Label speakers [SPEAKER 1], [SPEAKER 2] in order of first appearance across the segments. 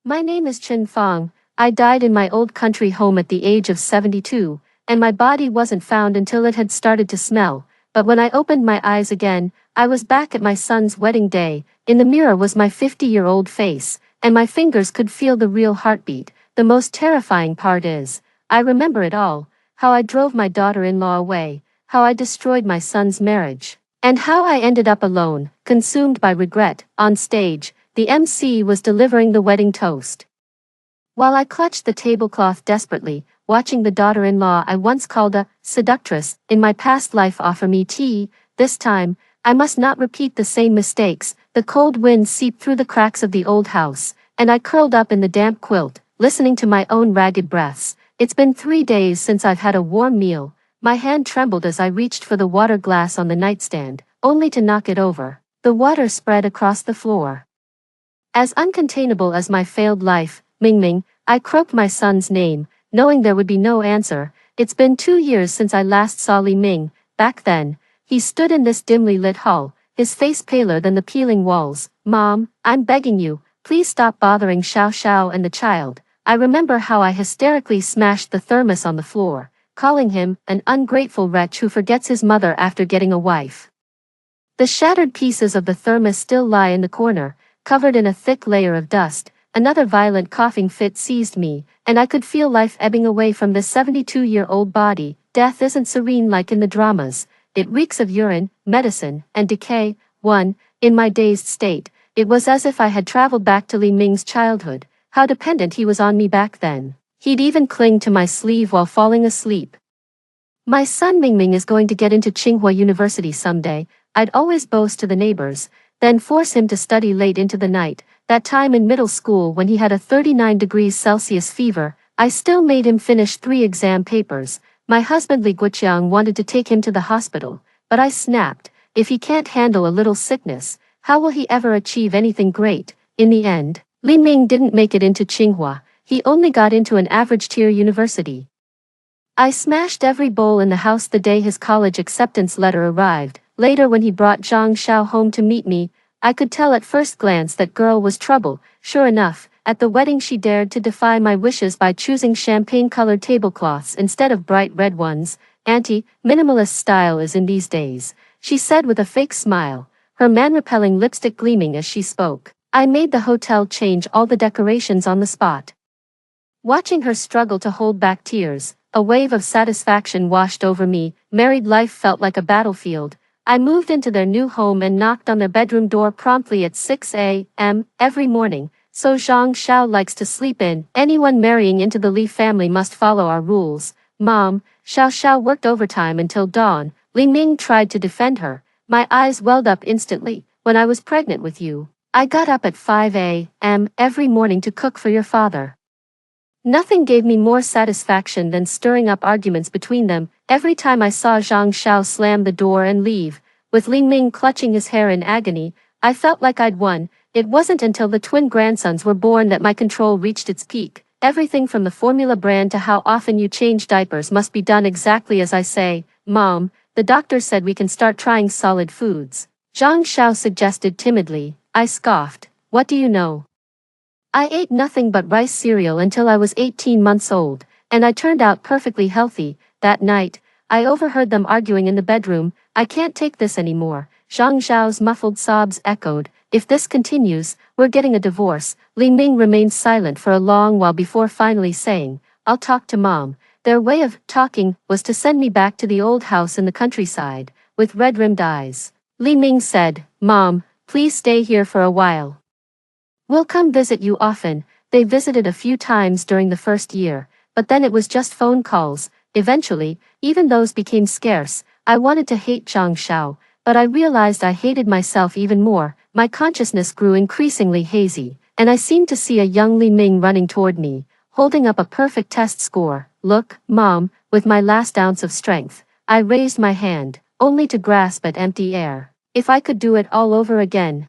[SPEAKER 1] My name is Chen Fong. I died in my old country home at the age of 72, and my body wasn't found until it had started to smell. But when I opened my eyes again, I was back at my son's wedding day. In the mirror was my 50-year-old face, and my fingers could feel the real heartbeat. The most terrifying part is, I remember it all, how I drove my daughter-in-law away, how I destroyed my son's marriage, and how I ended up alone, consumed by regret. On stage, the MC was delivering the wedding toast. While I clutched the tablecloth desperately, watching the daughter-in-law I once called a seductress in my past life offer me tea, this time, I must not repeat the same mistakes. The cold wind seeped through the cracks of the old house, and I curled up in the damp quilt, listening to my own ragged breaths. It's been 3 days since I've had a warm meal. My hand trembled as I reached for the water glass on the nightstand, only to knock it over. The water spread across the floor. As uncontainable as my failed life, Ming, I croaked my son's name, knowing there would be no answer. It's been 2 years since I last saw Li Ming. Back then, he stood in this dimly lit hall, his face paler than the peeling walls. Mom, I'm begging you, please stop bothering Xiao Xiao and the child. I remember how I hysterically smashed the thermos on the floor, calling him an ungrateful wretch who forgets his mother after getting a wife. The shattered pieces of the thermos still lie in the corner, covered in a thick layer of dust. Another violent coughing fit seized me, and I could feel life ebbing away from this 72-year-old body. Death isn't serene like in the dramas. It reeks of urine, medicine, and decay. In my dazed state, it was as if I had traveled back to Li Ming's childhood. How dependent he was on me back then. He'd even cling to my sleeve while falling asleep. My son Ming is going to get into Tsinghua University someday, I'd always boast to the neighbors, then force him to study late into the night. That time in middle school when he had a 39 degrees Celsius fever, I still made him finish 3 exam papers. My husband Li Guoqiang wanted to take him to the hospital, but I snapped, if he can't handle a little sickness, how will he ever achieve anything great? In the end, Li Ming didn't make it into Tsinghua, he only got into an average-tier university. I smashed every bowl in the house the day his college acceptance letter arrived. Later when he brought Zhang Xiao home to meet me, I could tell at first glance that girl was trouble. Sure enough, at the wedding she dared to defy my wishes by choosing champagne-colored tablecloths instead of bright red ones. Auntie, minimalist style is in these days, she said with a fake smile, her man-repelling lipstick gleaming as she spoke. I made the hotel change all the decorations on the spot. Watching her struggle to hold back tears, a wave of satisfaction washed over me. Married life felt like a battlefield. I moved into their new home and knocked on their bedroom door promptly at 6 a.m. every morning. So Zhang Xiao likes to sleep in. Anyone marrying into the Li family must follow our rules. Mom, Xiao Xiao worked overtime until dawn. Li Ming tried to defend her. My eyes welled up instantly. When I was pregnant with you, I got up at 5 a.m. every morning to cook for your father. Nothing gave me more satisfaction than stirring up arguments between them. Every time I saw Zhang Xiao slam the door and leave, with Li Ming clutching his hair in agony, I felt like I'd won. It wasn't until the twin grandsons were born that my control reached its peak. Everything from the formula brand to how often you change diapers must be done exactly as I say. Mom, the doctor said we can start trying solid foods. Zhang Xiao suggested timidly. I scoffed. What do you know? I ate nothing but rice cereal until I was 18 months old, and I turned out perfectly healthy. That night, I overheard them arguing in the bedroom. I can't take this anymore. Zhang Xiao's muffled sobs echoed. If this continues, we're getting a divorce. Li Ming remained silent for a long while before finally saying, I'll talk to Mom. Their way of talking was to send me back to the old house in the countryside, with red-rimmed eyes. Li Ming said, Mom, please stay here for a while. We'll come visit you often. They visited a few times during the first year, but then it was just phone calls. Eventually, even those became scarce. I wanted to hate Zhang Xiao, but I realized I hated myself even more. My consciousness grew increasingly hazy, and I seemed to see a young Li Ming running toward me, holding up a perfect test score. Look, Mom, with my last ounce of strength, I raised my hand, only to grasp at empty air. If I could do it all over again.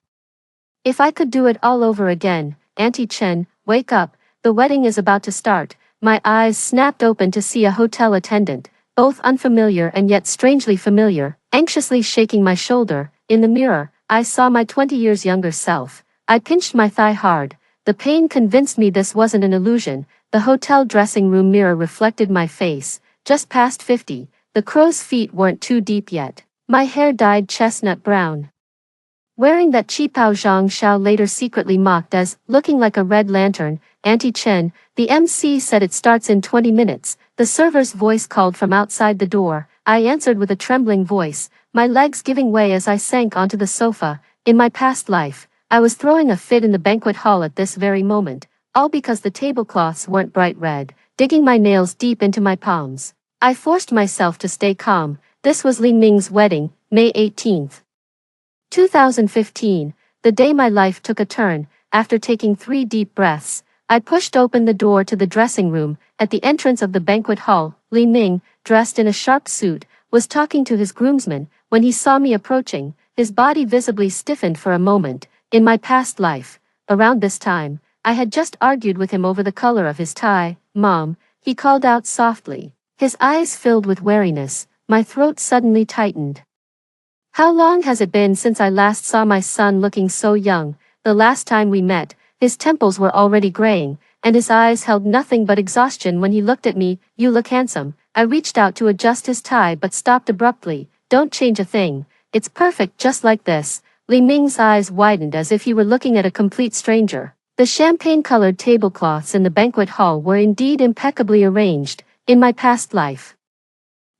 [SPEAKER 1] If I could do it all over again. Auntie Chen, wake up, the wedding is about to start. My eyes snapped open to see a hotel attendant, both unfamiliar and yet strangely familiar, anxiously shaking my shoulder. In the mirror, I saw my 20 years younger self. I pinched my thigh hard. The pain convinced me this wasn't an illusion. The hotel dressing room mirror reflected my face, just past 50. The crow's feet weren't too deep yet. My hair dyed chestnut brown. Wearing that cheapao Zhang Xiao later secretly mocked as looking like a red lantern. Auntie Chen, the MC said it starts in 20 minutes. The server's voice called from outside the door. I answered with a trembling voice, my legs giving way as I sank onto the sofa. In my past life, I was throwing a fit in the banquet hall at this very moment, all because the tablecloths weren't bright red, digging my nails deep into my palms. I forced myself to stay calm. This was Li Ming's wedding, May 18th. 2015, the day my life took a turn. After taking 3 deep breaths, I pushed open the door to the dressing room. At the entrance of the banquet hall, Li Ming, dressed in a sharp suit, was talking to his groomsmen. When he saw me approaching, his body visibly stiffened for a moment. In my past life, around this time, I had just argued with him over the color of his tie. Mom, he called out softly. His eyes filled with wariness. My throat suddenly tightened. How long has it been since I last saw my son looking so young? The last time we met, his temples were already graying, and his eyes held nothing but exhaustion when he looked at me. You look handsome. I reached out to adjust his tie but stopped abruptly. Don't change a thing. It's perfect just like this. Li Ming's eyes widened as if he were looking at a complete stranger. The champagne-colored tablecloths in the banquet hall were indeed impeccably arranged. In my past life,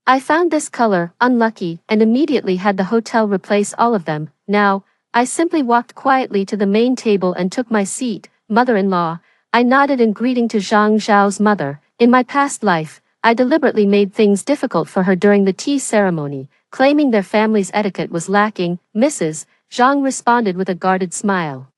[SPEAKER 1] I found this color unlucky and immediately had the hotel replace all of them. Now, I simply walked quietly to the main table and took my seat. Mother-in-law, I nodded in greeting to Zhang Zhao's mother. In my past life, I deliberately made things difficult for her during the tea ceremony, claiming their family's etiquette was lacking. Mrs. Zhang responded with a guarded smile.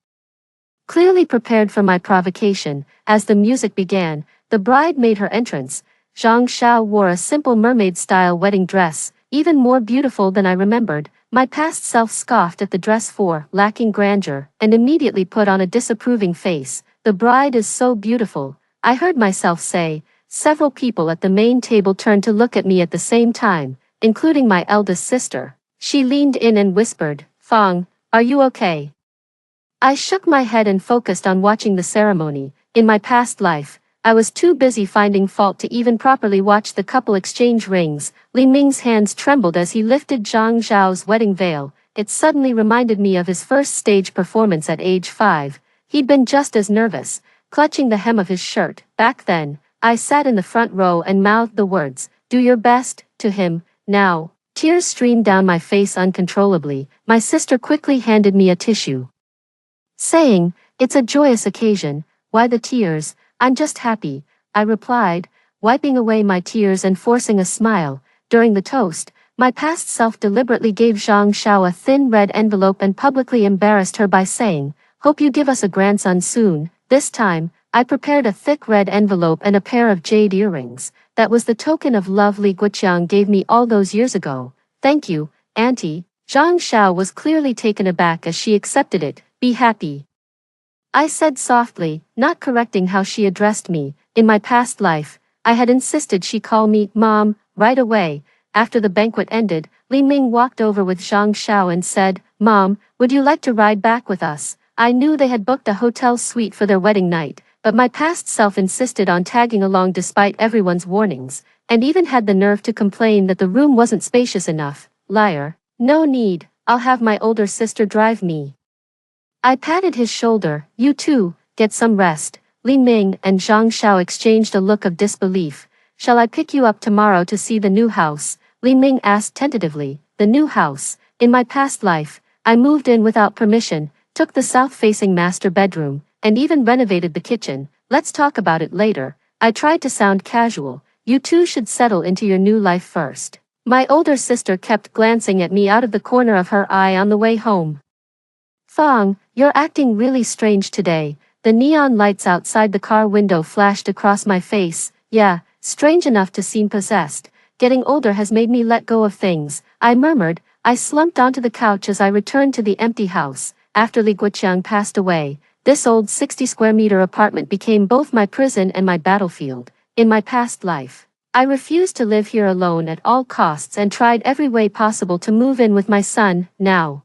[SPEAKER 1] Clearly prepared for my provocation, as the music began, the bride made her entrance. Zhang Xiao wore a simple mermaid-style wedding dress, even more beautiful than I remembered. My past self scoffed at the dress for lacking grandeur, and immediately put on a disapproving face. The bride is so beautiful, I heard myself say. Several people at the main table turned to look at me at the same time, including my eldest sister. She leaned in and whispered, Fang, are you okay? I shook my head and focused on watching the ceremony. In my past life, I was too busy finding fault to even properly watch the couple exchange rings. Li Ming's hands trembled as he lifted Zhang Zhao's wedding veil. It suddenly reminded me of his first stage performance at age 5. He'd been just as nervous, clutching the hem of his shirt. Back then, I sat in the front row and mouthed the words, "Do your best," to him. Now, tears streamed down my face uncontrollably. My sister quickly handed me a tissue, saying, "It's a joyous occasion. Why the tears? I'm just happy," I replied, wiping away my tears and forcing a smile. During the toast, my past self deliberately gave Zhang Xiao a thin red envelope and publicly embarrassed her by saying, "Hope you give us a grandson soon." This time, I prepared a thick red envelope and a pair of jade earrings. That was the token of love Li Guoqiang gave me all those years ago. "Thank you, Auntie." Zhang Xiao was clearly taken aback as she accepted it. "Be happy," I said softly, not correcting how she addressed me. In my past life, I had insisted she call me Mom right away. After the banquet ended, Li Ming walked over with Zhang Xiao and said, "Mom, would you like to ride back with us?" I knew they had booked a hotel suite for their wedding night, but my past self insisted on tagging along despite everyone's warnings, and even had the nerve to complain that the room wasn't spacious enough. Liar. "No need, I'll have my older sister drive me." I patted his shoulder. "You too, get some rest." Li Ming and Zhang Xiao exchanged a look of disbelief. "Shall I pick you up tomorrow to see the new house?" Li Ming asked tentatively. The new house. In my past life, I moved in without permission, took the south-facing master bedroom, and even renovated the kitchen. "Let's talk about it later." I tried to sound casual. "You two should settle into your new life first." My older sister kept glancing at me out of the corner of her eye on the way home. "Fang, you're acting really strange today." The neon lights outside the car window flashed across my face. "Yeah, strange enough to seem possessed. Getting older has made me let go of things," I murmured. I slumped onto the couch as I returned to the empty house. After Li Guoqiang passed away, this old 60-square-meter apartment became both my prison and my battlefield. In my past life, I refused to live here alone at all costs and tried every way possible to move in with my son. Now,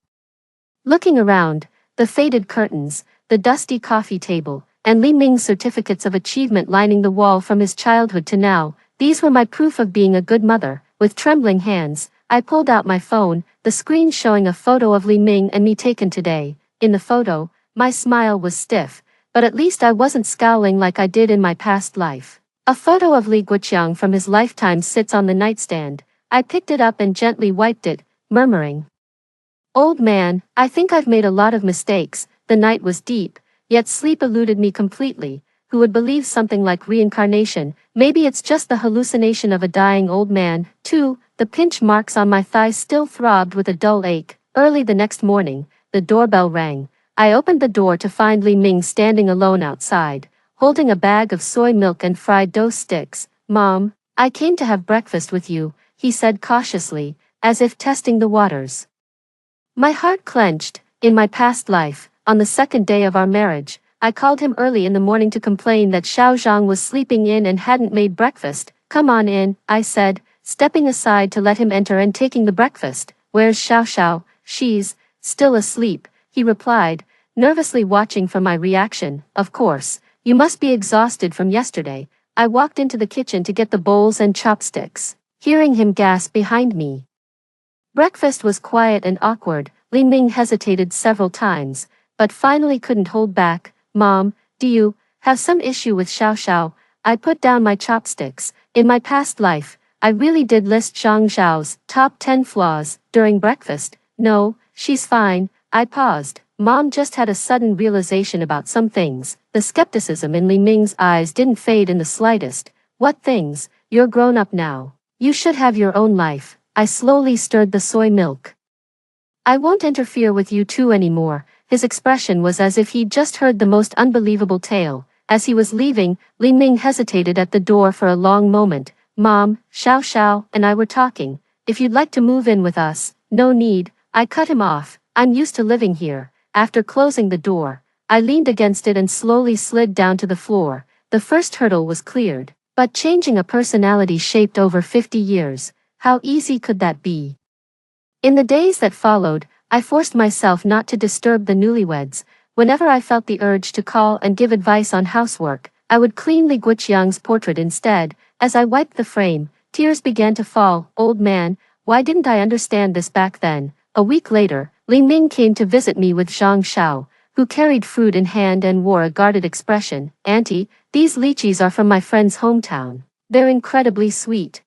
[SPEAKER 1] looking around, the faded curtains, the dusty coffee table, and Li Ming's certificates of achievement lining the wall from his childhood to now. These were my proof of being a good mother. With trembling hands, I pulled out my phone, the screen showing a photo of Li Ming and me taken today. In the photo, my smile was stiff, but at least I wasn't scowling like I did in my past life. A photo of Li Guoqiang from his lifetime sits on the nightstand. I picked it up and gently wiped it, murmuring, "Old man, I think I've made a lot of mistakes." The night was deep, yet sleep eluded me completely. Who would believe something like reincarnation? Maybe it's just the hallucination of a dying old man. 2. The pinch marks on my thighs still throbbed with a dull ache. Early the next morning, the doorbell rang. I opened the door to find Li Ming standing alone outside, holding a bag of soy milk and fried dough sticks. "Mom, I came to have breakfast with you," he said cautiously, as if testing the waters. My heart clenched. In my past life, on the second day of our marriage, I called him early in the morning to complain that Xiao Zhang was sleeping in and hadn't made breakfast. "Come on in," I said, stepping aside to let him enter and taking the breakfast. "Where's Xiao Xiao?" "She's still asleep," he replied, nervously watching for my reaction. "Of course, you must be exhausted from yesterday." I walked into the kitchen to get the bowls and chopsticks, hearing him gasp behind me. Breakfast was quiet and awkward. Li Ming hesitated several times, but finally couldn't hold back. "Mom, do you have some issue with Xiao Xiao?" I put down my chopsticks. In my past life, I really did list Zhang Zhao's top 10 flaws during breakfast. "No, she's fine." I paused. Mom just had a sudden realization about some things. The skepticism in Li Ming's eyes didn't fade in the slightest. "What things? You're grown up now. You should have your own life." I slowly stirred the soy milk. "I won't interfere with you two anymore." His expression was as if he'd just heard the most unbelievable tale. As he was leaving, Li Ming hesitated at the door for a long moment. "Mom, Xiao Xiao and I were talking. If you'd like to move in with us." "No need," I cut him off. "I'm used to living here." After closing the door, I leaned against it and slowly slid down to the floor. The first hurdle was cleared. But changing a personality shaped over 50 years, how easy could that be? In the days that followed, I forced myself not to disturb the newlyweds. Whenever I felt the urge to call and give advice on housework, I would clean Li Guoqiang's portrait instead. As I wiped the frame, tears began to fall. "Old man, why didn't I understand this back then?" A week later, Li Ming came to visit me with Zhang Xiao, who carried fruit in hand and wore a guarded expression. "Auntie, these lychees are from my friend's hometown. They're incredibly sweet."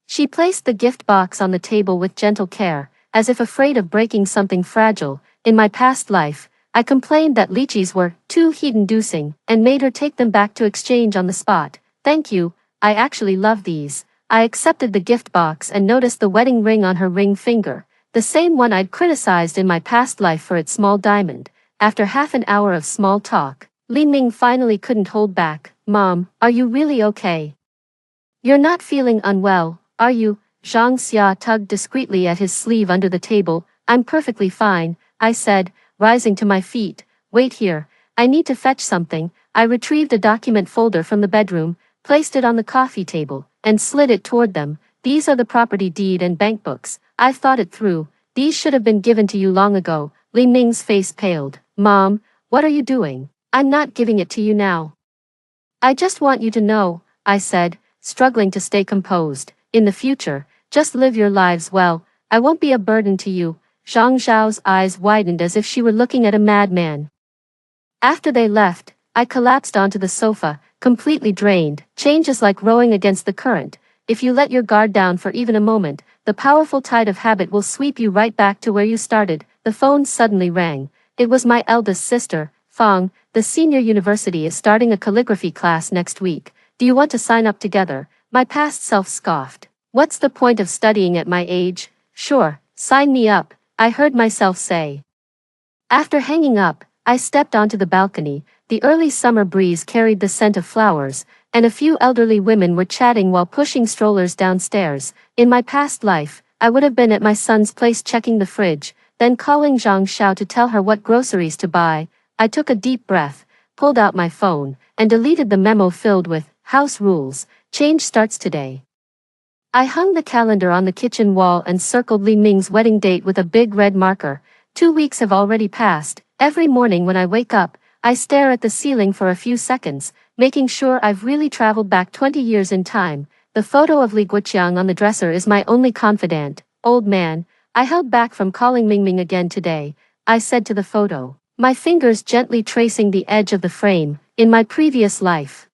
[SPEAKER 1] She placed the gift box on the table with gentle care, as if afraid of breaking something fragile. In my past life, I complained that lychees were too heat-inducing and made her take them back to exchange on the spot. "Thank you, I actually love these." I accepted the gift box and noticed the wedding ring on her ring finger, the same one I'd criticized in my past life for its small diamond. After half an hour of small talk, Li Ming finally couldn't hold back. "Mom, are you really okay? You're not feeling unwell, are you?" Zhang Xia tugged discreetly at his sleeve under the table. "I'm perfectly fine," I said, rising to my feet. "Wait here, I need to fetch something." I retrieved a document folder from the bedroom, placed it on the coffee table, and slid it toward them. "These are the property deed and bank books. I've thought it through. These should have been given to you long ago." Li Ming's face paled. "Mom, what are you doing?" "I'm not giving it to you now. I just want you to know," I said, struggling to stay composed. "In the future, just live your lives well. I won't be a burden to you." Zhang Zhao's eyes widened as if she were looking at a madman. After they left, I collapsed onto the sofa, completely drained. Change is like rowing against the current. If you let your guard down for even a moment, the powerful tide of habit will sweep you right back to where you started. The phone suddenly rang. It was my eldest sister, Fang. "The senior university is starting a calligraphy class next week. Do you want to sign up together?" My past self scoffed. "What's the point of studying at my age?" "Sure, sign me up," I heard myself say. After hanging up, I stepped onto the balcony. The early summer breeze carried the scent of flowers, and a few elderly women were chatting while pushing strollers downstairs. In my past life, I would have been at my son's place checking the fridge, then calling Zhang Xiao to tell her what groceries to buy. I took a deep breath, pulled out my phone, and deleted the memo filled with "House rules, change starts today." I hung the calendar on the kitchen wall and circled Li Ming's wedding date with a big red marker. 2 weeks have already passed. Every morning when I wake up, I stare at the ceiling for a few seconds, making sure I've really traveled back 20 years in time. The photo of Li Guoqiang on the dresser is my only confidant. Old man, I held back from calling Mingming again today, I said to the photo, my fingers gently tracing the edge of the frame. In my previous life,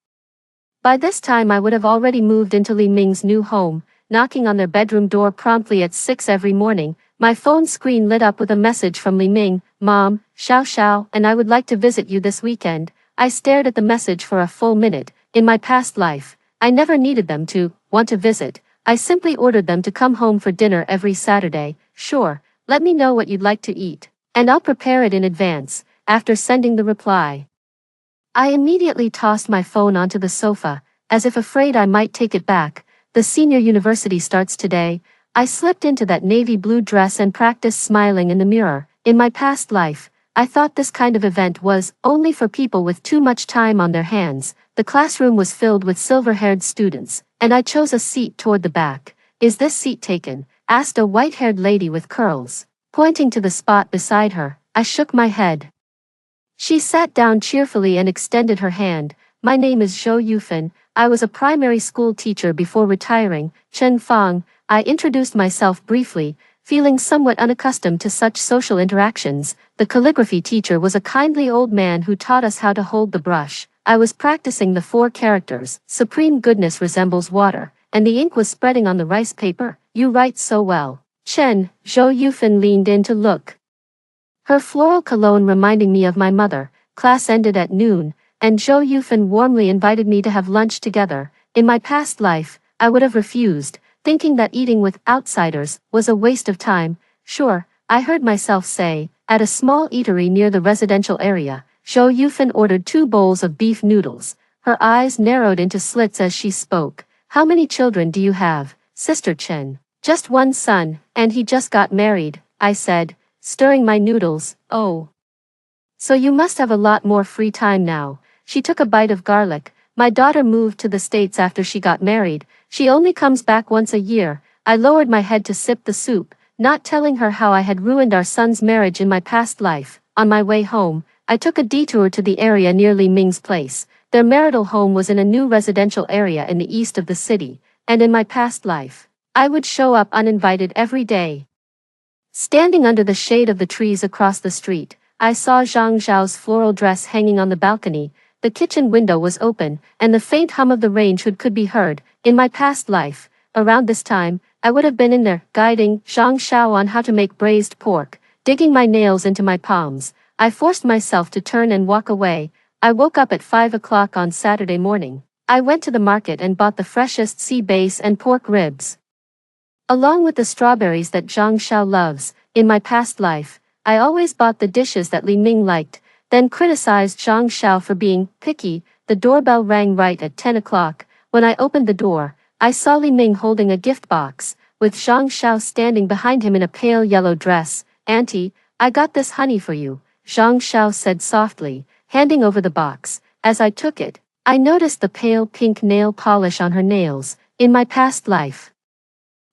[SPEAKER 1] by this time I would have already moved into Li Ming's new home, knocking on their bedroom door promptly at 6 every morning. My phone screen lit up with a message from Li Ming, Mom, Xiao Xiao and I would like to visit you this weekend. I stared at the message for a full minute. In my past life, I never needed them to want to visit. I simply ordered them to come home for dinner every Saturday. Sure, let me know what you'd like to eat, and I'll prepare it in advance. After sending the reply, I immediately tossed my phone onto the sofa, as if afraid I might take it back. The senior university starts today. I slipped into that navy blue dress and practiced smiling in the mirror. In my past life, I thought this kind of event was only for people with too much time on their hands. The classroom was filled with silver-haired students, and I chose a seat toward the back. Is this seat taken? Asked a white-haired lady with curls. Pointing to the spot beside her, I shook my head. She sat down cheerfully and extended her hand. My name is Zhou Yufan. I was a primary school teacher before retiring. Chen Fang. I introduced myself briefly, feeling somewhat unaccustomed to such social interactions. The calligraphy teacher was a kindly old man who taught us how to hold the brush. I was practicing the 4 characters. Supreme goodness resembles water, and the ink was spreading on the rice paper. You write so well. Chen, Zhou Yufan leaned in to look. Her floral cologne reminding me of my mother. Class ended at noon, and Zhou Yufan warmly invited me to have lunch together. In my past life, I would have refused, thinking that eating with outsiders was a waste of time. Sure, I heard myself say. At a small eatery near the residential area, Zhou Yufan ordered 2 bowls of beef noodles. Her eyes narrowed into slits as she spoke. How many children do you have, Sister Chen? Just 1 son, and he just got married, I said, stirring my noodles. Oh. So you must have a lot more free time now. She took a bite of garlic. My daughter moved to the States after she got married. She only comes back once a year. I lowered my head to sip the soup, not telling her how I had ruined our son's marriage in my past life. On my way home, I took a detour to the area near Li Ming's place. Their marital home was in a new residential area in the east of the city, and in my past life, I would show up uninvited every day. Standing under the shade of the trees across the street, I saw Zhang Zhao's floral dress hanging on the balcony. The kitchen window was open, and the faint hum of the rain could be heard. In my past life, around this time, I would have been in there, guiding Zhang Zhao on how to make braised pork, digging my nails into my palms. I forced myself to turn and walk away. I woke up at 5 o'clock on Saturday morning. I went to the market and bought the freshest sea bass and pork ribs, along with the strawberries that Zhang Xiao loves. In my past life, I always bought the dishes that Li Ming liked, then criticized Zhang Xiao for being picky. The doorbell rang right at 10 o'clock. When I opened the door, I saw Li Ming holding a gift box, with Zhang Xiao standing behind him in a pale yellow dress. Auntie, I got this honey for you, Zhang Xiao said softly, handing over the box. As I took it, I noticed the pale pink nail polish on her nails. In my past life,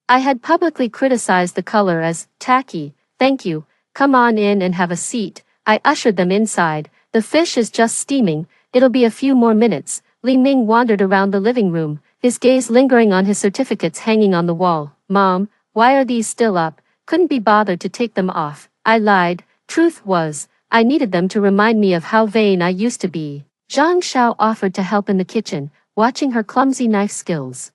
[SPEAKER 1] I had publicly criticized the color as tacky. Thank you, come on in and have a seat. I ushered them inside. The fish is just steaming, it'll be a few more minutes. Li Ming wandered around the living room, his gaze lingering on his certificates hanging on the wall. Mom, why are these still up? Couldn't be bothered to take them off. I lied. Truth was, I needed them to remind me of how vain I used to be. Zhang Xiao offered to help in the kitchen, watching her clumsy knife skills.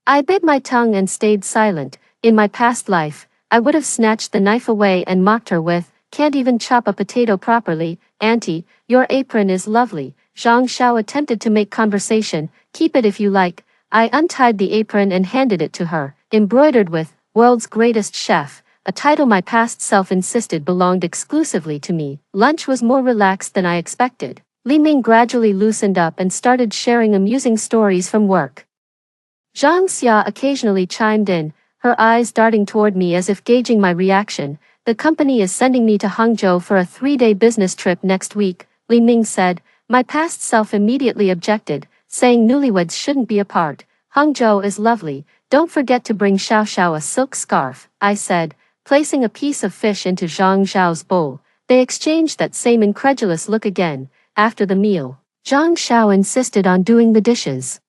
[SPEAKER 1] I bit my tongue and stayed silent. In my past life, I would have snatched the knife away and mocked her with, can't even chop a potato properly. Auntie, your apron is lovely. Zhang Xiao attempted to make conversation. Keep it if you like. I untied the apron and handed it to her, embroidered with, World's Greatest Chef, a title my past self insisted belonged exclusively to me. Lunch was more relaxed than I expected. Li Ming gradually loosened up and started sharing amusing stories from work. Zhang Xia occasionally chimed in, her eyes darting toward me as if gauging my reaction. The company is sending me to Hangzhou for a 3-day business trip next week, Li Ming said. My past self immediately objected, saying newlyweds shouldn't be apart. Hangzhou is lovely, don't forget to bring Xiao Xiao a silk scarf, I said, placing a piece of fish into Zhang Zhao's bowl. They exchanged that same incredulous look again. After the meal, Zhang Xiao insisted on doing the dishes.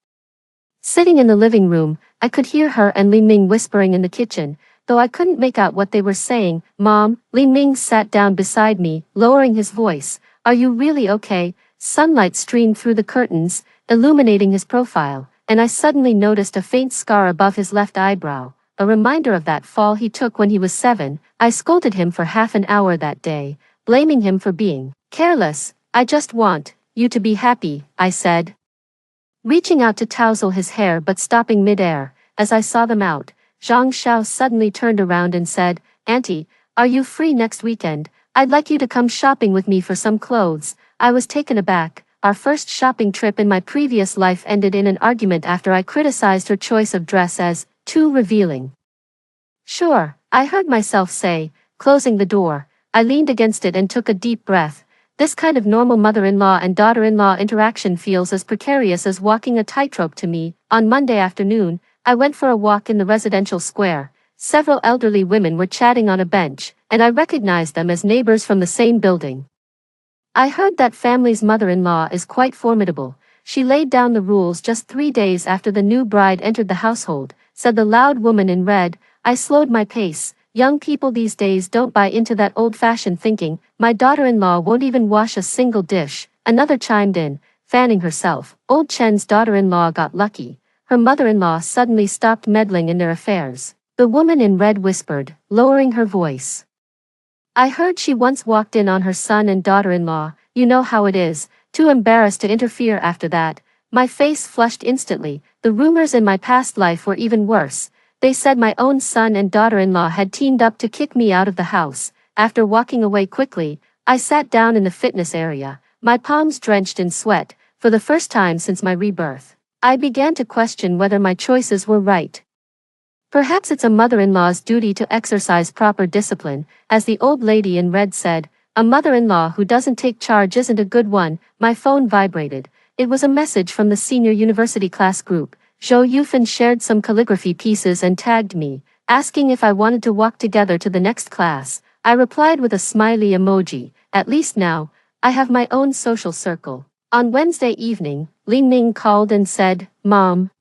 [SPEAKER 1] Sitting in the living room, I could hear her and Li Ming whispering in the kitchen, though I couldn't make out what they were saying. Mom, Li Ming sat down beside me, lowering his voice. Are you really okay? Sunlight streamed through the curtains, illuminating his profile, and I suddenly noticed a faint scar above his left eyebrow, a reminder of that fall he took when he was 7. I scolded him for half an hour that day, blaming him for being careless. I just want you to be happy, I said, reaching out to tousle his hair but stopping midair. As I saw them out, Zhang Xiao suddenly turned around and said, Auntie, are you free next weekend? I'd like you to come shopping with me for some clothes. I was taken aback. Our first shopping trip in my previous life ended in an argument after I criticized her choice of dress as too revealing. Sure, I heard myself say, closing the door. I leaned against it and took a deep breath. This kind of normal mother-in-law and daughter-in-law interaction feels as precarious as walking a tightrope to me. On Monday afternoon, I went for a walk in the residential square. Several elderly women were chatting on a bench, and I recognized them as neighbors from the same building. I heard that family's mother-in-law is quite formidable. She laid down the rules just 3 days after the new bride entered the household, said the loud woman in red. I slowed my pace. Young people these days don't buy into that old-fashioned thinking. My daughter-in-law won't even wash a single dish. Another chimed in, fanning herself. Old Chen's daughter-in-law got lucky. Her mother-in-law suddenly stopped meddling in their affairs. The woman in red whispered, lowering her voice. I heard she once walked in on her son and daughter-in-law. You know how it is, too embarrassed to interfere after that. My face flushed instantly. The rumors in my past life were even worse. They said my own son and daughter-in-law had teamed up to kick me out of the house. After walking away quickly, I sat down in the fitness area, my palms drenched in sweat. For the first time since my rebirth, I began to question whether my choices were right. Perhaps it's a mother-in-law's duty to exercise proper discipline, as the old lady in red said. A mother-in-law who doesn't take charge isn't a good one. My phone vibrated. It was a message from the senior university class group. Zhou Yufan shared some calligraphy pieces and tagged me, asking if I wanted to walk together to the next class. I replied with a smiley emoji. At least now, I have my own social circle. On Wednesday evening, Li Ming called and said, Mom,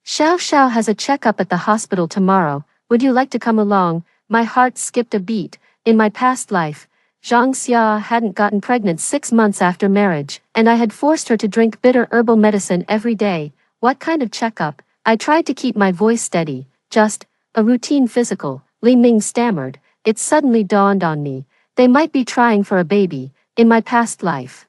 [SPEAKER 1] Xiao Xiao has a checkup at the hospital tomorrow. Would you like to come along? My heart skipped a beat. In my past life, Zhang Xia hadn't gotten pregnant 6 months after marriage, and I had forced her to drink bitter herbal medicine every day. What kind of checkup? I tried to keep my voice steady. Just a routine physical, Li Ming stammered. It suddenly dawned on me. They might be trying for a baby. In my past life,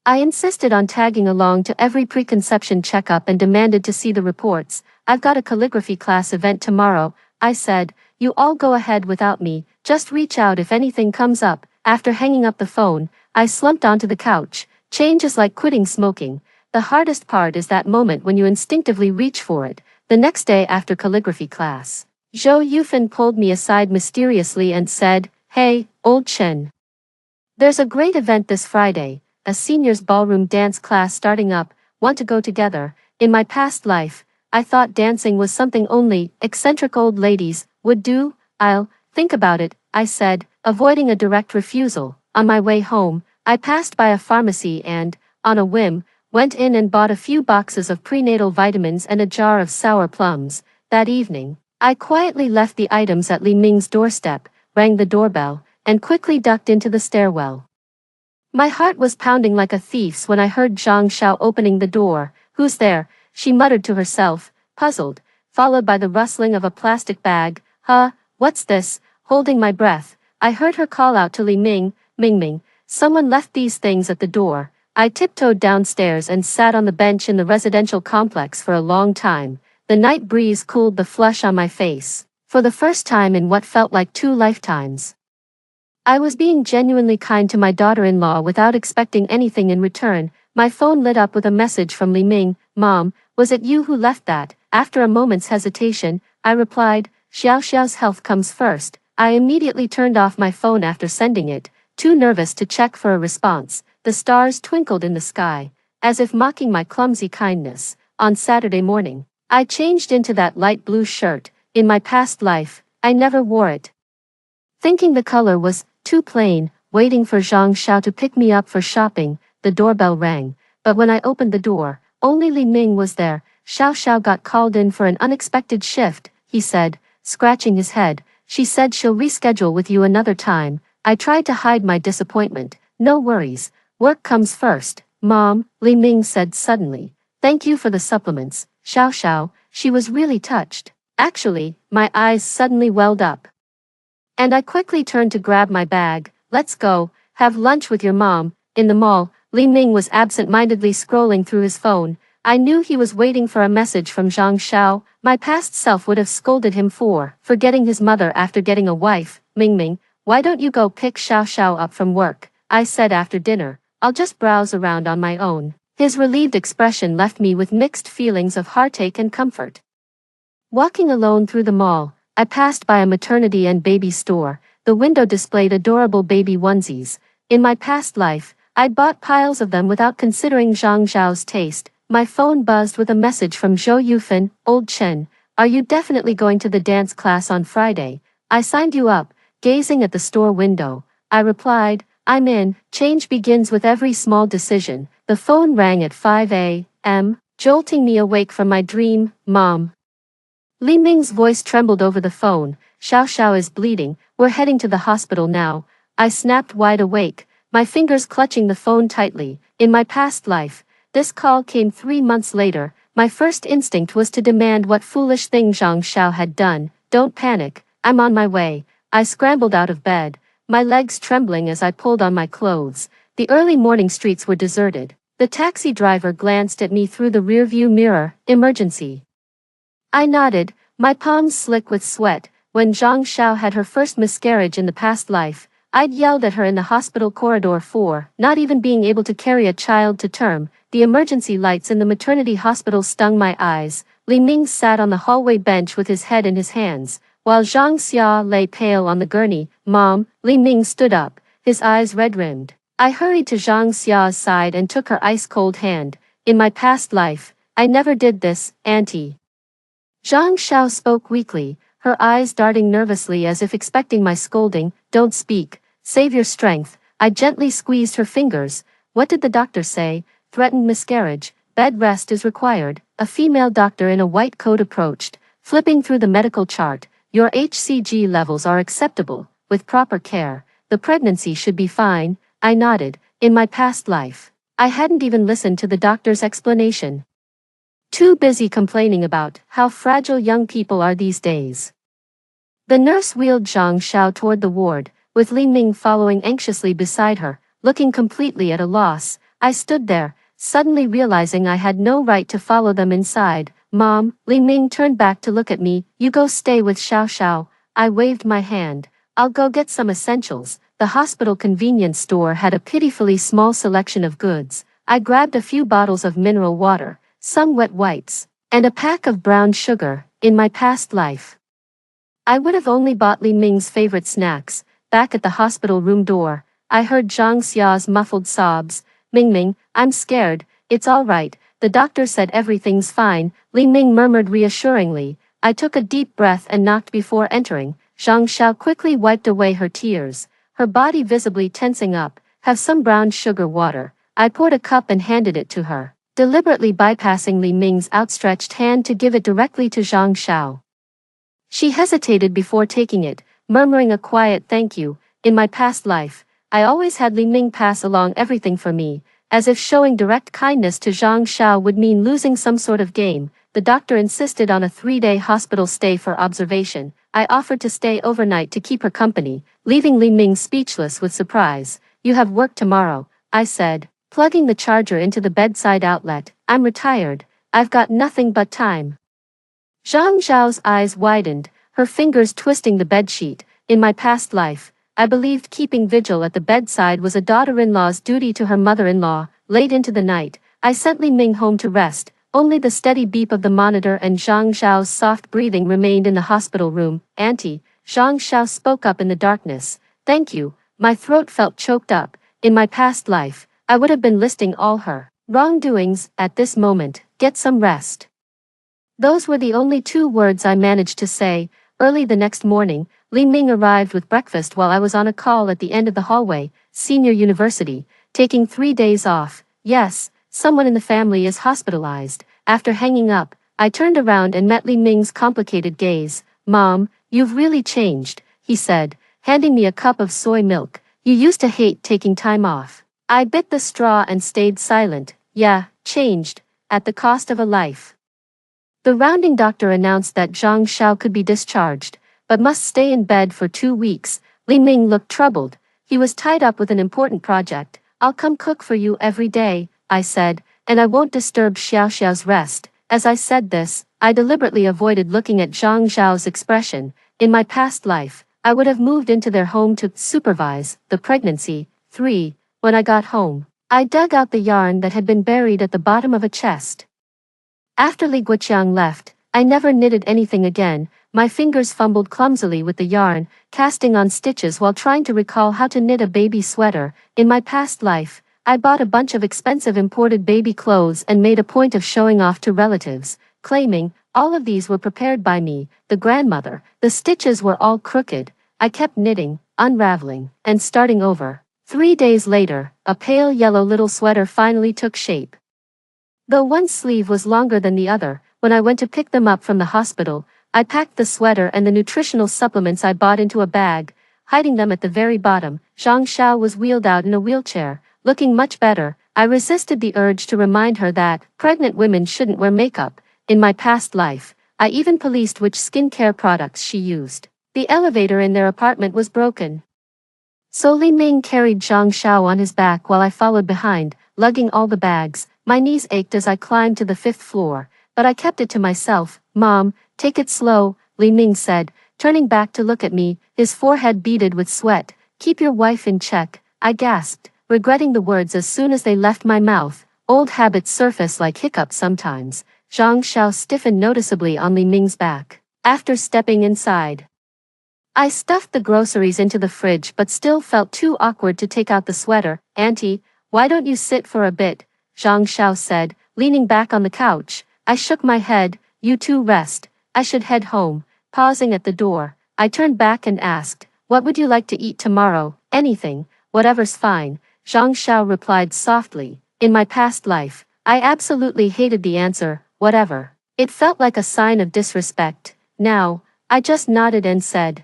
[SPEAKER 1] I insisted on tagging along to every preconception checkup and demanded to see the reports. I've got a calligraphy class event tomorrow, I said. You all go ahead without me, just reach out if anything comes up. After hanging up the phone, I slumped onto the couch. Change is like quitting smoking. The hardest part is that moment when you instinctively reach for it. The next day after calligraphy class, Zhou Yufan pulled me aside mysteriously and said, Hey, old Chen. There's a great event this Friday, a seniors ballroom dance class starting up. Want to go together? In my past life, I thought dancing was something only eccentric old ladies would do. I'll think about it, I said, avoiding a direct refusal. On my way home, I passed by a pharmacy and, on a whim, went in and bought a few boxes of prenatal vitamins and a jar of sour plums. That evening, I quietly left the items at Li Ming's doorstep, rang the doorbell, and quickly ducked into the stairwell. My heart was pounding like a thief's when I heard Zhang Xiao opening the door. Who's there? She muttered to herself, puzzled, followed by the rustling of a plastic bag. Huh, what's this? Holding my breath, I heard her call out to Li Ming, Ming, someone left these things at the door. I tiptoed downstairs and sat on the bench in the residential complex for a long time. The night breeze cooled the flush on my face. For the first time in what felt like 2 lifetimes, I was being genuinely kind to my daughter-in-law without expecting anything in return. My phone lit up with a message from Li Ming. Mom, was it you who left that? After a moment's hesitation, I replied, Xiao Xiao's health comes first. I immediately turned off my phone after sending it, too nervous to check for a response. The stars twinkled in the sky, as if mocking my clumsy kindness. On Saturday morning, I changed into that light blue shirt. In my past life, I never wore it, thinking the color was too plain. waiting for Zhang Xiao to pick me up for shopping. The doorbell rang, but when I opened the door, only Li Ming was there. Xiao Xiao got called in for an unexpected shift, he said, scratching his head. She said she'll reschedule with you another time. I tried to hide my disappointment. No worries. Work comes first, Mom, Li Ming said suddenly. Thank you for the supplements, Xiao Xiao. She was really touched. Actually, my eyes suddenly welled up. And I quickly turned to grab my bag. Let's go, have lunch with your mom. In the mall, Li Ming was absent-mindedly scrolling through his phone. I knew he was waiting for a message from Zhang Xiao. My past self would have scolded him for forgetting his mother after getting a wife. Ming, why don't you go pick Xiao Xiao up from work? I said after dinner. I'll just browse around on my own. His relieved expression left me with mixed feelings of heartache and comfort. Walking alone through the mall, I passed by a maternity and baby store. The window displayed adorable baby onesies. In my past life, I'd bought piles of them without considering Zhang Zhao's taste. My phone buzzed with a message from Zhou Yufan. Old Chen, are you definitely going to the dance class on Friday? I signed you up. Gazing at the store window, I replied, I'm in. Change begins with every small decision. The phone rang at 5 a.m., jolting me awake from my dream. Mom. Li Ming's voice trembled over the phone. Xiao Xiao is bleeding. We're heading to the hospital now. I snapped wide awake, my fingers clutching the phone tightly. In my past life, this call came 3 months later. My first instinct was to demand what foolish thing Zhang Xiao had done. Don't panic, I'm on my way. I scrambled out of bed, my legs trembling as I pulled on my clothes. The early morning streets were deserted. The taxi driver glanced at me through the rearview mirror. Emergency. I nodded, my palms slick with sweat. When Zhang Xiao had her first miscarriage in the past life, I'd yelled at her in the hospital corridor for not even being able to carry a child to term. The emergency lights in the maternity hospital stung my eyes. Li Ming sat on the hallway bench with his head in his hands, while Zhang Xia lay pale on the gurney. Mom, Li Ming stood up, his eyes red-rimmed. I hurried to Zhang Xia's side and took her ice-cold hand. In my past life, I never did this, Auntie. Zhang Xiao spoke weakly, her eyes darting nervously as if expecting my scolding. Don't speak, save your strength. I gently squeezed her fingers. What did the doctor say? Threatened miscarriage. Bed rest is required. A female doctor in a white coat approached, flipping through the medical chart. Your HCG levels are acceptable. With proper care, the pregnancy should be fine. I nodded. In my past life, I hadn't even listened to the doctor's explanation. Too busy complaining about how fragile young people are these days. The nurse wheeled Zhang Xiao toward the ward, with Li Ming following anxiously beside her, looking completely at a loss. I stood there, suddenly realizing I had no right to follow them inside. Mom, Li Ming turned back to look at me. You go stay with Xiao Xiao. I waved my hand. I'll go get some essentials. The hospital convenience store had a pitifully small selection of goods. I grabbed a few bottles of mineral water, some wet wipes, and a pack of brown sugar. In my past life, I would have only bought Li Ming's favorite snacks. Back at the hospital room door, I heard Zhang Xia's muffled sobs. Ming, I'm scared. It's all right. The doctor said everything's fine. Li Ming murmured reassuringly. I took a deep breath and knocked before entering. Zhang Xiao quickly wiped away her tears, her body visibly tensing up. Have some brown sugar water. I poured a cup and handed it to her, deliberately bypassing Li Ming's outstretched hand to give it directly to Zhang Xiao. She hesitated before taking it, murmuring a quiet thank you. In my past life, I always had Li Ming pass along everything for me, as if showing direct kindness to Zhang Xiao would mean losing some sort of game. The doctor insisted on a 3-day hospital stay for observation. I offered to stay overnight to keep her company, leaving Li Ming speechless with surprise. You have work tomorrow, I said, plugging the charger into the bedside outlet. I'm retired. I've got nothing but time. Zhang Zhao's eyes widened, her fingers twisting the bedsheet. In my past life, I believed keeping vigil at the bedside was a daughter-in-law's duty to her mother-in-law. Late into the night, I sent Li Ming home to rest. Only the steady beep of the monitor and Zhang Zhao's soft breathing remained in the hospital room. Auntie, Zhang Xiao spoke up in the darkness. Thank you. My throat felt choked up. In my past life, I would have been listing all her wrongdoings at this moment. Get some rest. Those were the only 2 words I managed to say. Early the next morning, Li Ming arrived with breakfast while I was on a call at the end of the hallway, senior university, taking 3 days off. Yes, someone in the family is hospitalized. After hanging up, I turned around and met Li Ming's complicated gaze. Mom, you've really changed, he said, handing me a cup of soy milk. You used to hate taking time off. I bit the straw and stayed silent. Yeah, changed, at the cost of a life. The rounding doctor announced that Zhang Xiao could be discharged, but must stay in bed for 2 weeks. Li Ming looked troubled. He was tied up with an important project. I'll come cook for you every day, I said, and I won't disturb Xiao Xiao's rest. As I said this, I deliberately avoided looking at Zhang Xiao's expression. In my past life, I would have moved into their home to supervise the pregnancy. 3. When I got home, I dug out the yarn that had been buried at the bottom of a chest. After Li Guoqiang left, I never knitted anything again. My fingers fumbled clumsily with the yarn, casting on stitches while trying to recall how to knit a baby sweater. In my past life, I bought a bunch of expensive imported baby clothes and made a point of showing off to relatives, claiming, all of these were prepared by me, the grandmother. The stitches were all crooked. I kept knitting, unraveling, and starting over. 3 days later, a pale yellow little sweater finally took shape. Though one sleeve was longer than the other, when I went to pick them up from the hospital, I packed the sweater and the nutritional supplements I bought into a bag, hiding them at the very bottom. Zhang Xiao was wheeled out in a wheelchair, looking much better. I resisted the urge to remind her that pregnant women shouldn't wear makeup. In my past life, I even policed which skincare products she used. The elevator in their apartment was broken. So Li Ming carried Zhang Xiao on his back while I followed behind, lugging all the bags. My knees ached as I climbed to the 5th floor, but I kept it to myself. Mom, take it slow, Li Ming said, turning back to look at me, his forehead beaded with sweat. Keep your wife in check, I gasped, regretting the words as soon as they left my mouth. Old habits surface like hiccups sometimes. Zhang Xiao stiffened noticeably on Li Ming's back. After stepping inside, I stuffed the groceries into the fridge but still felt too awkward to take out the sweater. Auntie, why don't you sit for a bit? Zhang Xiao said, leaning back on the couch. I shook my head. You two rest. I should head home. Pausing at the door, I turned back and asked, what would you like to eat tomorrow? Anything, whatever's fine, Zhang Xiao replied softly. In my past life, I absolutely hated the answer, whatever. It felt like a sign of disrespect. Now, I just nodded and said,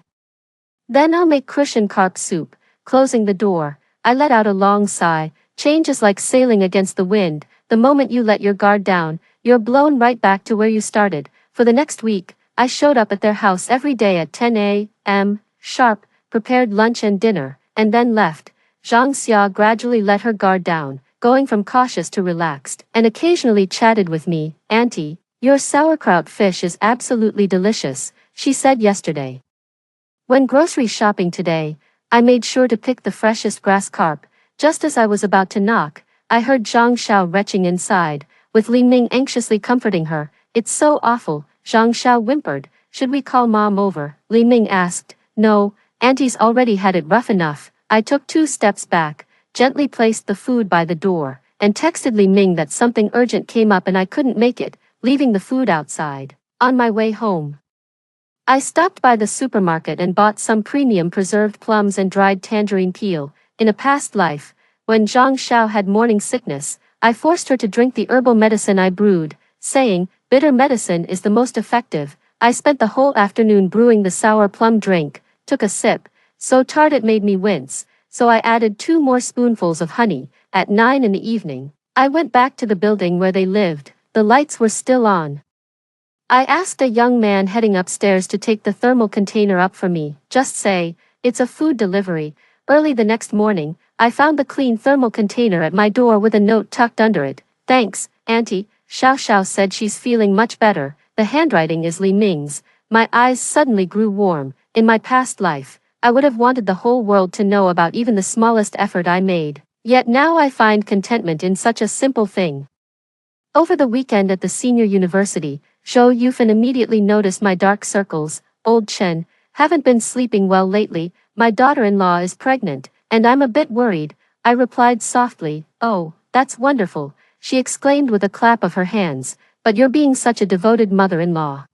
[SPEAKER 1] then I'll make cushion carp soup. Closing the door, I let out a long sigh. Change is like sailing against the wind. The moment you let your guard down, you're blown right back to where you started. For the next week, I showed up at their house every day at 10 a.m. sharp, prepared lunch and dinner, and then left. Zhang Xia gradually let her guard down, going from cautious to relaxed, and occasionally chatted with me. Auntie, your sauerkraut fish is absolutely delicious, she said yesterday. When grocery shopping today, I made sure to pick the freshest grass carp. Just as I was about to knock, I heard Zhang Xiao retching inside, with Li Ming anxiously comforting her. It's so awful, Zhang Xiao whimpered. Should we call Mom over? Li Ming asked. No, Auntie's already had it rough enough. I took 2 steps back, gently placed the food by the door, and texted Li Ming that something urgent came up and I couldn't make it, leaving the food outside. On my way home, I stopped by the supermarket and bought some premium preserved plums and dried tangerine peel. In a past life, when Zhang Xiao had morning sickness, I forced her to drink the herbal medicine I brewed, saying, bitter medicine is the most effective. I spent the whole afternoon brewing the sour plum drink, took a sip, so tart it made me wince, so I added 2 more spoonfuls of honey. At 9 in the evening, I went back to the building where they lived. The lights were still on. I asked a young man heading upstairs to take the thermal container up for me. Just say, it's a food delivery. Early the next morning, I found the clean thermal container at my door with a note tucked under it. Thanks, Auntie, Xiao Xiao said she's feeling much better. The handwriting is Li Ming's. My eyes suddenly grew warm. In my past life, I would have wanted the whole world to know about even the smallest effort I made. Yet now I find contentment in such a simple thing. Over the weekend at the senior university, Zhou Yufan immediately noticed my dark circles. Old Chen, haven't been sleeping well lately. My daughter-in-law is pregnant, and I'm a bit worried. I replied softly. Oh, that's wonderful, she exclaimed with a clap of her hands. But you're being such a devoted mother-in-law.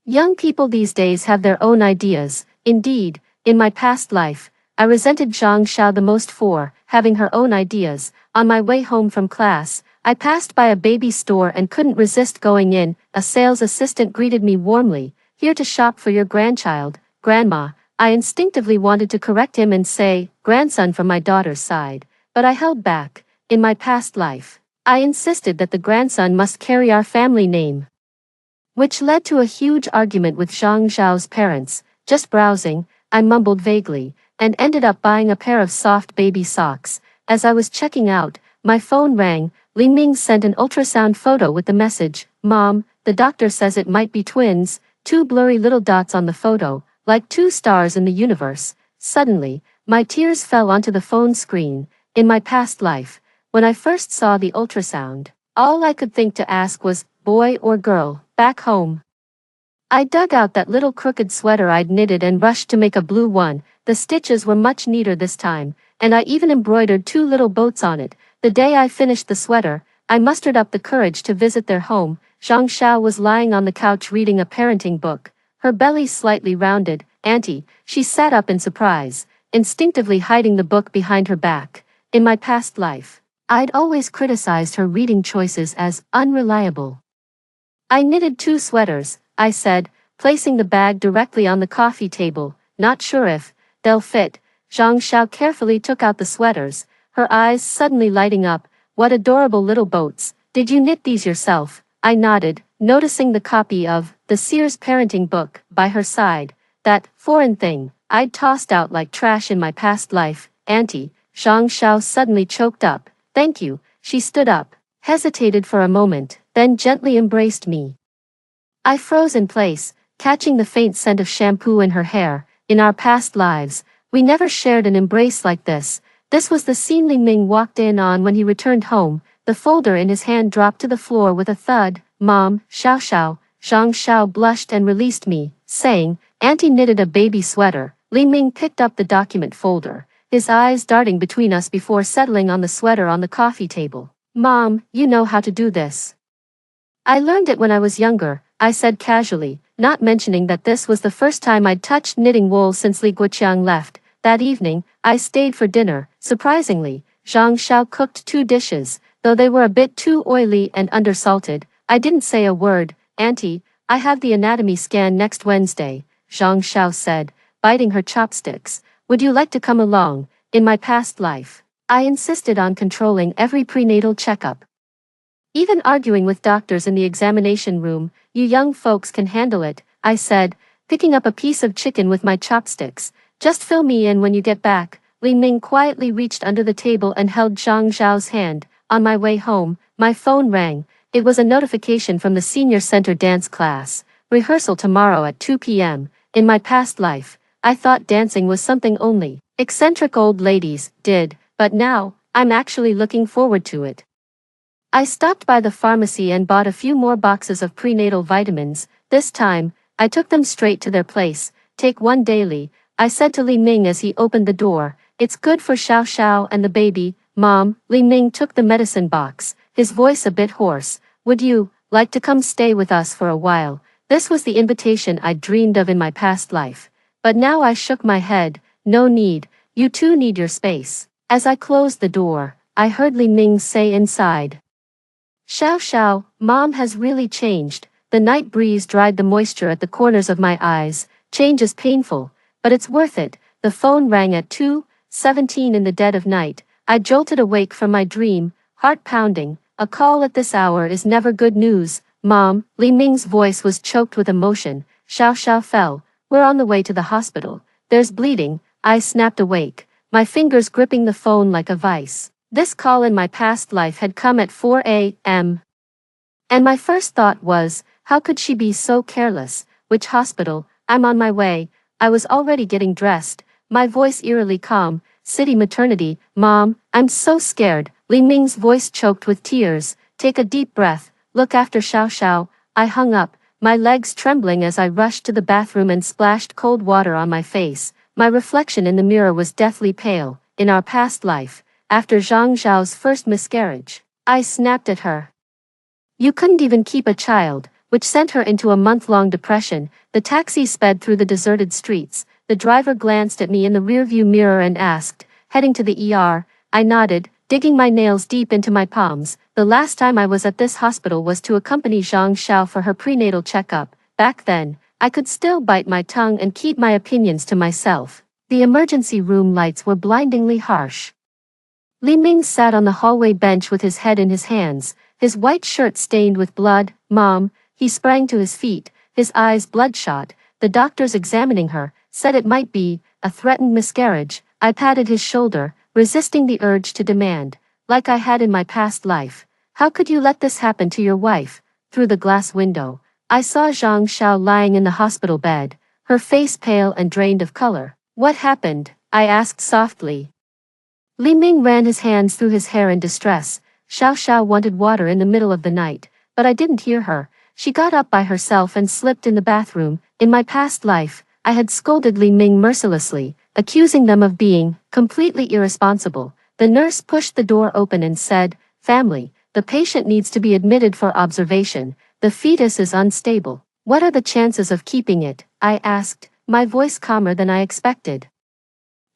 [SPEAKER 1] Young people these days have their own ideas. Indeed, in my past life, I resented Zhang Xiao the most for having her own ideas. On my way home from class, I passed by a baby store and couldn't resist going in. A sales assistant greeted me warmly. Here to shop for your grandchild, Grandma. I instinctively wanted to correct him and say, grandson from my daughter's side, but I held back. In my past life, I insisted that the grandson must carry our family name, which led to a huge argument with Zhang Xiao's parents. Just browsing, I mumbled vaguely, and ended up buying a pair of soft baby socks. As I was checking out, my phone rang. Li Ming sent an ultrasound photo with the message, Mom, the doctor says it might be twins, two blurry little dots on the photo, like two stars in the universe. Suddenly, my tears fell onto the phone screen. In my past life, when I first saw the ultrasound, all I could think to ask was, boy or girl, back home. I dug out that little crooked sweater I'd knitted and rushed to make a blue one. The stitches were much neater this time, and I even embroidered two little boats on it. The day I finished the sweater, I mustered up the courage to visit their home. Zhang Xiao was lying on the couch reading a parenting book, her belly slightly rounded. Auntie, she sat up in surprise, instinctively hiding the book behind her back. In my past life, I'd always criticized her reading choices as unreliable. I knitted two sweaters, I said, placing the bag directly on the coffee table, not sure if they'll fit. Zhang Xiao carefully took out the sweaters, her eyes suddenly lighting up. What adorable little boats. Did you knit these yourself? I nodded, noticing the copy of the Sears parenting book by her side. That foreign thing I'd tossed out like trash in my past life. Auntie, Zhang Xiao suddenly choked up. Thank you. She stood up, hesitated for a moment, then gently embraced me. I froze in place, catching the faint scent of shampoo in her hair. In our past lives, we never shared an embrace like this. This was the scene Li Ming walked in on when he returned home. The folder in his hand dropped to the floor with a thud. Mom, Xiao Xiao. Zhang Xiao blushed and released me, saying, Auntie knitted a baby sweater. Li Ming picked up the document folder, his eyes darting between us before settling on the sweater on the coffee table. Mom, you know how to do this. I learned it when I was younger, I said casually, not mentioning that this was the first time I'd touched knitting wool since Li Guoqiang left. That evening, I stayed for dinner. Surprisingly, Zhang Xiao cooked two dishes, though they were a bit too oily and undersalted. I didn't say a word. Auntie, I have the anatomy scan next Wednesday, Zhang Xiao said, biting her chopsticks. Would you like to come along? In my past life, I insisted on controlling every prenatal checkup, even arguing with doctors in the examination room. You young folks can handle it, I said, picking up a piece of chicken with my chopsticks. Just fill me in when you get back. Li Ming quietly reached under the table and held Zhang Xiao's hand. On my way home, my phone rang. It was a notification from the senior center dance class. Rehearsal tomorrow at 2 p.m. In my past life, I thought dancing was something only eccentric old ladies did, but now, I'm actually looking forward to it. I stopped by the pharmacy and bought a few more boxes of prenatal vitamins. This time, I took them straight to their place. Take one daily, I said to Li Ming as he opened the door. It's good for Xiao Xiao and the baby. Mom, Li Ming took the medicine box, his voice a bit hoarse. Would you like to come stay with us for a while? This was the invitation I'd dreamed of in my past life. But now I shook my head. No need, you two need your space. As I closed the door, I heard Li Ming say inside, Xiao Xiao, Mom has really changed. The night breeze dried the moisture at the corners of my eyes. Change is painful, but it's worth it. The phone rang at 2:17 in the dead of night. I jolted awake from my dream, heart pounding. A call at this hour is never good news. Mom, Li Ming's voice was choked with emotion. Xiao Xiao fell. We're on the way to the hospital. There's bleeding. I snapped awake, my fingers gripping the phone like a vice. This call in my past life had come at 4 a.m. And my first thought was, how could she be so careless? Which hospital? I'm on my way. I was already getting dressed, my voice eerily calm. City maternity. Mom, I'm so scared. Li Ming's voice choked with tears. Take a deep breath. Look after Xiao Xiao. I hung up, my legs trembling as I rushed to the bathroom and splashed cold water on my face. My reflection in the mirror was deathly pale. In our past life, after Zhang Zhao's first miscarriage, I snapped at her. You couldn't even keep a child. which sent her into a month-long depression. The taxi sped through the deserted streets. The driver glanced at me in the rearview mirror and asked, "Heading to the ER?" I nodded, digging my nails deep into my palms. The last time I was at this hospital was to accompany Zhang Xiao for her prenatal checkup. Back then, I could still bite my tongue and keep my opinions to myself. The emergency room lights were blindingly harsh. Li Ming sat on the hallway bench with his head in his hands, his white shirt stained with blood. "Mom," he sprang to his feet, his eyes bloodshot. "The doctors examining her said it might be a threatened miscarriage." I patted his shoulder, resisting the urge to demand, like I had in my past life, "How could you let this happen to your wife?" Through the glass window, I saw Zhang Xiao lying in the hospital bed, her face pale and drained of color. "What happened?" I asked softly. Li Ming ran his hands through his hair in distress. "Xiao Xiao wanted water in the middle of the night, but I didn't hear her. She got up by herself and slipped in the bathroom." In my past life, I had scolded Li Ming mercilessly, accusing them of being completely irresponsible. The nurse pushed the door open and said, "Family, the patient needs to be admitted for observation. The fetus is unstable." "What are the chances of keeping it?" I asked, my voice calmer than I expected.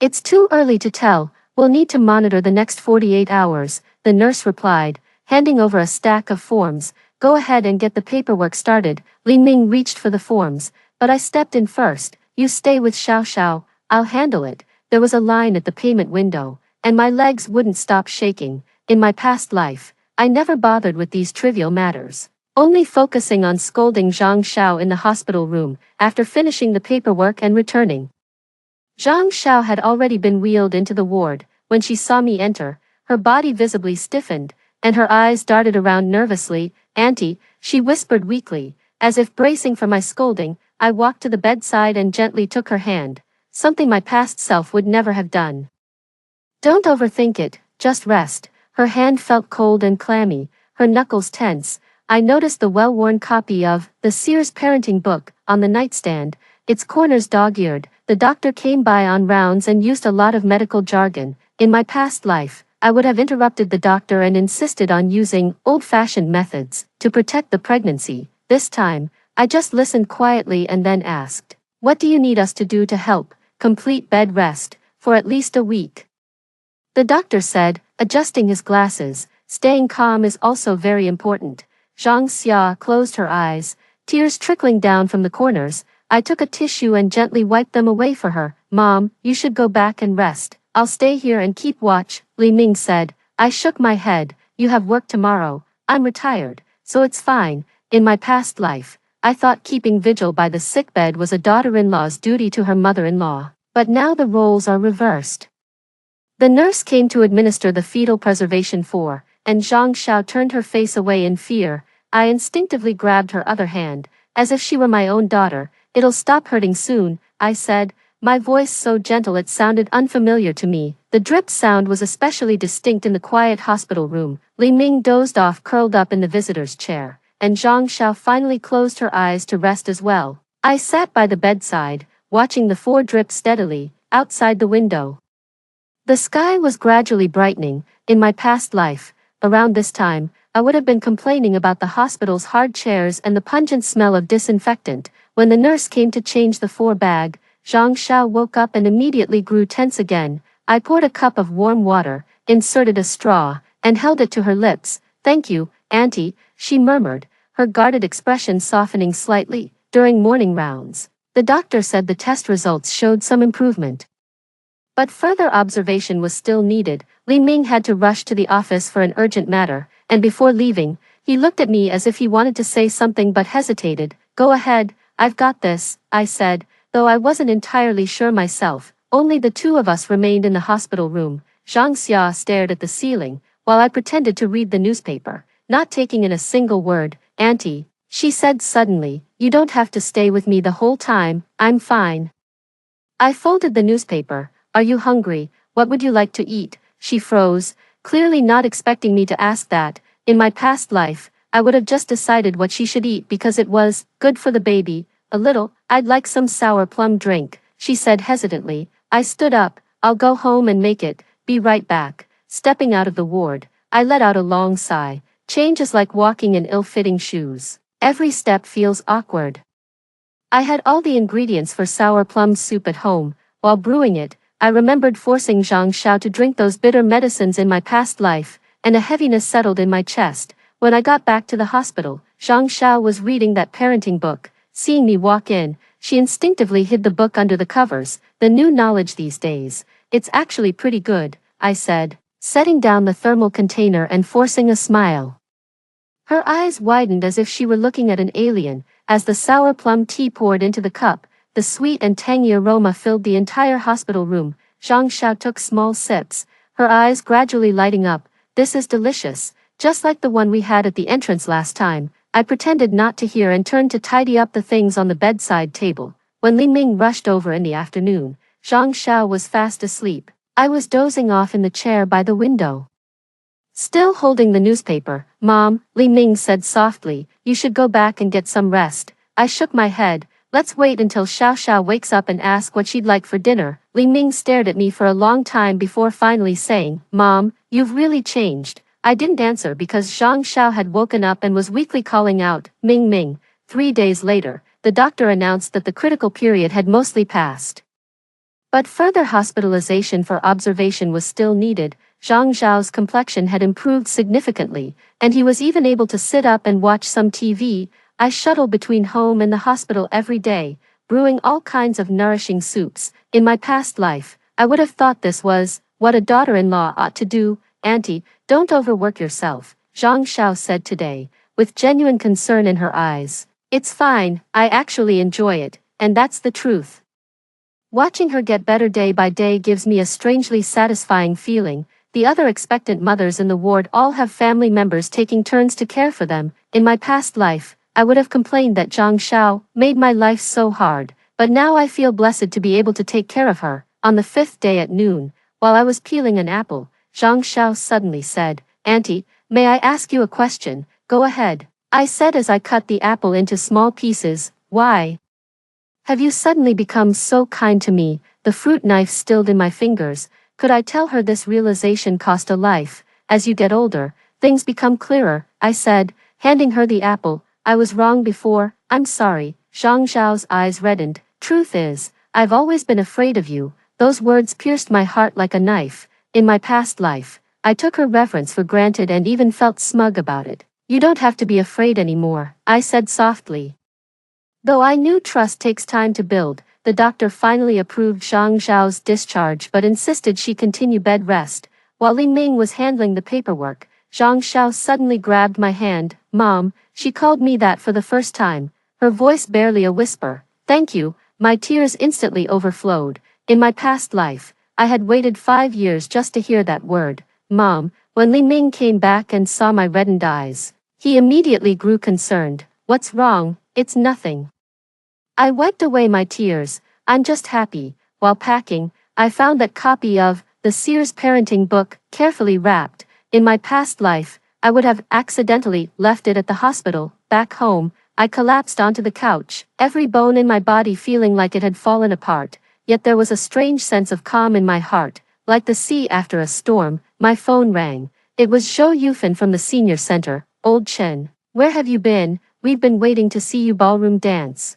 [SPEAKER 1] "It's too early to tell. We'll need to monitor the next 48 hours, the nurse replied, handing over a stack of forms. "Go ahead and get the paperwork started." Li Ming reached for the forms, but I stepped in first. "You stay with Xiao Xiao, I'll handle it." There was a line at the payment window, and my legs wouldn't stop shaking. In my past life, I never bothered with these trivial matters, only focusing on scolding Zhang Xiao in the hospital room. After finishing the paperwork and returning, Zhang Xiao had already been wheeled into the ward. When she saw me enter, her body visibly stiffened, and her eyes darted around nervously. "Auntie," she whispered weakly, as if bracing for my scolding. I walked to the bedside and gently took her hand, something my past self would never have done. "Don't overthink it, just rest." Her hand felt cold and clammy, her knuckles tense. I noticed the well-worn copy of the Sears parenting book on the nightstand, its corners dog-eared. The doctor came by on rounds and used a lot of medical jargon. In my past life, I would have interrupted the doctor and insisted on using old-fashioned methods to protect the pregnancy. This time, I just listened quietly and then asked, "What do you need us to do to help?" "Complete bed rest, for at least a week," the doctor said, adjusting his glasses. "Staying calm is also very important." Zhang Xia closed her eyes, tears trickling down from the corners. I took a tissue and gently wiped them away for her. "Mom, you should go back and rest. I'll stay here and keep watch," Li Ming said. I shook my head. "You have work tomorrow." "I'm retired, so it's fine." In my past life, I thought keeping vigil by the sickbed was a daughter-in-law's duty to her mother-in-law, but now the roles are reversed. The nurse came to administer the fetal preservation for, and Zhang Xiao turned her face away in fear. I instinctively grabbed her other hand, as if she were my own daughter. "It'll stop hurting soon," I said, my voice so gentle it sounded unfamiliar to me. The drip sound was especially distinct in the quiet hospital room. Li Ming dozed off curled up in the visitor's chair, and Zhang Xiao finally closed her eyes to rest as well. I sat by the bedside, watching the four drip steadily, outside the window. The sky was gradually brightening. In my past life, around this time, I would have been complaining about the hospital's hard chairs and the pungent smell of disinfectant. When the nurse came to change the four bag, Zhang Xiao woke up and immediately grew tense again. I poured a cup of warm water, inserted a straw, and held it to her lips. "Thank you, Auntie," she murmured, her guarded expression softening slightly. During morning rounds, the doctor said the test results showed some improvement, but further observation was still needed. Li Ming had to rush to the office for an urgent matter, and before leaving, he looked at me as if he wanted to say something but hesitated. "Go ahead, I've got this," I said, though I wasn't entirely sure myself. Only the two of us remained in the hospital room. Zhang Xia stared at the ceiling, while I pretended to read the newspaper, not taking in a single word. "Auntie," she said suddenly, "you don't have to stay with me the whole time, I'm fine." I folded the newspaper. "Are you hungry? What would you like to eat?" She froze, clearly not expecting me to ask that. In my past life, I would have just decided what she should eat because it was good for the baby. "A little, I'd like some sour plum drink," she said hesitantly. I stood up. "I'll go home and make it, be right back." Stepping out of the ward, I let out a long sigh. Change is like walking in ill-fitting shoes. Every step feels awkward. I had all the ingredients for sour plum soup at home. While brewing it, I remembered forcing Zhang Xiao to drink those bitter medicines in my past life, and a heaviness settled in my chest. When I got back to the hospital, Zhang Xiao was reading that parenting book. Seeing me walk in, she instinctively hid the book under the covers. The new knowledge these days. It's actually pretty good, I said, setting down the thermal container and forcing a smile. Her eyes widened as if she were looking at an alien. As the sour plum tea poured into the cup, the sweet and tangy aroma filled the entire hospital room. Zhang Xiao took small sips, her eyes gradually lighting up. This is delicious, just like the one we had at the entrance last time. I pretended not to hear and turned to tidy up the things on the bedside table. When Li Ming rushed over in the afternoon, Zhang Xiao was fast asleep. I was dozing off in the chair by the window. Still holding the newspaper, Mom, Li Ming said softly, you should go back and get some rest. I shook my head. Let's wait until Xiao Xiao wakes up and ask what she'd like for dinner. Li Ming stared at me for a long time before finally saying, Mom, you've really changed. I didn't answer because Zhang Xiao had woken up and was weakly calling out, Ming Ming. 3 days later, the doctor announced that the critical period had mostly passed. But further hospitalization for observation was still needed. Zhang Xiao's complexion had improved significantly, and he was even able to sit up and watch some TV. I shuttled between home and the hospital every day, brewing all kinds of nourishing soups. In my past life, I would have thought this was what a daughter-in-law ought to do. Auntie, don't overwork yourself, Zhang Xiao said today, with genuine concern in her eyes. It's fine, I actually enjoy it, and that's the truth. Watching her get better day by day gives me a strangely satisfying feeling. The other expectant mothers in the ward all have family members taking turns to care for them. In my past life, I would have complained that Zhang Xiao made my life so hard, but now I feel blessed to be able to take care of her. On the 5th day at noon, while I was peeling an apple, Zhang Xiao suddenly said, Auntie, may I ask you a question? Go ahead, I said as I cut the apple into small pieces. Why have you suddenly become so kind to me? The fruit knife stilled in my fingers. Could I tell her this realization cost a life? As you get older, things become clearer, I said, handing her the apple. I was wrong before, I'm sorry. Zhang Xiao's eyes reddened. Truth is, I've always been afraid of you. Those words pierced my heart like a knife. In my past life, I took her reverence for granted and even felt smug about it. You don't have to be afraid anymore, I said softly. Though I knew trust takes time to build, the doctor finally approved Zhang Xiao's discharge but insisted she continue bed rest. While Li Ming was handling the paperwork, Zhang Xiao suddenly grabbed my hand. Mom, she called me that for the first time, her voice barely a whisper. Thank you. My tears instantly overflowed. In my past life, I had waited 5 years just to hear that word, Mom. When Li Ming came back and saw my reddened eyes, he immediately grew concerned. What's wrong? It's nothing. I wiped away my tears. I'm just happy. While packing, I found that copy of the Sears parenting book, carefully wrapped. In my past life, I would have accidentally left it at the hospital. Back home, I collapsed onto the couch, every bone in my body feeling like it had fallen apart. Yet there was a strange sense of calm in my heart, like the sea after a storm. My phone rang. It was Zhou Yufan from the senior center. Old Chen, where have you been? We've been waiting to see you ballroom dance.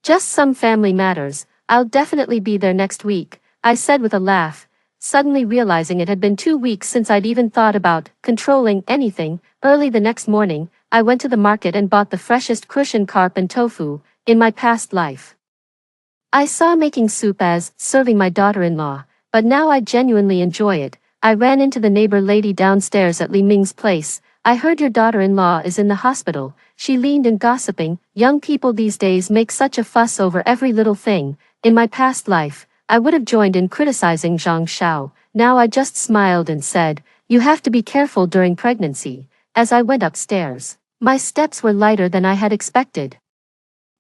[SPEAKER 1] Just some family matters. I'll definitely be there next week, I said with a laugh, suddenly realizing it had been 2 weeks since I'd even thought about controlling anything. Early the next morning, I went to the market and bought the freshest cushion carp and tofu. In my past life, I saw making soup as serving my daughter-in-law, but now I genuinely enjoy it. I ran into the neighbor lady downstairs at Li Ming's place. I heard your daughter-in-law is in the hospital. She leaned in gossiping. Young people these days make such a fuss over every little thing. In my past life, I would have joined in criticizing Zhang Xiao. Now I just smiled and said, you have to be careful during pregnancy. As I went upstairs, my steps were lighter than I had expected.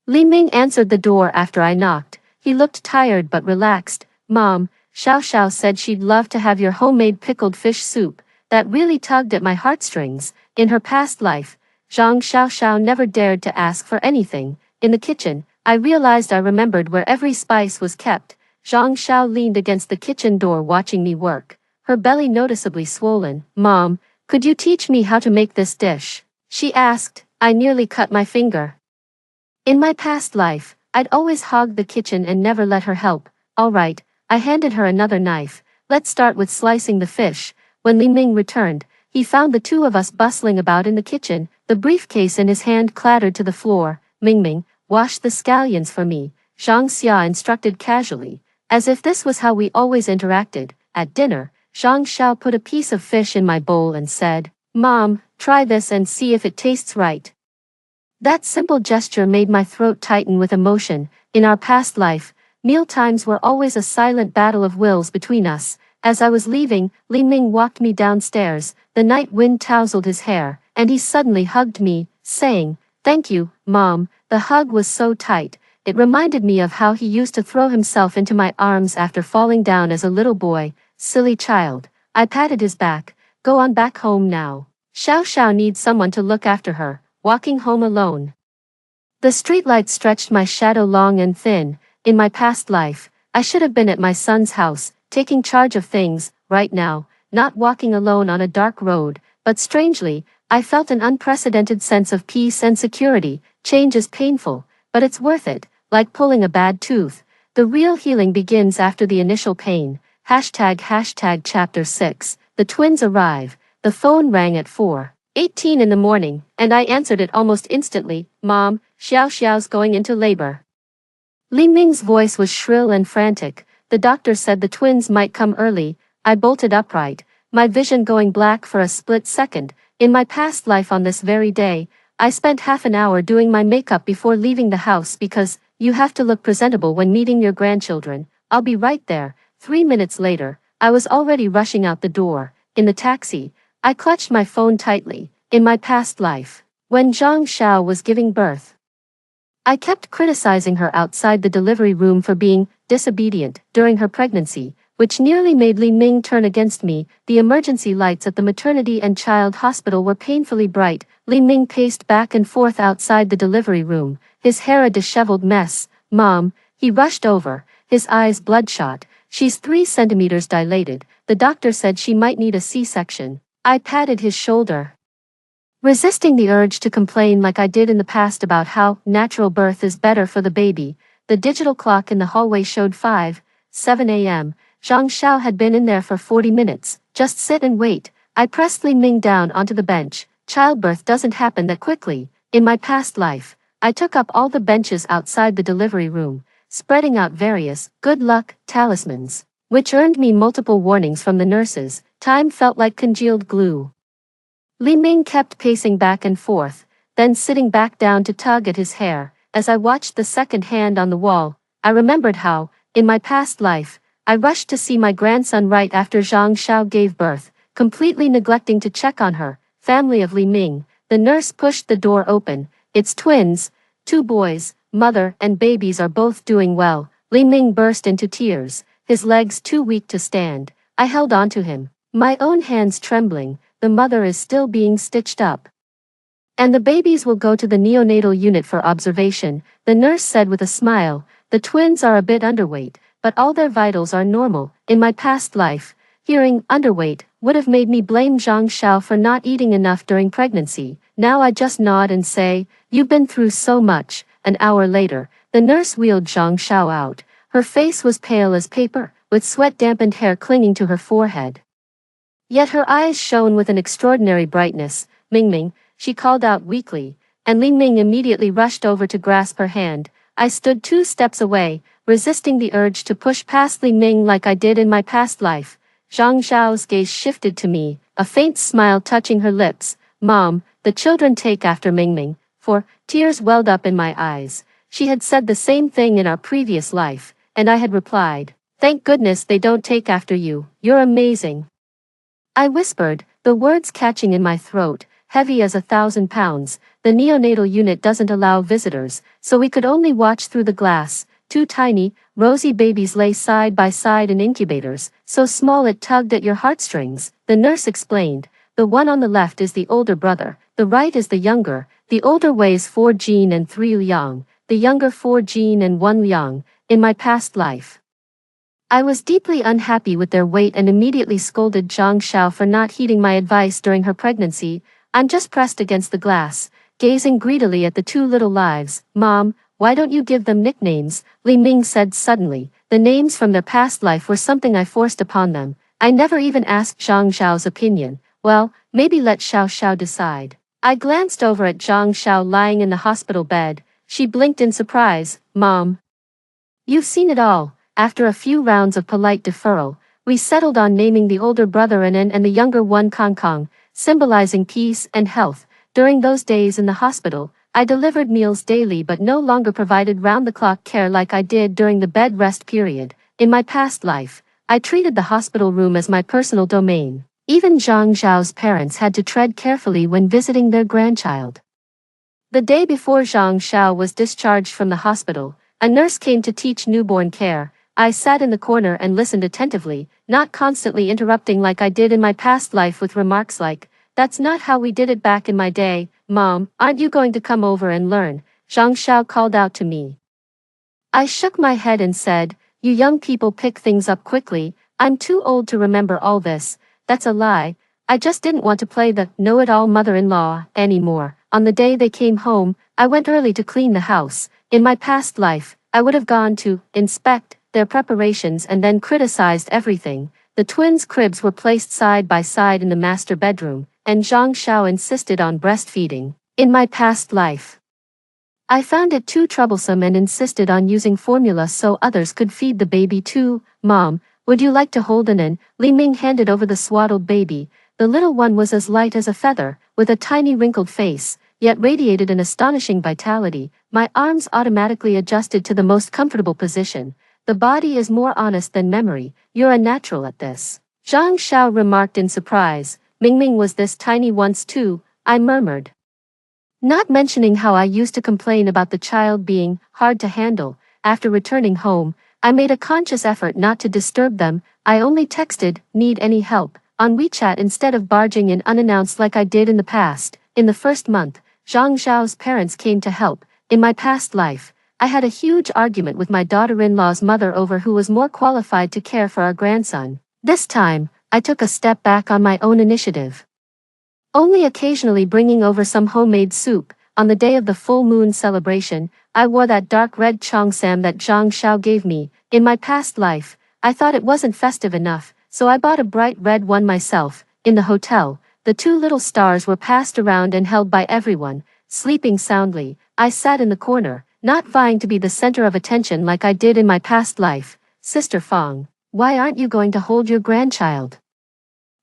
[SPEAKER 1] Li Ming answered the door after I knocked. He looked tired but relaxed. Mom, Xiao Xiao said she'd love to have your homemade pickled fish soup. That really tugged at my heartstrings. In her past life, Zhang Xiao never dared to ask for anything. In the kitchen, I realized I remembered where every spice was kept. Zhang Xiao leaned against the kitchen door watching me work, her belly noticeably swollen. Mom, could you teach me how to make this dish? She asked, I nearly cut my finger. In my past life, I'd always hogged the kitchen and never let her help. Alright, I handed her another knife. Let's start with slicing the fish. When Li Ming returned, he found the two of us bustling about in the kitchen. The briefcase in his hand clattered to the floor. Ming, wash the scallions for me, Zhang Xia instructed casually, as if this was how we always interacted. At dinner, Zhang Xiao put a piece of fish in my bowl and said, "Mom, try this and see if it tastes right." That simple gesture made my throat tighten with emotion. In our past life, meal times were always a silent battle of wills between us. As I was leaving, Li Ming walked me downstairs. The night wind tousled his hair, and he suddenly hugged me, saying, "Thank you, Mom." The hug was so tight, it reminded me of how he used to throw himself into my arms after falling down as a little boy. Silly child. I patted his back. Go on back home now. Xiao Xiao needs someone to look after her. Walking home alone. The streetlight stretched my shadow long and thin. In my past life, I should have been at my son's house, taking charge of things. Right now, not walking alone on a dark road, but strangely, I felt an unprecedented sense of peace and security. Change is painful, but it's worth it, like pulling a bad tooth. The real healing begins after the initial pain. ##Chapter 6. The twins arrive. The phone rang at 4:18 in the morning, and I answered it almost instantly. "Mom, Xiao Xiao's going into labor." Li Ming's voice was shrill and frantic. The doctor said the twins might come early. I bolted upright, my vision going black for a split second. In my past life on this very day, I spent half an hour doing my makeup before leaving the house because you have to look presentable when meeting your grandchildren. "I'll be right there." 3 minutes later, I was already rushing out the door. In the taxi, I clutched my phone tightly. In my past life, when Zhang Xiao was giving birth, I kept criticizing her outside the delivery room for being disobedient during her pregnancy, which nearly made Li Ming turn against me. The emergency lights at the maternity and child hospital were painfully bright. Li Ming paced back and forth outside the delivery room, his hair a disheveled mess. "Mom," he rushed over, his eyes bloodshot. "She's 3 centimeters dilated. The doctor said she might need a C-section." I patted his shoulder, resisting the urge to complain like I did in the past about how natural birth is better for the baby. The digital clock in the hallway showed 5:07 a.m. Zhang Xiao had been in there for 40 minutes. "Just sit and wait." I pressed Li Ming down onto the bench. Childbirth doesn't happen that quickly. In my past life, I took up all the benches outside the delivery room, spreading out various good luck talismans, which earned me multiple warnings from the nurses. Time felt like congealed glue. Li Ming kept pacing back and forth, then sitting back down to tug at his hair. As I watched the second hand on the wall, I remembered how, in my past life, I rushed to see my grandson right after Zhang Xiao gave birth, completely neglecting to check on her. "Family of Li Ming." The nurse pushed the door open. "It's twins, 2 boys, mother and babies are both doing well." Li Ming burst into tears, his legs too weak to stand. I held on to him, my own hands trembling. "The mother is still being stitched up, and the babies will go to the neonatal unit for observation," the nurse said with a smile. "The twins are a bit underweight, but all their vitals are normal." In my past life, hearing "underweight" would have made me blame Zhang Xiao for not eating enough during pregnancy. Now I just nod and say, "You've been through so much." An hour later, the nurse wheeled Zhang Xiao out. Her face was pale as paper, with sweat-dampened hair clinging to her forehead. Yet her eyes shone with an extraordinary brightness. "Ming," she called out weakly, and Li Ming immediately rushed over to grasp her hand. I stood 2 steps away, resisting the urge to push past Li Ming like I did in my past life. Zhang Xiao's gaze shifted to me, a faint smile touching her lips. "Mom, the children take after Ming." For tears welled up in my eyes. She had said the same thing in our previous life, and I had replied, "Thank goodness they don't take after you. You're amazing." I whispered, the words catching in my throat, heavy as 1,000 pounds. The neonatal unit doesn't allow visitors, so we could only watch through the glass. 2 tiny, rosy babies lay side by side in incubators, so small it tugged at your heartstrings, the nurse explained. "The one on the left is the older brother, the right is the younger. The older weighs 4 Jin and 3 Liang, the younger 4 Jin and 1 Liang." In my past life, I was deeply unhappy with their weight and immediately scolded Zhang Xiao for not heeding my advice during her pregnancy. "I'm just pressed against the glass. gazing greedily at the two little lives. Mom, why don't you give them nicknames? Li Ming said suddenly. The names from their past life were something I forced upon them. I never even asked Zhang Xiao's opinion. Well, maybe let Xiao Xiao decide. I glanced over at Zhang Xiao lying in the hospital bed. She blinked in surprise. Mom, you've seen it all. After a few rounds of polite deferral, we settled on naming the older brother Anan and the younger one Kong Kong, symbolizing peace and health. During those days in the hospital, I delivered meals daily but no longer provided round-the-clock care like I did during the bed rest period. In my past life, I treated the hospital room as my personal domain. Even Zhang Zhao's parents had to tread carefully when visiting their grandchild. The day before Zhang Xiao was discharged from the hospital, a nurse came to teach newborn care. I sat in the corner and listened attentively, not constantly interrupting like I did in my past life with remarks like, "That's not how we did it back in my day. Mom, aren't you going to come over and learn?" Zhang Xiao called out to me. I shook my head and said, "You young people pick things up quickly. I'm too old to remember all this." That's a lie. I just didn't want to play the know-it-all mother-in-law anymore. On the day they came home, I went early to clean the house. In my past life, I would have gone to inspect their preparations and then criticized everything. The twins' cribs were placed side by side in the master bedroom, and Zhang Xiao insisted on breastfeeding. In my past life, I found it too troublesome and insisted on using formula so others could feed the baby too. "Mom, would you like to hold Anan?" Li Ming handed over the swaddled baby. The little one was as light as a feather, with a tiny wrinkled face, yet radiated an astonishing vitality. My arms automatically adjusted to the most comfortable position. "The body is more honest than memory. You're a natural at this." Zhang Xiao remarked in surprise. "Mingming was this tiny once too," I murmured, not mentioning how I used to complain about the child being hard to handle. After returning home, I made a conscious effort not to disturb them. I only texted, "Need any help?" on WeChat instead of barging in unannounced like I did in the past. In the first month, Zhang Xiao's parents came to help. In my past life, I had a huge argument with my daughter-in-law's mother over who was more qualified to care for our grandson. This time, I took a step back on my own initiative, only occasionally bringing over some homemade soup. On the day of the full moon celebration, I wore that dark red cheongsam that Zhang Xiao gave me. In my past life, I thought it wasn't festive enough, so I bought a bright red one myself. In the hotel, the two little stars were passed around and held by everyone. Sleeping soundly, I sat in the corner, not vying to be the center of attention like I did in my past life. "Sister Fang, why aren't you going to hold your grandchild?"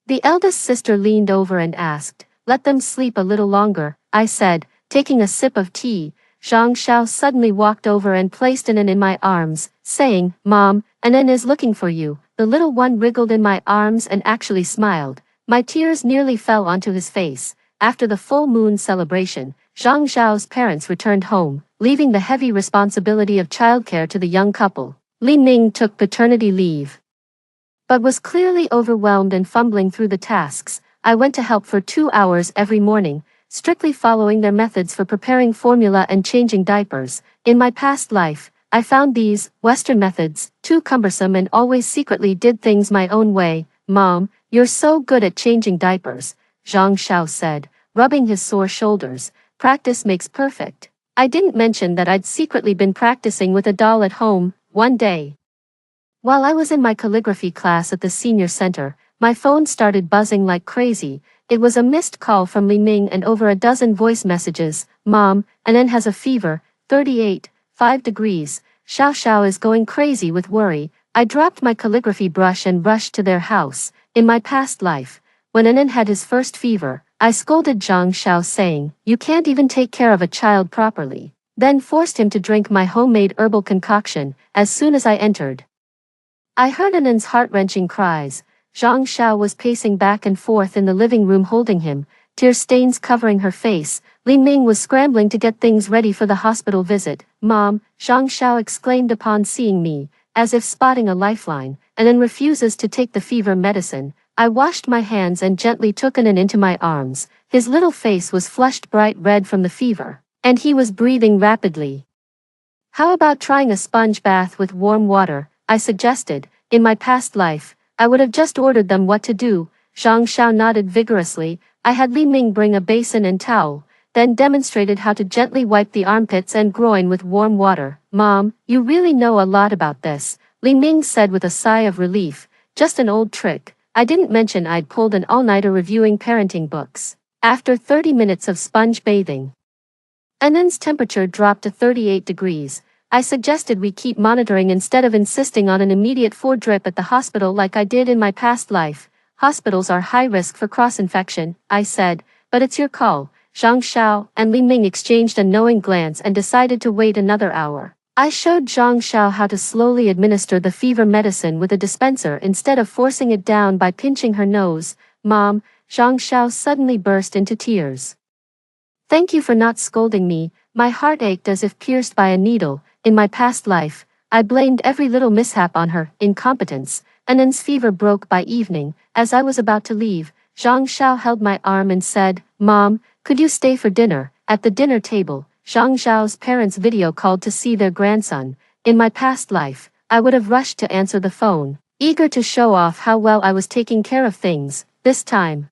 [SPEAKER 1] The eldest sister leaned over and asked. "Let them sleep a little longer," I said, taking a sip of tea. Zhang Xiao suddenly walked over and placed Anan in my arms, saying, "Mom, Anan is looking for you." The little one wriggled in my arms and actually smiled. My tears nearly fell onto his face. After the full moon celebration, Zhang Xiao's parents returned home, leaving the heavy responsibility of childcare to the young couple. Li Ming took paternity leave, but was clearly overwhelmed and fumbling through the tasks. I went to help for 2 hours every morning, strictly following their methods for preparing formula and changing diapers. In my past life, I found these Western methods too cumbersome and always secretly did things my own way. "Mom, you're so good at changing diapers," Zhang Xiao said, rubbing his sore shoulders. "Practice makes perfect." I didn't mention that I'd secretly been practicing with a doll at home. One day, while I was in my calligraphy class at the senior center, my phone started buzzing like crazy. It was a missed call from Li Ming and over a dozen voice messages. "Mom, Anan has a fever, 38.5 degrees. Xiao Xiao is going crazy with worry." I dropped my calligraphy brush and rushed to their house. In my past life, when Anan had his first fever, I scolded Zhang Xiao saying, "You can't even take care of a child properly," then forced him to drink my homemade herbal concoction. As soon as I entered, I heard Anan's heart-wrenching cries. Zhang Xiao was pacing back and forth in the living room holding him, tear stains covering her face. Li Ming was scrambling to get things ready for the hospital visit. "Mom," Zhang Xiao exclaimed upon seeing me, as if spotting a lifeline, "Anan refuses to take the fever medicine." I washed my hands and gently took Anan into my arms. His little face was flushed bright red from the fever, and he was breathing rapidly. "How about trying a sponge bath with warm water?" I suggested. In my past life, I would have just ordered them what to do. Zhang Xiao nodded vigorously. I had Li Ming bring a basin and towel. then demonstrated how to gently wipe the armpits and groin with warm water. Mom, you really know a lot about this, Li Ming said with a sigh of relief. Just an old trick. I didn't mention I'd pulled an all-nighter reviewing parenting books. After 30 minutes of sponge bathing, Anand's temperature dropped to 38 degrees. I suggested we keep monitoring instead of insisting on an immediate four-drip at the hospital like I did in my past life. Hospitals are high risk for cross-infection, I said, but it's your call. Zhang Xiao and Li Ming exchanged a knowing glance and decided to wait another hour. I showed Zhang Xiao how to slowly administer the fever medicine with a dispenser instead of forcing it down by pinching her nose. Mom, Zhang Xiao suddenly burst into tears. Thank you for not scolding me. My heart ached as if pierced by a needle. In my past life, I blamed every little mishap on her incompetence. Anand's fever broke by evening. As I was about to leave, Zhang Xiao held my arm and said, Mom, could you stay for dinner? At the dinner table, Zhang Xiao's parents video called to see their grandson. In my past life, I would have rushed to answer the phone, eager to show off how well I was taking care of things. This time,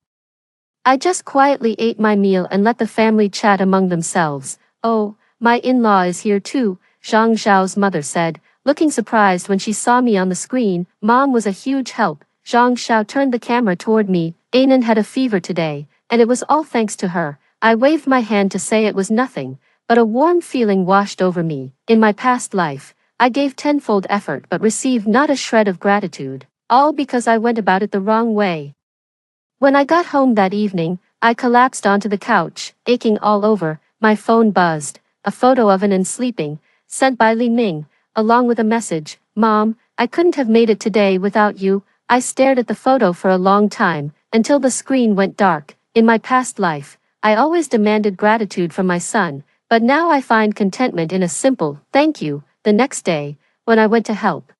[SPEAKER 1] I just quietly ate my meal and let the family chat among themselves. Oh, my in-law is here too, Zhang Xiao's mother said, looking surprised when she saw me on the screen. Mom was a huge help. Zhang Xiao turned the camera toward me. Anan had a fever today, and it was all thanks to her. I waved my hand to say it was nothing, but a warm feeling washed over me. In my past life, I gave tenfold effort but received not a shred of gratitude, all because I went about it the wrong way. When I got home that evening, I collapsed onto the couch, aching all over. My phone buzzed. A photo of Anan sleeping, sent by Li Ming, along with a message. Mom, I couldn't have made it today without you. I stared at the photo for a long time, until the screen went dark. In my past life, I always demanded gratitude from my son, but now I find contentment in a simple, thank you. The next day, when I went to help,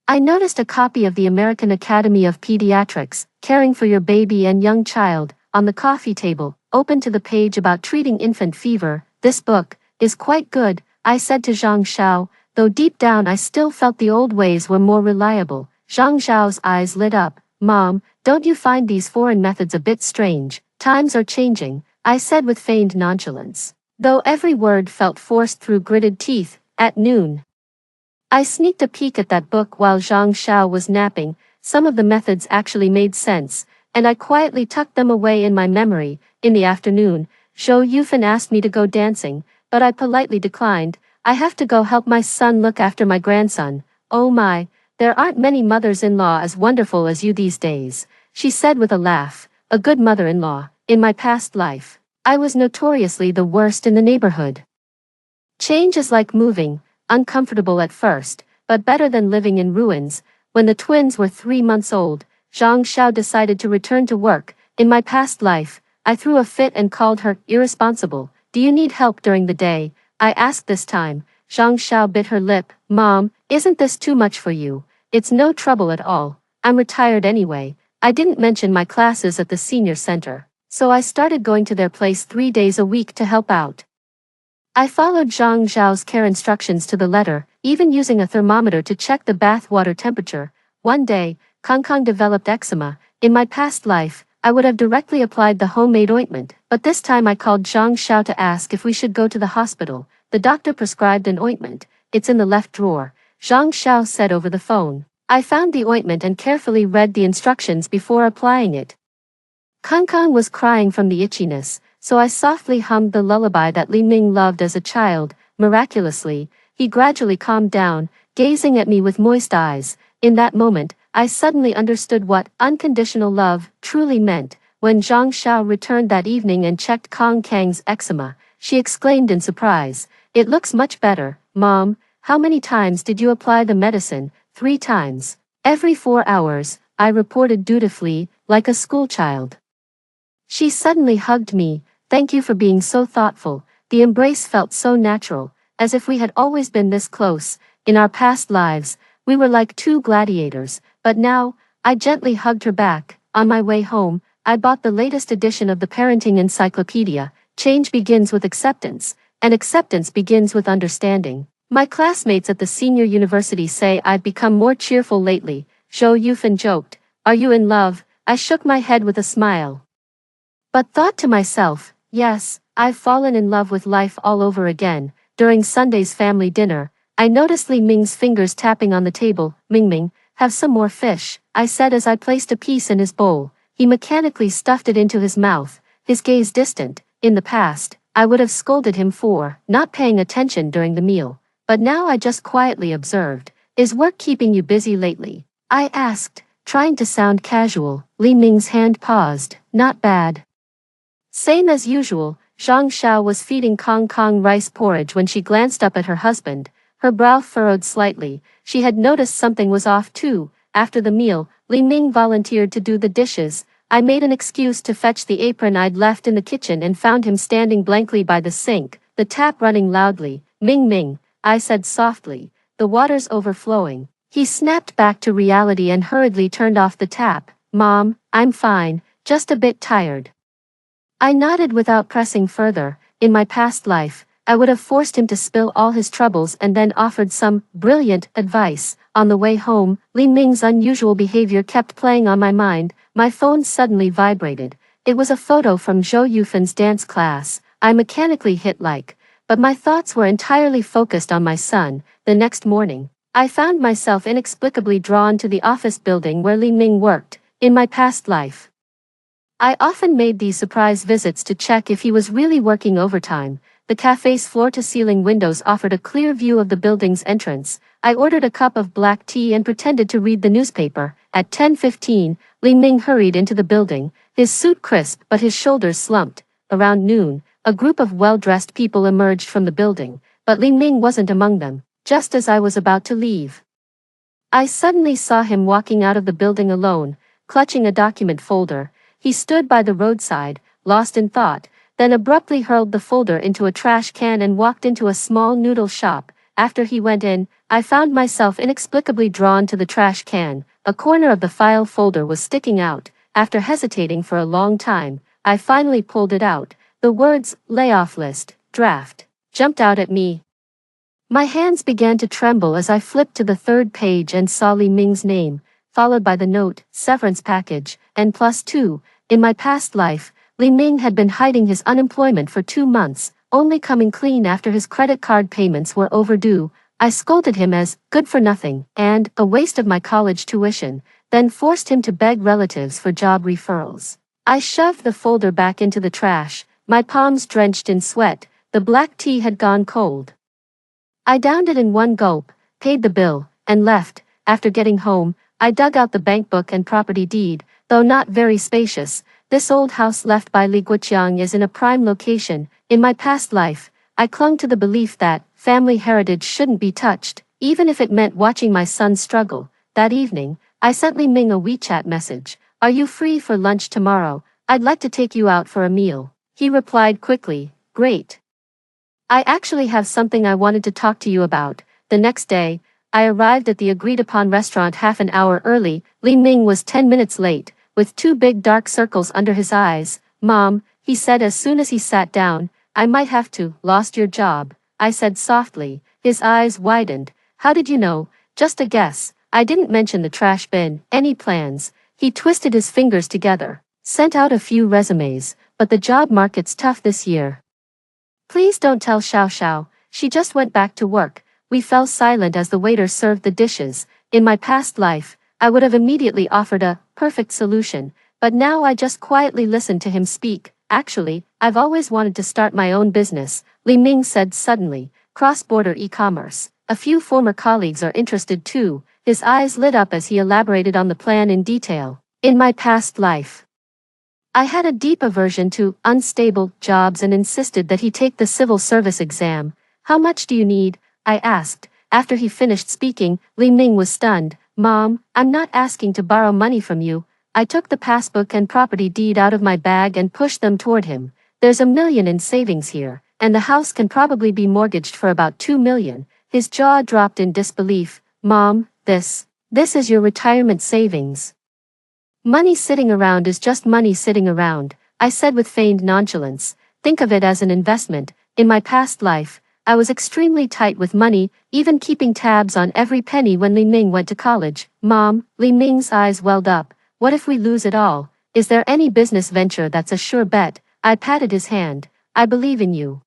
[SPEAKER 1] I noticed a copy of the American Academy of Pediatrics, Caring for Your Baby and Young Child, on the coffee table, open to the page about treating infant fever. This book is quite good, I said to Zhang Xiao, though deep down I still felt the old ways were more reliable. Zhang Xiao's eyes lit up. Mom, don't you find these foreign methods a bit strange? Times are changing, I said with feigned nonchalance, though every word felt forced through gritted teeth. At noon, I sneaked a peek at that book while Zhang Xiao was napping. Some of the methods actually made sense, and I quietly tucked them away in my memory. In the afternoon, Zhou Yufan asked me to go dancing, but I politely declined. I have to go help my son look after my grandson. Oh my, there aren't many mothers-in-law as wonderful as you these days, she said with a laugh. A good mother-in-law. In my past life, I was notoriously the worst in the neighborhood. Change is like moving. Uncomfortable at first, but better than living in ruins. When the twins were 3 months old, Zhang Xiao decided to return to work. In my past life, I threw a fit and called her irresponsible. Do you need help during the day? I asked this time. Zhang Xiao bit her lip. Mom, isn't this too much for you? It's no trouble at all. I'm retired anyway. I didn't mention my classes at the senior center, so I started going to their place 3 days a week to help out. I followed Zhang Xiao's care instructions to the letter, even using a thermometer to check the bath water temperature. One day, Kong Kong developed eczema. In my past life, I would have directly applied the homemade ointment, but this time I called Zhang Xiao to ask if we should go to the hospital. The doctor prescribed an ointment. It's in the left drawer, Zhang Xiao said over the phone. I found the ointment and carefully read the instructions before applying it. Kong Kong was crying from the itchiness, so I softly hummed the lullaby that Li Ming loved as a child. Miraculously, he gradually calmed down, gazing at me with moist eyes. In that moment, I suddenly understood what unconditional love truly meant. When Zhang Xiao returned that evening and checked Kong Kang's eczema, she exclaimed in surprise, "It looks much better, Mom. How many times did you apply the medicine?" 3 times. Every 4 hours, I reported dutifully, like a schoolchild. She suddenly hugged me. Thank you for being so thoughtful. The embrace felt so natural, as if we had always been this close. In our past lives, we were like 2 gladiators, but now, I gently hugged her back. On my way home, I bought the latest edition of the parenting encyclopedia. Change begins with acceptance, and acceptance begins with understanding. My classmates at the senior university say I've become more cheerful lately. Zhou Yufan joked. Are you in love? I shook my head with a smile, but thought to myself, yes, I've fallen in love with life all over again. During Sunday's family dinner, I noticed Li Ming's fingers tapping on the table. Ming, have some more fish, I said as I placed a piece in his bowl. He mechanically stuffed it into his mouth, his gaze distant. In the past, I would have scolded him for not paying attention during the meal, but now I just quietly observed. Is work keeping you busy lately? I asked, trying to sound casual. Li Ming's hand paused. Not bad. Same as usual. Zhang Xiao was feeding Kong Kong rice porridge when she glanced up at her husband. Her brow furrowed slightly. She had noticed something was off too. After the meal, Li Ming volunteered to do the dishes. I made an excuse to fetch the apron I'd left in the kitchen and found him standing blankly by the sink, the tap running loudly. Ming, I said softly, the water's overflowing. He snapped back to reality and hurriedly turned off the tap. Mom, I'm fine, just a bit tired. I nodded without pressing further. In my past life, I would have forced him to spill all his troubles and then offered some brilliant advice. On the way home, Li Ming's unusual behavior kept playing on my mind. My phone suddenly vibrated. It was a photo from Zhou Yufan's dance class. I mechanically hit like, but my thoughts were entirely focused on my son. The next morning, I found myself inexplicably drawn to the office building where Li Ming worked. In my past life, I often made these surprise visits to check if he was really working overtime. The cafe's floor-to-ceiling windows offered a clear view of the building's entrance. I ordered a cup of black tea and pretended to read the newspaper. At 10:15, Li Ming hurried into the building, his suit crisp but his shoulders slumped. Around noon, a group of well-dressed people emerged from the building, but Li Ming wasn't among them. Just as I was about to leave, I suddenly saw him walking out of the building alone, clutching a document folder. He stood by the roadside, lost in thought, then abruptly hurled the folder into a trash can and walked into a small noodle shop. After he went in, I found myself inexplicably drawn to the trash can. A corner of the file folder was sticking out. After hesitating for a long time, I finally pulled it out. The words, layoff list, draft, jumped out at me. My hands began to tremble as I flipped to the third page and saw Li Ming's name, followed by the note, severance package, N+2. In my past life, Li Ming had been hiding his unemployment for 2 months, only coming clean after his credit card payments were overdue. I scolded him as good for nothing and a waste of my college tuition, then forced him to beg relatives for job referrals. I shoved the folder back into the trash, my palms drenched in sweat. The black tea had gone cold. I downed it in one gulp, paid the bill, and left. After getting home, I dug out the bank book and property deed. Though not very spacious, this old house left by Li Guoqiang is in a prime location. In my past life, I clung to the belief that family heritage shouldn't be touched, even if it meant watching my son struggle. That evening, I sent Li Ming a WeChat message. Are you free for lunch tomorrow? I'd like to take you out for a meal. He replied quickly, great. I actually have something I wanted to talk to you about. The next day, I arrived at the agreed-upon restaurant half an hour early. Li Ming was 10 minutes late, with 2 big dark circles under his eyes. Mom, he said as soon as he sat down, I might have to. Lost your job, I said softly. His eyes widened. How did you know? Just a guess. I didn't mention the trash bin. Any plans? He twisted his fingers together. Sent out a few resumes, but the job market's tough this year. Please don't tell Xiao Xiao. She just went back to work. We fell silent as the waiter served the dishes. In my past life, I would have immediately offered a perfect solution, but now I just quietly listened to him speak. Actually, I've always wanted to start my own business, Li Ming said suddenly. Cross-border e-commerce. A few former colleagues are interested too. His eyes lit up as he elaborated on the plan in detail. In my past life, I had a deep aversion to unstable jobs and insisted that he take the civil service exam. How much do you need? I asked. After he finished speaking, Li Ming was stunned. Mom, I'm not asking to borrow money from you. I took the passbook and property deed out of my bag and pushed them toward him. There's $1 million in savings here, and the house can probably be mortgaged for about $2 million. His jaw dropped in disbelief. Mom, this is your retirement savings. Money sitting around is just money sitting around, I said with feigned nonchalance. Think of it as an investment. In my past life, I was extremely tight with money, even keeping tabs on every penny when Li Ming went to college. Mom, Li Ming's eyes welled up. What if we lose it all? Is there any business venture that's a sure bet? I patted his hand. I believe in you.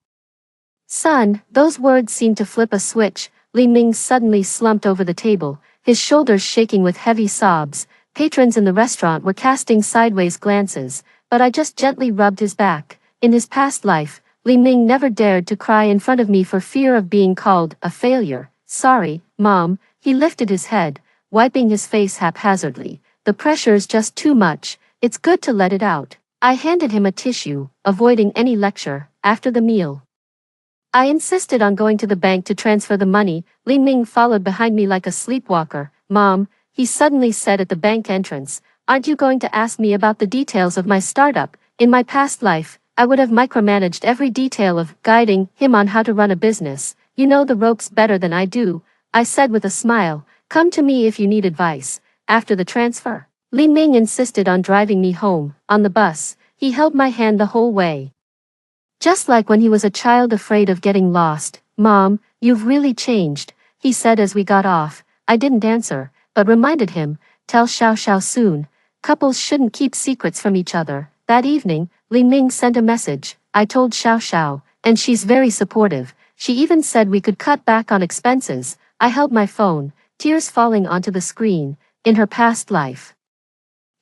[SPEAKER 1] Son, those words seemed to flip a switch. Li Ming suddenly slumped over the table, his shoulders shaking with heavy sobs. Patrons in the restaurant were casting sideways glances, but I just gently rubbed his back. In his past life, Li Ming never dared to cry in front of me for fear of being called a failure. Sorry, Mom. He lifted his head, wiping his face haphazardly. The pressure's just too much. It's good to let it out. I handed him a tissue, avoiding any lecture. After the meal, I insisted on going to the bank to transfer the money. Li Ming followed behind me like a sleepwalker. Mom, he suddenly said at the bank entrance, aren't you going to ask me about the details of my startup? In my past life, I would have micromanaged every detail of guiding him on how to run a business. You know the ropes better than I do, I said with a smile. Come to me if you need advice. After the transfer, Li Ming insisted on driving me home. On the bus, he held my hand the whole way, just like when he was a child afraid of getting lost. Mom, you've really changed, he said as we got off. I didn't answer, but reminded him, tell Xiao Xiao soon. Couples shouldn't keep secrets from each other. That evening, Li Ming sent a message. I told Xiao Xiao, and she's very supportive. She even said we could cut back on expenses. I held my phone, tears falling onto the screen. In her past life,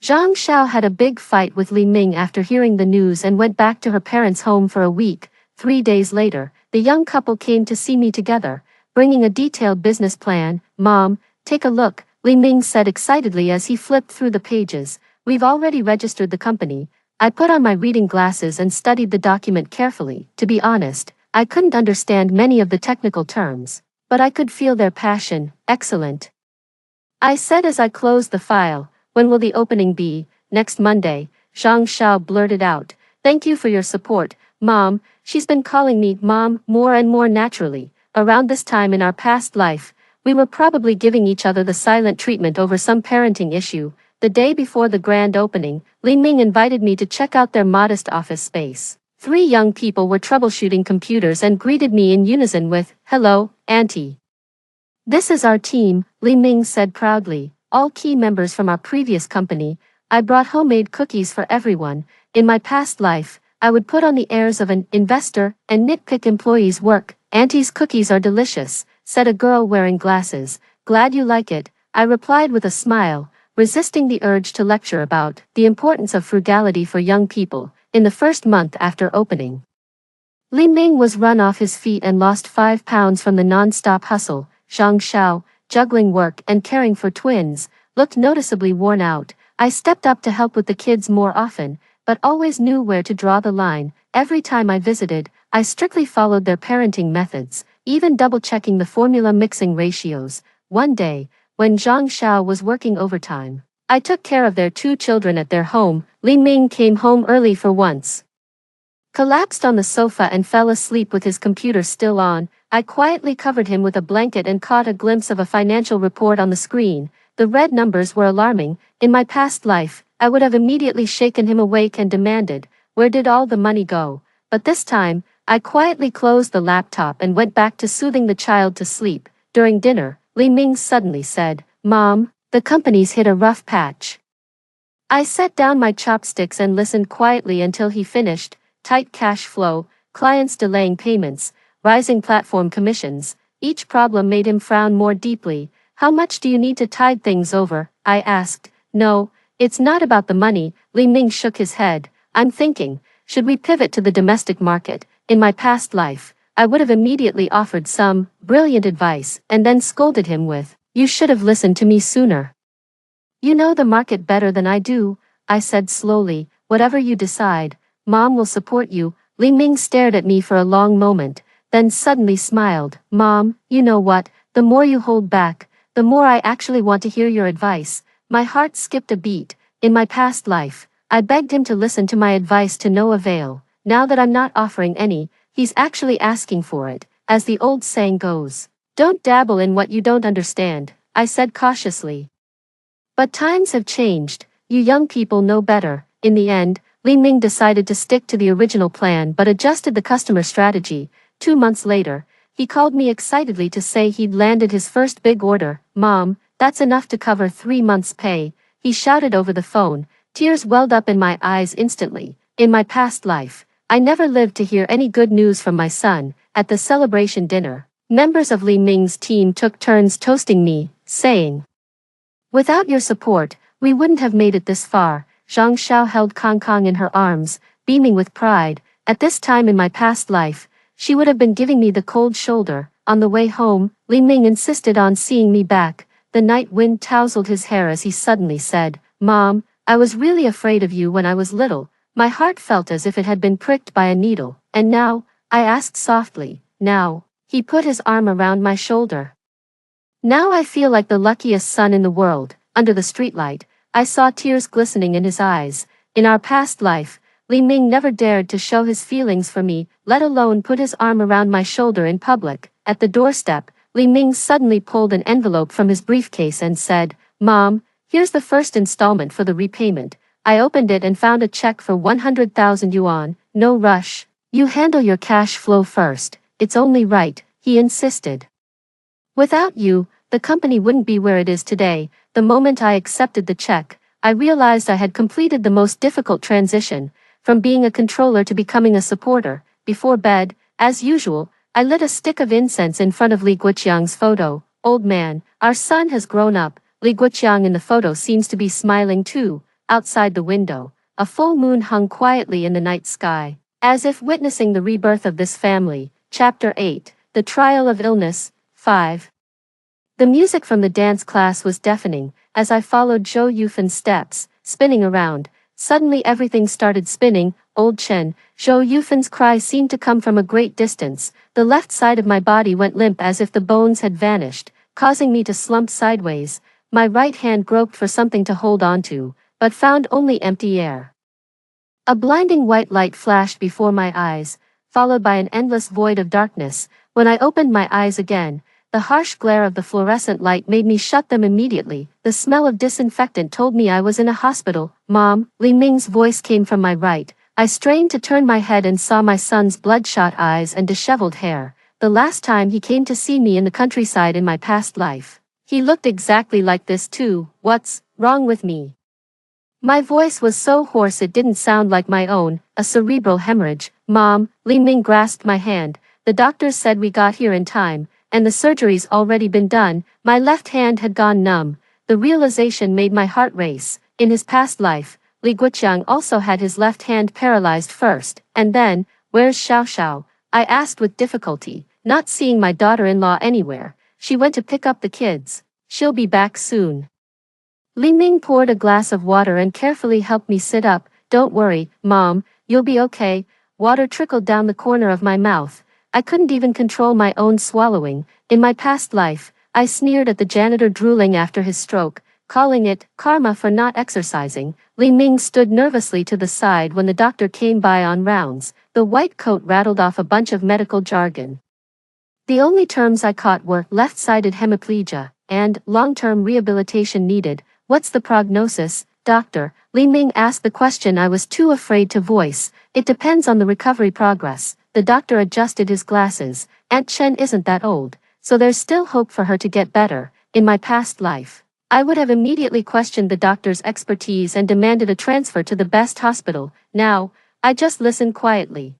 [SPEAKER 1] Zhang Xiao had a big fight with Li Ming after hearing the news and went back to her parents' home for a week. 3 days later, the young couple came to see me together, bringing a detailed business plan. Mom, take a look, Li Ming said excitedly as he flipped through the pages. We've already registered the company. I put on my reading glasses and studied the document carefully. To be honest, I couldn't understand many of the technical terms, but I could feel their passion. Excellent, I said as I closed the file. When will the opening be? Next Monday, Zhang Xiao blurted out. Thank you for your support, Mom. She's been calling me Mom more and more naturally. Around this time in our past life, we were probably giving each other the silent treatment over some parenting issue. The day before the grand opening, Li Ming invited me to check out their modest office space. 3 young people were troubleshooting computers and greeted me in unison with, hello, Auntie. This is our team, Li Ming said proudly. All key members from our previous company. I brought homemade cookies for everyone. In my past life, I would put on the airs of an investor and nitpick employees' work. Auntie's cookies are delicious, said a girl wearing glasses. Glad you like it, I replied with a smile, resisting the urge to lecture about the importance of frugality for young people. In the first month after opening, Li Ming was run off his feet and lost 5 pounds from the non-stop hustle. Zhang Xiao, juggling work and caring for twins, looked noticeably worn out. I stepped up to help with the kids more often, but always knew where to draw the line. Every time I visited, I strictly followed their parenting methods, even double-checking the formula mixing ratios. One day, when Zhang Xiao was working overtime, I took care of their 2 children at their home. Li Ming came home early for once, collapsed on the sofa and fell asleep with his computer still on. I quietly covered him with a blanket and caught a glimpse of a financial report on the screen. The red numbers were alarming. In my past life, I would have immediately shaken him awake and demanded, where did all the money go? But this time, I quietly closed the laptop and went back to soothing the child to sleep. During dinner, Li Ming suddenly said, Mom, the company's hit a rough patch. I set down my chopsticks and listened quietly until he finished. Tight cash flow, clients delaying payments, rising platform commissions. Each problem made him frown more deeply. How much do you need to tide things over? I asked. No, it's not about the money. Li Ming shook his head. I'm thinking, should we pivot to the domestic market? In my past life, I would have immediately offered some brilliant advice and then scolded him with, you should have listened to me sooner. You know the market better than I do, I said slowly. Whatever you decide, Mom will support you. Li Ming stared at me for a long moment, then suddenly smiled. Mom, you know what, the more you hold back, the more I actually want to hear your advice. My heart skipped a beat. In my past life, I begged him to listen to my advice to no avail. Now that I'm not offering any, he's actually asking for it. As the old saying goes, don't dabble in what you don't understand, I said cautiously. But times have changed. You young people know better. In the end, Li Ming decided to stick to the original plan but adjusted the customer strategy. 2 months later, he called me excitedly to say he'd landed his first big order. Mom, that's enough to cover 3 months' pay, he shouted over the phone. Tears welled up in my eyes instantly. In my past life, I never lived to hear any good news from my son. At the celebration dinner, members of Li Ming's team took turns toasting me, saying, "Without your support, we wouldn't have made it this far." Zhang Xiao held Kong Kong in her arms, beaming with pride. At this time in my past life, she would have been giving me the cold shoulder. On the way home, Li Ming insisted on seeing me back. The night wind tousled his hair as he suddenly said, "Mom, I was really afraid of you when I was little." My heart felt as if it had been pricked by a needle. "And now?" I asked softly. "Now." He put his arm around my shoulder. "Now I feel like the luckiest son in the world." Under the streetlight, I saw tears glistening in his eyes. In our past life, Li Ming never dared to show his feelings for me, let alone put his arm around my shoulder in public. At the doorstep, Li Ming suddenly pulled an envelope from his briefcase and said, "Mom, here's the first installment for the repayment." I opened it and found a check for 100,000 yuan. "No rush. You handle your cash flow first. It's only right," he insisted. "Without you, the company wouldn't be where it is today." The moment I accepted the check, I realized I had completed the most difficult transition, from being a controller to becoming a supporter. Before bed, as usual, I lit a stick of incense in front of Li Guoqiang's photo. "Old man, our son has grown up." Li Guoqiang in the photo seems to be smiling too. Outside the window, a full moon hung quietly in the night sky, as if witnessing the rebirth of this family. Chapter 8, The Trial of Illness, 5. The music from the dance class was deafening. As I followed Zhou Yufan's steps, spinning around, suddenly everything started spinning. "Old Chen." Zhou Yufan's cry seemed to come from a great distance. The left side of my body went limp as if the bones had vanished, causing me to slump sideways. My right hand groped for something to hold on to, but found only empty air. A blinding white light flashed before my eyes, followed by an endless void of darkness. When I opened my eyes again, the harsh glare of the fluorescent light made me shut them immediately. The smell of disinfectant told me I was in a hospital. "Mom," Li Ming's voice came from my right. I strained to turn my head and saw my son's bloodshot eyes and disheveled hair. The last time he came to see me in the countryside in my past life, he looked exactly like this too. "What's wrong with me?" My voice was so hoarse it didn't sound like my own. "A cerebral hemorrhage." "Mom," Li Ming grasped my hand. "The doctors said we got here in time, and the surgery's already been done." My left hand had gone numb. The realization made my heart race. In his past life, Li Guoqiang also had his left hand paralyzed first, and then, "Where's Xiao Xiao?" I asked with difficulty, not seeing my daughter-in-law anywhere. "She went to pick up the kids. She'll be back soon." Li Ming poured a glass of water and carefully helped me sit up. "Don't worry, Mom, you'll be okay." Water trickled down the corner of my mouth. I couldn't even control my own swallowing. In my past life, I sneered at the janitor drooling after his stroke, calling it karma for not exercising. Li Ming stood nervously to the side when the doctor came by on rounds. The white coat rattled off a bunch of medical jargon. The only terms I caught were left-sided hemiplegia and long-term rehabilitation needed. "What's the prognosis, doctor?" Li Ming asked the question I was too afraid to voice. "It depends on the recovery progress." The doctor adjusted his glasses. "Aunt Chen isn't that old, so there's still hope for her to get better." In my past life, I would have immediately questioned the doctor's expertise and demanded a transfer to the best hospital. Now, I just listened quietly,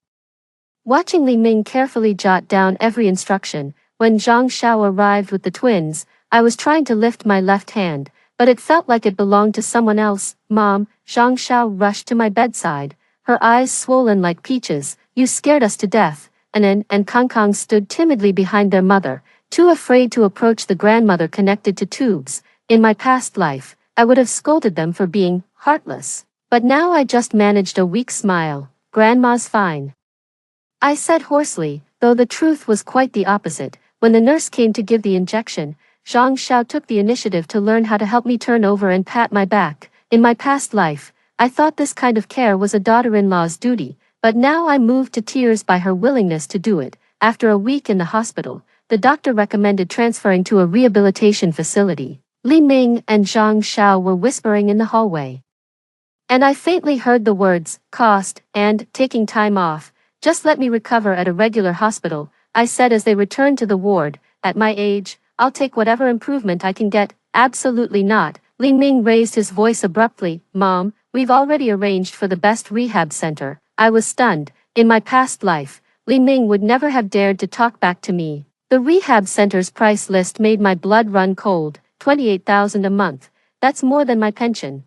[SPEAKER 1] watching Li Ming carefully jot down every instruction. When Zhang Xiao arrived with the twins, I was trying to lift my left hand, but it felt like it belonged to someone else. "Mom," Zhang Xiao rushed to my bedside, her eyes swollen like peaches. "You scared us to death." Anan and Kong Kong stood timidly behind their mother, too afraid to approach the grandmother connected to tubes. In my past life, I would have scolded them for being heartless, but now I just managed a weak smile. "Grandma's fine," I said hoarsely, though the truth was quite the opposite. When the nurse came to give the injection, Zhang Xiao took the initiative to learn how to help me turn over and pat my back. In my past life, I thought this kind of care was a daughter-in-law's duty, but now I'm moved to tears by her willingness to do it. After a week in the hospital, the doctor recommended transferring to a rehabilitation facility. Li Ming and Zhang Xiao were whispering in the hallway, and I faintly heard the words, "cost," and "taking time off." "Just let me recover at a regular hospital," I said as they returned to the ward. "At my age, I'll take whatever improvement I can get." "Absolutely not." Li Ming raised his voice abruptly. "Mom, we've already arranged for the best rehab center." I was stunned. In my past life, Li Ming would never have dared to talk back to me. The rehab center's price list made my blood run cold. 28,000 a month. That's more than my pension.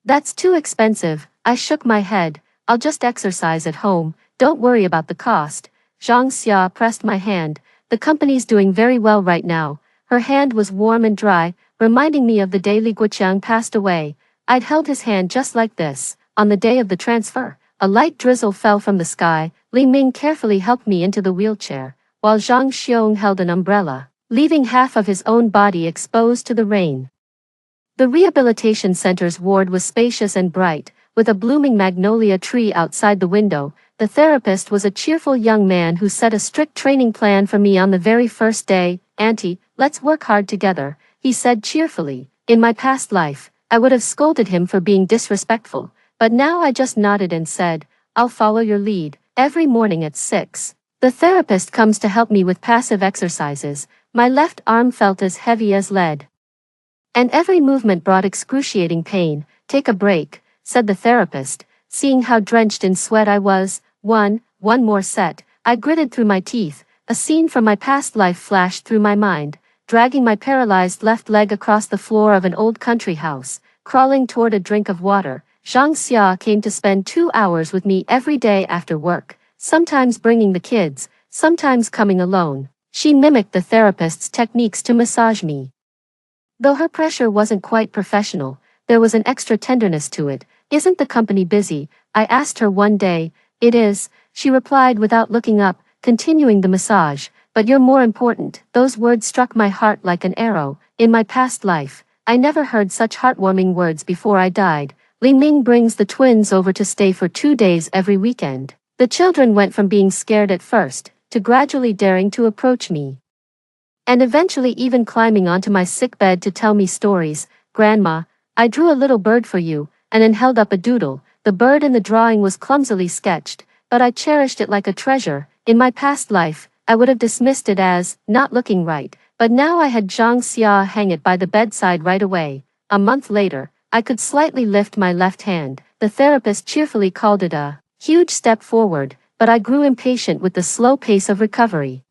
[SPEAKER 1] That's too expensive. I shook my head. I'll just exercise at home. Don't worry about the cost. Zhang Xia pressed my hand. The company's doing very well right now. Her hand was warm and dry, reminding me of the day Li Guoqiang passed away. I'd held his hand just like this. On the day of the transfer, a light drizzle fell from the sky. Li Ming carefully helped me into the wheelchair, while Zhang Xiong held an umbrella, leaving half of his own body exposed to the rain. The rehabilitation center's ward was spacious and bright, with a blooming magnolia tree outside the window. The therapist was a cheerful young man who set a strict training plan for me on the very first day. "Auntie, let's work hard together," he said cheerfully. In my past life, I would have scolded him for being disrespectful, but now I just nodded and said, "I'll follow your lead." Every morning at 6, the therapist comes to help me with passive exercises. My left arm felt as heavy as lead, and every movement brought excruciating pain. "Take a break," said the therapist, seeing how drenched in sweat I was. One more set. I gritted through my teeth. A scene from my past life flashed through my mind, dragging my paralyzed left leg across the floor of an old country house, crawling toward a drink of water. Zhang Xia came to spend 2 hours with me every day after work, sometimes bringing the kids, sometimes coming alone. She mimicked the therapist's techniques to massage me. Though her pressure wasn't quite professional, there was an extra tenderness to it. "Isn't the company busy?" I asked her one day. "It is," she replied without looking up, continuing the massage. "But you're more important." Those words struck my heart like an arrow. In my past life, I never heard such heartwarming words before I died. Li Ming brings the twins over to stay for 2 days every weekend. The children went from being scared at first, to gradually daring to approach me, and eventually even climbing onto my sickbed to tell me stories. "Grandma, I drew a little bird for you," and then held up a doodle. The bird in the drawing was clumsily sketched, but I cherished it like a treasure. In my past life, I would have dismissed it as not looking right, but now I had Zhang Xia hang it by the bedside right away. A month later, I could slightly lift my left hand. The therapist cheerfully called it a huge step forward, but I grew impatient with the slow pace of recovery.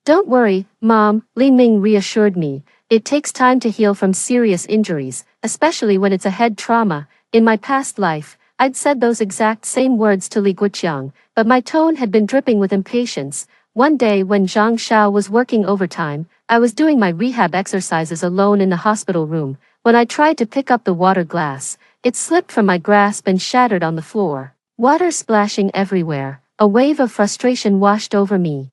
[SPEAKER 1] "Don't worry, Mom," Li Ming reassured me. "It takes time to heal from serious injuries, especially when it's a head trauma." In my past life, I'd said those exact same words to Li Guoqiang, but my tone had been dripping with impatience. One day when Zhang Xiao was working overtime, I was doing my rehab exercises alone in the hospital room. When I tried to pick up the water glass, it slipped from my grasp and shattered on the floor. Water splashing everywhere, a wave of frustration washed over me.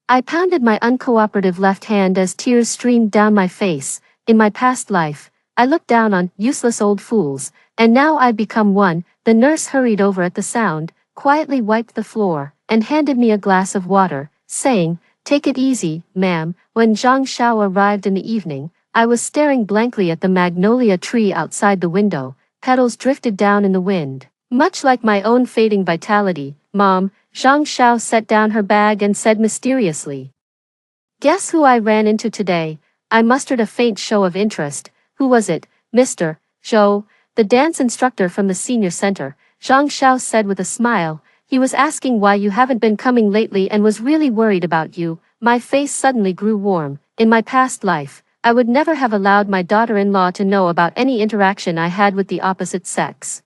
[SPEAKER 1] I pounded my uncooperative left hand as tears streamed down my face. In my past life, I looked down on useless old fools, and now I'd become one. The nurse hurried over at the sound, quietly wiped the floor, and handed me a glass of water, saying, "Take it easy, ma'am." When Zhang Xiao arrived in the evening, I was staring blankly at the magnolia tree outside the window. Petals drifted down in the wind, much like my own fading vitality. "Mom," Zhang Xiao set down her bag and said mysteriously, "Guess who I ran into today?" I mustered a faint show of interest. "Who was it?" "Mr. Zhou, the dance instructor from the senior center," Zhang Xiao said with a smile. "He was asking why you haven't been coming lately and was really worried about you." My face suddenly grew warm. In my past life, I would never have allowed my daughter-in-law to know about any interaction I had with the opposite sex.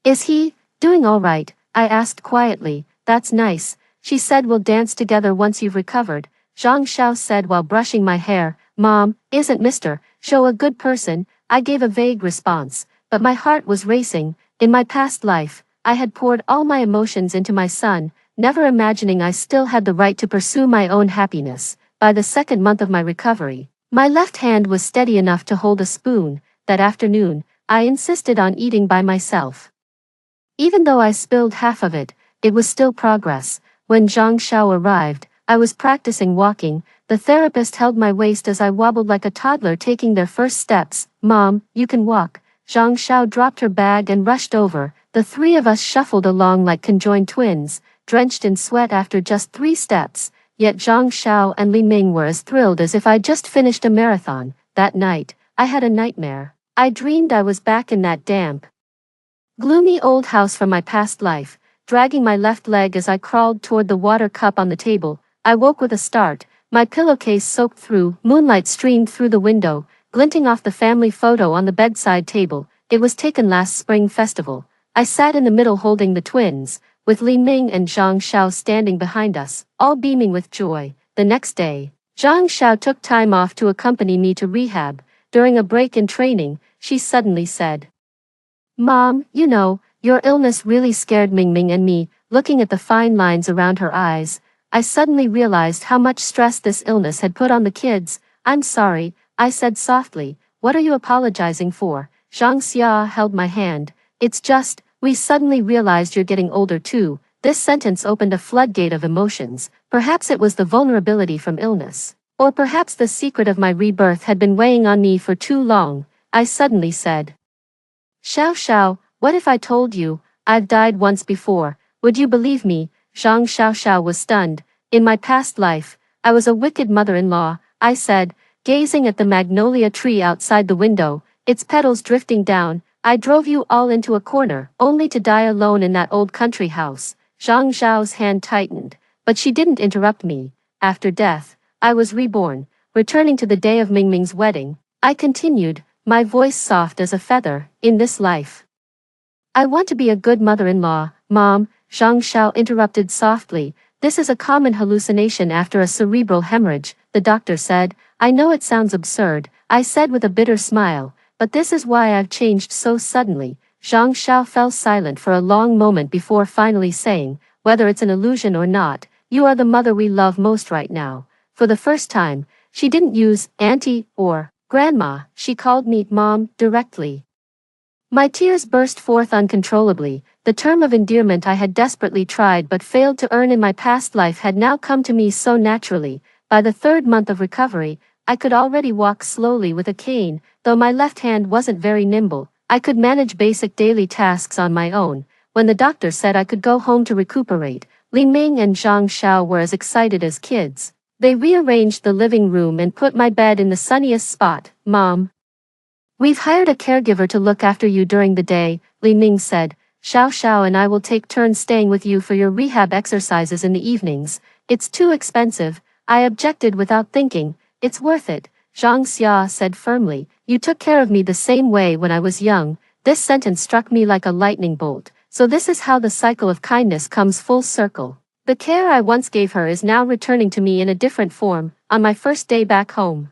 [SPEAKER 1] "Is he doing all right?" I asked quietly. "That's nice," she said. "We'll dance together once you've recovered," Zhang Xiao said while brushing my hair. "Mom, isn't Mr. Zhou a good person?" I gave a vague response, but my heart was racing. In my past life, I had poured all my emotions into my son, never imagining I still had the right to pursue my own happiness. By the second month of my recovery, my left hand was steady enough to hold a spoon. That afternoon, I insisted on eating by myself. Even though I spilled half of it, it was still progress. When Zhang Xiao arrived, I was practicing walking. The therapist held my waist as I wobbled like a toddler taking their first steps. "Mom, you can walk." Zhang Xiao dropped her bag and rushed over. The three of us shuffled along like conjoined twins, drenched in sweat after just 3 steps. Yet Zhang Xiao and Li Ming were as thrilled as if I'd just finished a marathon. That night, I had a nightmare. I dreamed I was back in that damp, gloomy old house from my past life, dragging my left leg as I crawled toward the water cup on the table. I woke with a start, my pillowcase soaked through, moonlight streamed through the window, glinting off the family photo on the bedside table. It was taken last spring festival. I sat in the middle holding the twins, with Li Ming and Zhang Xiao standing behind us, all beaming with joy. The next day, Zhang Xiao took time off to accompany me to rehab. During a break in training, she suddenly said, "Mom, you know, your illness really scared Mingming and me." Looking at the fine lines around her eyes, I suddenly realized how much stress this illness had put on the kids. "I'm sorry," I said softly. "What are you apologizing for?" Zhang Xia held my hand. "It's just, we suddenly realized you're getting older too." This sentence opened a floodgate of emotions. Perhaps it was the vulnerability from illness. Or perhaps the secret of my rebirth had been weighing on me for too long. I suddenly said, "Xiao Xiao, what if I told you, I've died once before, would you believe me?" Zhang Xiao was stunned. "In my past life, I was a wicked mother-in-law," I said, gazing at the magnolia tree outside the window, its petals drifting down. "I drove you all into a corner, only to die alone in that old country house." Zhang Xiao's hand tightened, but she didn't interrupt me. "After death, I was reborn, returning to the day of Mingming's wedding," I continued, my voice soft as a feather. "In this life, I want to be a good mother-in-law." "Mom," Zhang Xiao interrupted softly, "this is a common hallucination after a cerebral hemorrhage," the doctor said. "I know it sounds absurd," I said with a bitter smile, "but this is why I've changed so suddenly." Zhang Xiao fell silent for a long moment before finally saying, "Whether it's an illusion or not, you are the mother we love most right now." For the first time, she didn't use auntie or grandma, she called me mom directly. My tears burst forth uncontrollably. The term of endearment I had desperately tried but failed to earn in my past life had now come to me so naturally. By the third month of recovery, I could already walk slowly with a cane, though my left hand wasn't very nimble. I could manage basic daily tasks on my own. When the doctor said I could go home to recuperate, Li Ming and Zhang Xiao were as excited as kids. They rearranged the living room and put my bed in the sunniest spot. "Mom, we've hired a caregiver to look after you during the day," Li Ming said. "Xiao Xiao and I will take turns staying with you for your rehab exercises in the evenings." "It's too expensive," I objected without thinking. "It's worth it," Zhang Xia said firmly. "You took care of me the same way when I was young." This sentence struck me like a lightning bolt. So this is how the cycle of kindness comes full circle. The care I once gave her is now returning to me in a different form. On my first day back home,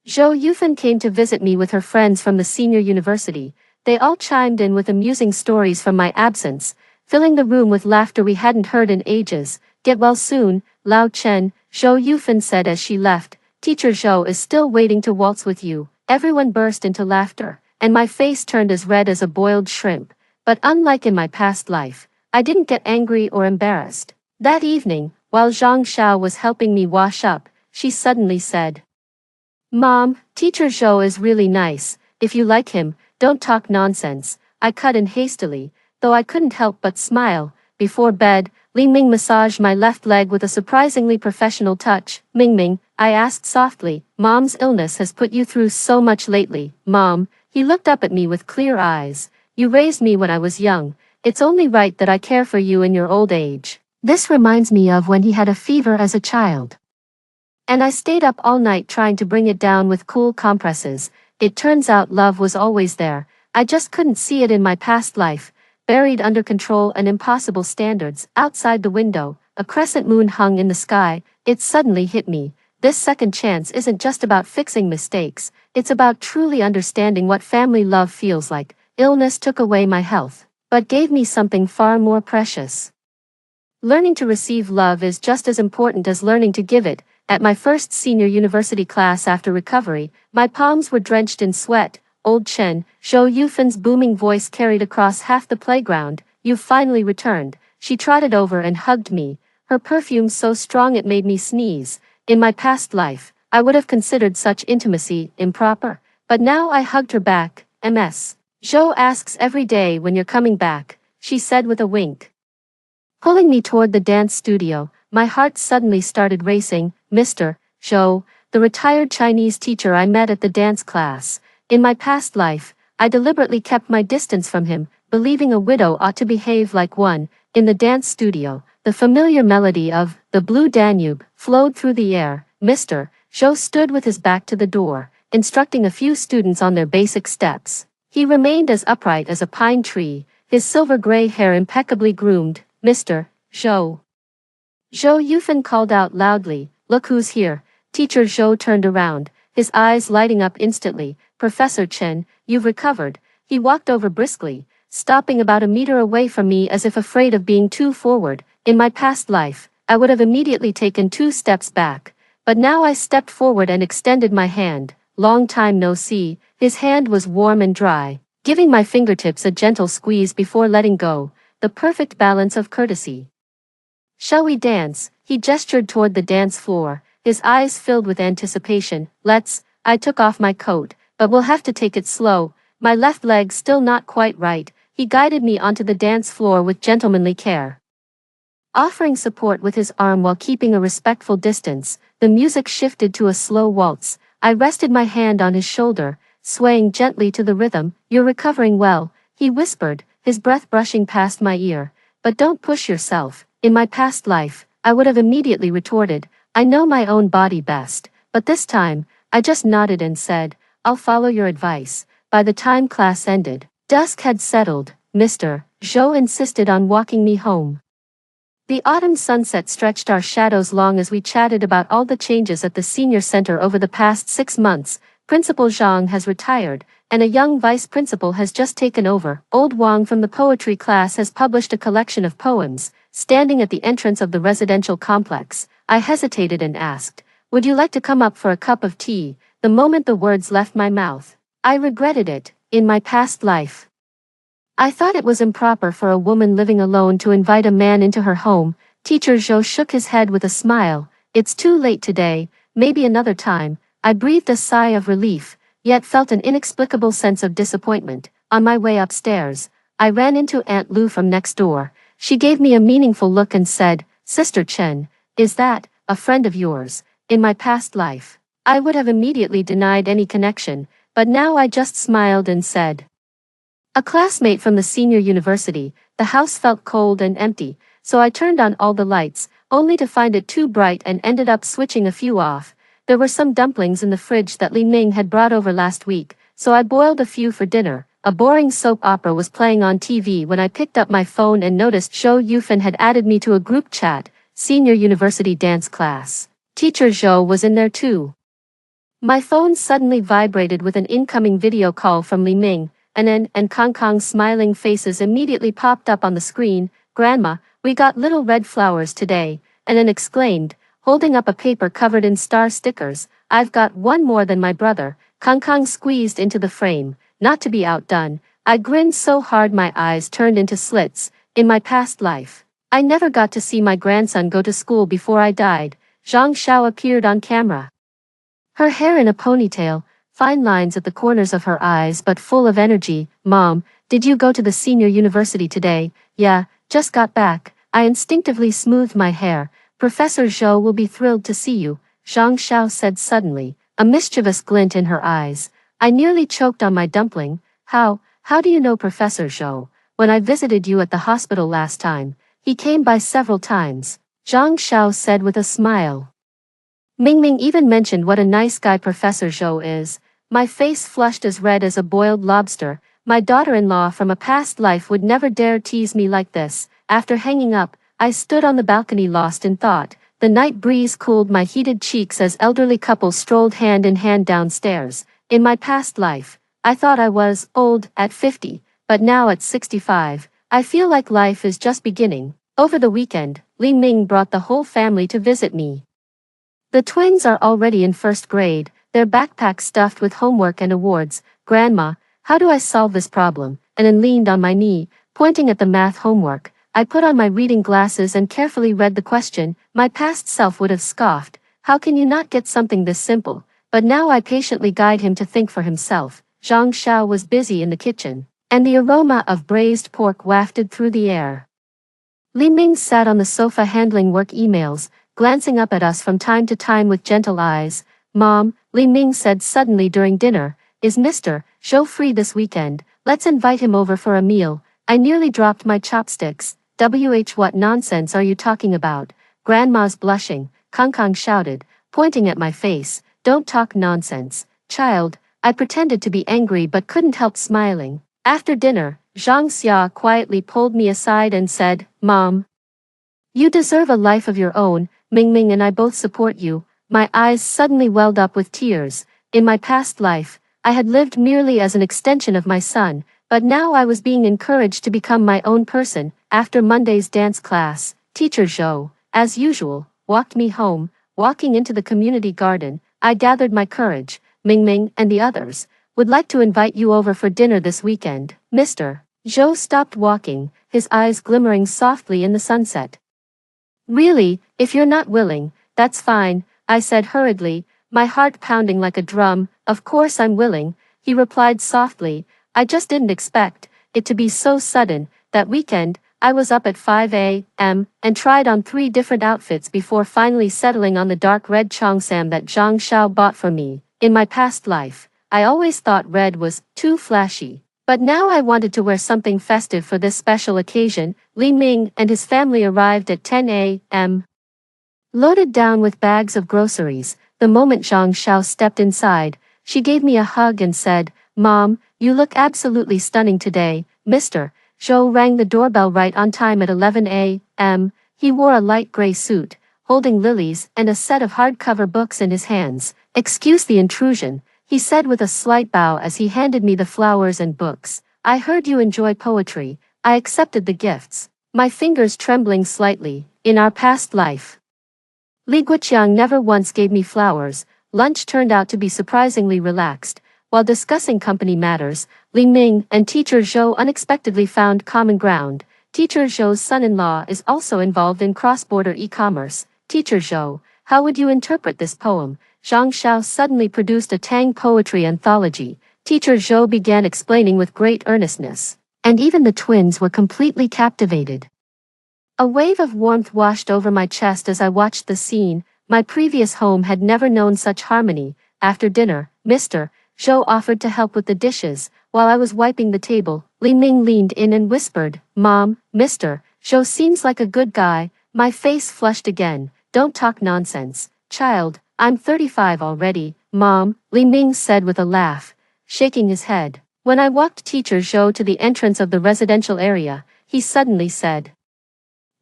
[SPEAKER 1] Zhou Yufan came to visit me with her friends from the senior university. They all chimed in with amusing stories from my absence, filling the room with laughter we hadn't heard in ages. "Get well soon, Lao Chen," Zhou Yufan said as she left. "Teacher Zhou is still waiting to waltz with you." Everyone burst into laughter, and my face turned as red as a boiled shrimp. But unlike in my past life, I didn't get angry or embarrassed. That evening, while Zhang Xiao was helping me wash up, she suddenly said, "Mom, Teacher Zhou is really nice. If you like him, don't talk nonsense." I cut in hastily, though I couldn't help but smile. Before bed, Li Ming massaged my left leg with a surprisingly professional touch. "Mingming," I asked softly, "Mom's illness has put you through so much lately." "Mom," he looked up at me with clear eyes, "you raised me when I was young. It's only right that I care for you in your old age." This reminds me of when he had a fever as a child. And I stayed up all night trying to bring it down with cool compresses. It turns out love was always there. I just couldn't see it in my past life, buried under control and impossible standards. Outside the window, a crescent moon hung in the sky. It suddenly hit me. This second chance isn't just about fixing mistakes, it's about truly understanding what family love feels like. Illness took away my health, but gave me something far more precious. Learning to receive love is just as important as learning to give it. At my first senior university class after recovery, my palms were drenched in sweat. "Old Chen," Zhou Yufan's booming voice carried across half the playground, "you've finally returned." She trotted over and hugged me, her perfume so strong it made me sneeze. In my past life, I would have considered such intimacy improper, but now I hugged her back. "Ms. Zhou asks every day when you're coming back," she said with a wink. Pulling me toward the dance studio, my heart suddenly started racing. Mr. Zhou, the retired Chinese teacher I met at the dance class. In my past life, I deliberately kept my distance from him, believing a widow ought to behave like one. In the dance studio, the familiar melody of The Blue Danube flowed through the air. Mr. Zhou stood with his back to the door, instructing a few students on their basic steps. He remained as upright as a pine tree, his silver-gray hair impeccably groomed. Mr. Zhou. Zhou Yufan called out loudly, "Look who's here." Teacher Zhou turned around, his eyes lighting up instantly. "Professor Chen, you've recovered." He walked over briskly, stopping about a meter away from me as if afraid of being too forward. In my past life, I would have immediately taken 2 steps back, but now I stepped forward and extended my hand. "Long time no see." His hand was warm and dry, giving my fingertips a gentle squeeze before letting go, the perfect balance of courtesy. "Shall we dance?" He gestured toward the dance floor, his eyes filled with anticipation. "Let's." I took off my coat, "but we'll have to take it slow." My left leg still not quite right, he guided me onto the dance floor with gentlemanly care. Offering support with his arm while keeping a respectful distance, the music shifted to a slow waltz. I rested my hand on his shoulder, swaying gently to the rhythm. "You're recovering well," he whispered, his breath brushing past my ear. "But don't push yourself." In my past life, I would have immediately retorted, "I know my own body best," but this time, I just nodded and said, "I'll follow your advice." By the time class ended, dusk had settled. Mr. Zhou insisted on walking me home. The autumn sunset stretched our shadows long as we chatted about all the changes at the senior center over the past 6 months. Principal Zhang has retired, and a young vice principal has just taken over. Old Wang from the poetry class has published a collection of poems. Standing at the entrance of the residential complex, I hesitated and asked, "Would you like to come up for a cup of tea?" The moment the words left my mouth, I regretted it. In my past life, I thought it was improper for a woman living alone to invite a man into her home. Teacher Zhou shook his head with a smile. "It's too late today, maybe another time." I breathed a sigh of relief, yet felt an inexplicable sense of disappointment. On my way upstairs, I ran into Aunt Lu from next door. She gave me a meaningful look and said, "Sister Chen, is that a friend of yours?" In my past life, I would have immediately denied any connection, but now I just smiled and said, "A classmate from the senior university." The house felt cold and empty, so I turned on all the lights, only to find it too bright and ended up switching a few off. There were some dumplings in the fridge that Li Ming had brought over last week, so I boiled a few for dinner. A boring soap opera was playing on TV when I picked up my phone and noticed Zhou Yufan had added me to a group chat, senior university dance class. Teacher Zhou was in there too. My phone suddenly vibrated with an incoming video call from Li Ming, and Kong Kong's smiling faces immediately popped up on the screen. "Grandma, we got little red flowers today," Anan exclaimed, holding up a paper covered in star stickers. "I've got one more than my brother." Kong Kong squeezed into the frame, not to be outdone. I grinned so hard my eyes turned into slits. In my past life, I never got to see my grandson go to school before I died. Zhang Xiao appeared on camera. Her hair in a ponytail, fine lines at the corners of her eyes but full of energy. "Mom, did you go to the senior university today?" "Yeah, just got back." I instinctively smoothed my hair. "Professor Zhou will be thrilled to see you," Zhang Xiao said suddenly, a mischievous glint in her eyes. I nearly choked on my dumpling. How do you know Professor Zhou?" "When I visited you at the hospital last time, he came by several times," Zhang Xiao said with a smile. Mingming even mentioned what a nice guy Professor Zhou is. My face flushed as red as a boiled lobster. My daughter-in-law from a past life would never dare tease me like this. After hanging up, I stood on the balcony lost in thought. The night breeze cooled my heated cheeks as elderly couples strolled hand in hand downstairs. In my past life, I thought I was old at 50, but now at 65, I feel like life is just beginning. Over the weekend, Li Ming brought the whole family to visit me. The twins are already in first grade, their backpacks stuffed with homework and awards. "Grandma, how do I solve this problem?" Anan leaned on my knee, pointing at the math homework. I put on my reading glasses and carefully read the question. My past self would have scoffed, "How can you not get something this simple?" But now I patiently guide him to think for himself. Zhang Xiao was busy in the kitchen, and the aroma of braised pork wafted through the air. Li Ming sat on the sofa handling work emails, glancing up at us from time to time with gentle eyes. "Mom," Li Ming said suddenly during dinner, "is Mr. Zhou free this weekend? Let's invite him over for a meal." I nearly dropped my chopsticks. What nonsense are you talking about? Grandma's blushing, Kang Kang shouted, pointing at my face. Don't talk nonsense, child. I pretended to be angry but couldn't help smiling. After dinner, Zhang Xia quietly pulled me aside and said, Mom, you deserve a life of your own. Ming Ming and I both support you. My eyes suddenly welled up with tears. In my past life, I had lived merely as an extension of my son, but now I was being encouraged to become my own person. After Monday's dance class, Teacher Zhou, as usual, walked me home. Walking into the community garden, I gathered my courage. Ming Ming and the others would like to invite you over for dinner this weekend. Mr. Zhou stopped walking, his eyes glimmering softly in the sunset. Really, if you're not willing, that's fine, I said hurriedly, my heart pounding like a drum. Of course I'm willing, he replied softly. I just didn't expect it to be so sudden. That weekend, I was up at 5 a.m. and tried on 3 different outfits before finally settling on the dark red cheongsam that Zhang Xiao bought for me. In my past life, I always thought red was too flashy. But now I wanted to wear something festive for this special occasion. Li Ming and his family arrived at 10 a.m. Loaded down with bags of groceries. The moment Zhang Xiao stepped inside, she gave me a hug and said, Mom, you look absolutely stunning today. Mr. Zhou rang the doorbell right on time at 11 a.m. He wore a light gray suit, holding lilies and a set of hardcover books in his hands. Excuse the intrusion, he said with a slight bow as he handed me the flowers and books. I heard you enjoy poetry. I accepted the gifts, my fingers trembling slightly. In our past life, Li Guoqiang never once gave me flowers. Lunch turned out to be surprisingly relaxed. While discussing company matters, Li Ming and Teacher Zhou unexpectedly found common ground. Teacher Zhou's son-in-law is also involved in cross-border e-commerce. Teacher Zhou, how would you interpret this poem? Zhang Xiao suddenly produced a Tang poetry anthology. Teacher Zhou began explaining with great earnestness, and even the twins were completely captivated. A wave of warmth washed over my chest as I watched the scene. My previous home had never known such harmony. After dinner, Mr. Zhou offered to help with the dishes. While I was wiping the table, Li Ming leaned in and whispered, Mom, Mr. Zhou seems like a good guy. My face flushed again. Don't talk nonsense, child. I'm 35 already, Mom, Li Ming said with a laugh, shaking his head. When I walked Teacher Zhou to the entrance of the residential area, he suddenly said,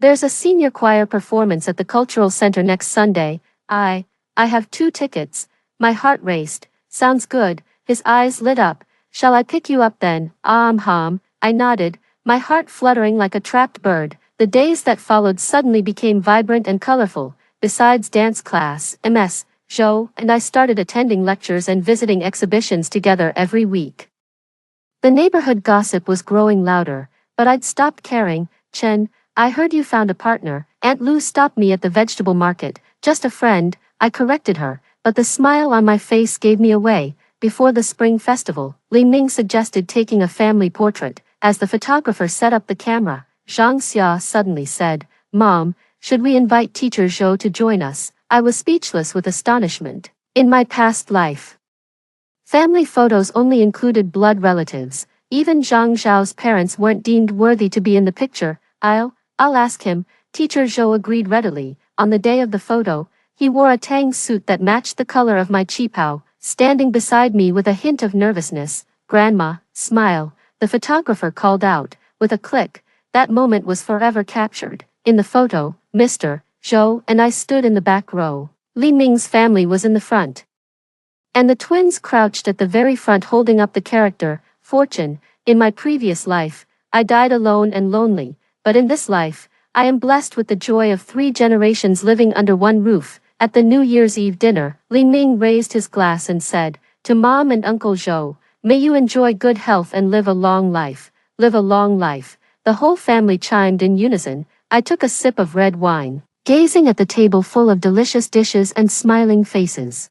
[SPEAKER 1] There's a senior choir performance at the cultural center next Sunday. I have 2 tickets. My heart raced. Sounds good. His eyes lit up. Shall I pick you up then? I nodded, my heart fluttering like a trapped bird. The days that followed suddenly became vibrant and colorful. Besides dance class, Ms. Zhou and I started attending lectures and visiting exhibitions together every week. The neighborhood gossip was growing louder, but I'd stopped caring. Chen, I heard you found a partner. Aunt Lu stopped me at the vegetable market. Just a friend, I corrected her, but the smile on my face gave me away. Before the spring festival, Li Ming suggested taking a family portrait. As the photographer set up the camera, Zhang Xia suddenly said, Mom, should we invite Teacher Zhou to join us? I was speechless with astonishment. In my past life, family photos only included blood relatives. Even Zhang Zhao's parents weren't deemed worthy to be in the picture. I'll ask him, Teacher Zhou agreed readily. On the day of the photo, he wore a Tang suit that matched the color of my qipao, standing beside me with a hint of nervousness. Grandma, smile, the photographer called out. With a click, that moment was forever captured. In the photo, Mr. Zhou and I stood in the back row. Li Ming's family was in the front, and the twins crouched at the very front holding up the character, Fortune. In my previous life, I died alone and lonely, but in this life, I am blessed with the joy of 3 generations living under one roof. At the New Year's Eve dinner, Li Ming raised his glass and said, To Mom and Uncle Zhou, may you enjoy good health and live a long life. Live a long life. The whole family chimed in unison. I took a sip of red wine, gazing at the table full of delicious dishes and smiling faces.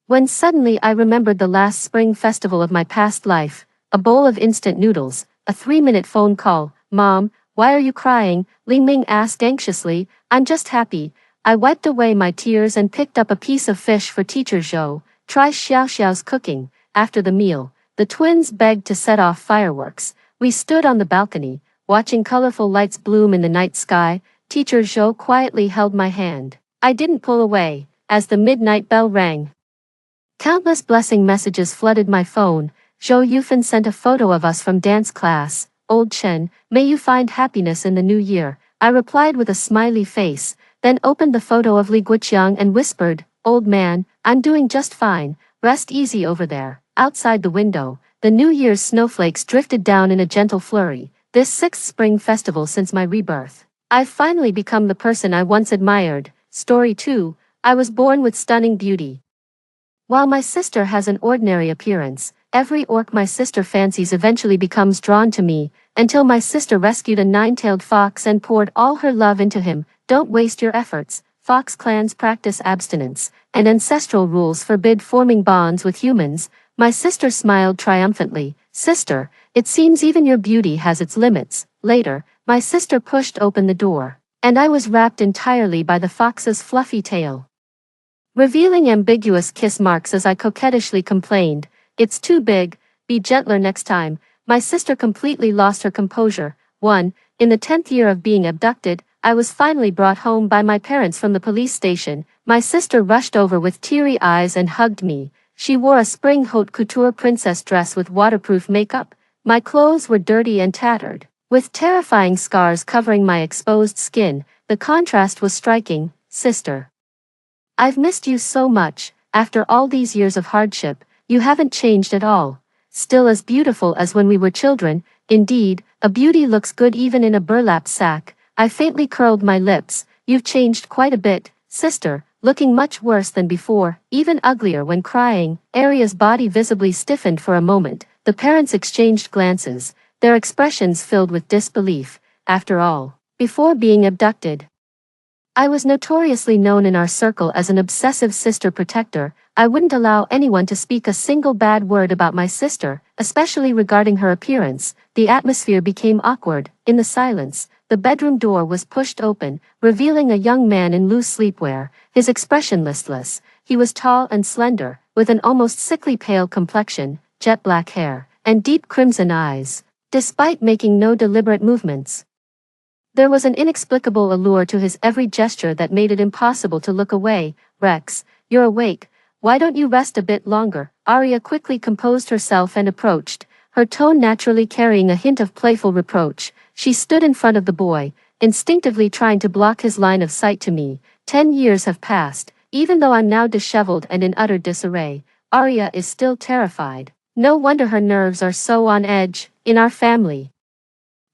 [SPEAKER 1] When suddenly I remembered the last spring festival of my past life, a bowl of instant noodles, a 3-minute phone call. Mom, why are you crying? Li Ming asked anxiously. I'm just happy. I wiped away my tears and picked up a piece of fish for Teacher Zhou. Try Xiao Xiao's cooking. After the meal, the twins begged to set off fireworks. We stood on the balcony, watching colorful lights bloom in the night sky. Teacher Zhou quietly held my hand. I didn't pull away, as the midnight bell rang. Countless blessing messages flooded my phone. Zhou Yufan sent a photo of us from dance class. Old Chen, may you find happiness in the new year. I replied with a smiley face, then opened the photo of Li Guoqiang and whispered, Old man, I'm doing just fine, rest easy over there. Outside the window, the New Year's snowflakes drifted down in a gentle flurry. This sixth spring festival since my rebirth. I've finally become the person I once admired. Story 2, I was born with stunning beauty. While my sister has an ordinary appearance, every orc my sister fancies eventually becomes drawn to me, until my sister rescued a nine-tailed fox and poured all her love into him. Don't waste your efforts. Fox clans practice abstinence, and ancestral rules forbid forming bonds with humans. My sister smiled triumphantly. Sister, it seems even your beauty has its limits. Later, my sister pushed open the door, and I was wrapped entirely by the fox's fluffy tail, revealing ambiguous kiss marks as I coquettishly complained, It's too big, be gentler next time. My sister completely lost her composure. 1. In the 10th year of being abducted, I was finally brought home by my parents from the police station. My sister rushed over with teary eyes and hugged me. She wore a spring haute couture princess dress with waterproof makeup. My clothes were dirty and tattered, with terrifying scars covering my exposed skin. The contrast was striking. Sister, I've missed you so much. After all these years of hardship, you haven't changed at all. Still as beautiful as when we were children. Indeed, a beauty looks good even in a burlap sack. I faintly curled my lips. You've changed quite a bit, sister, looking much worse than before, even uglier when crying. Aria's body visibly stiffened for a moment. The parents exchanged glances, their expressions filled with disbelief. After all, before being abducted, I was notoriously known in our circle as an obsessive sister protector. I wouldn't allow anyone to speak a single bad word about my sister, especially regarding her appearance. The atmosphere became awkward. In the silence, the bedroom door was pushed open, revealing a young man in loose sleepwear, his expression listless. He was tall and slender, with an almost sickly pale complexion, jet black hair, and deep crimson eyes. Despite making no deliberate movements, there was an inexplicable allure to his every gesture that made it impossible to look away. Rex, you're awake. Why don't you rest a bit longer? Arya quickly composed herself and approached, her tone naturally carrying a hint of playful reproach. She stood in front of the boy, instinctively trying to block his line of sight to me. 10 years have passed. Even though I'm now disheveled and in utter disarray, Arya is still terrified. No wonder her nerves are so on edge. In our family,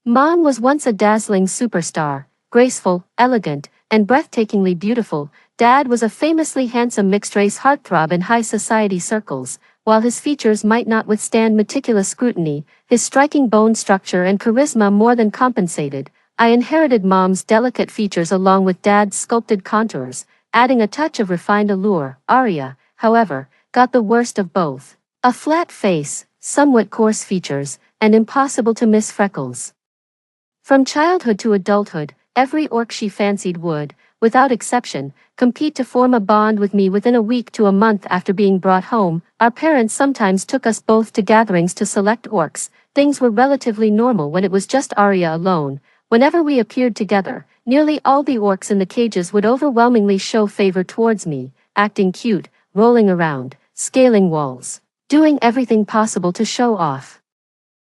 [SPEAKER 1] Mom was once a dazzling superstar, graceful, elegant, and breathtakingly beautiful. Dad was a famously handsome mixed-race heartthrob in high society circles. While his features might not withstand meticulous scrutiny, his striking bone structure and charisma more than compensated. I inherited Mom's delicate features along with Dad's sculpted contours, adding a touch of refined allure. Arya, however, got the worst of both. A flat face, somewhat coarse features, and impossible-to-miss freckles. From childhood to adulthood, every orc she fancied would, without exception, compete to form a bond with me within a week to a month after being brought home. Our parents sometimes took us both to gatherings to select orcs. Things were relatively normal when it was just Arya alone. Whenever we appeared together, nearly all the orcs in the cages would overwhelmingly show favor towards me, acting cute, rolling around, scaling walls, doing everything possible to show off.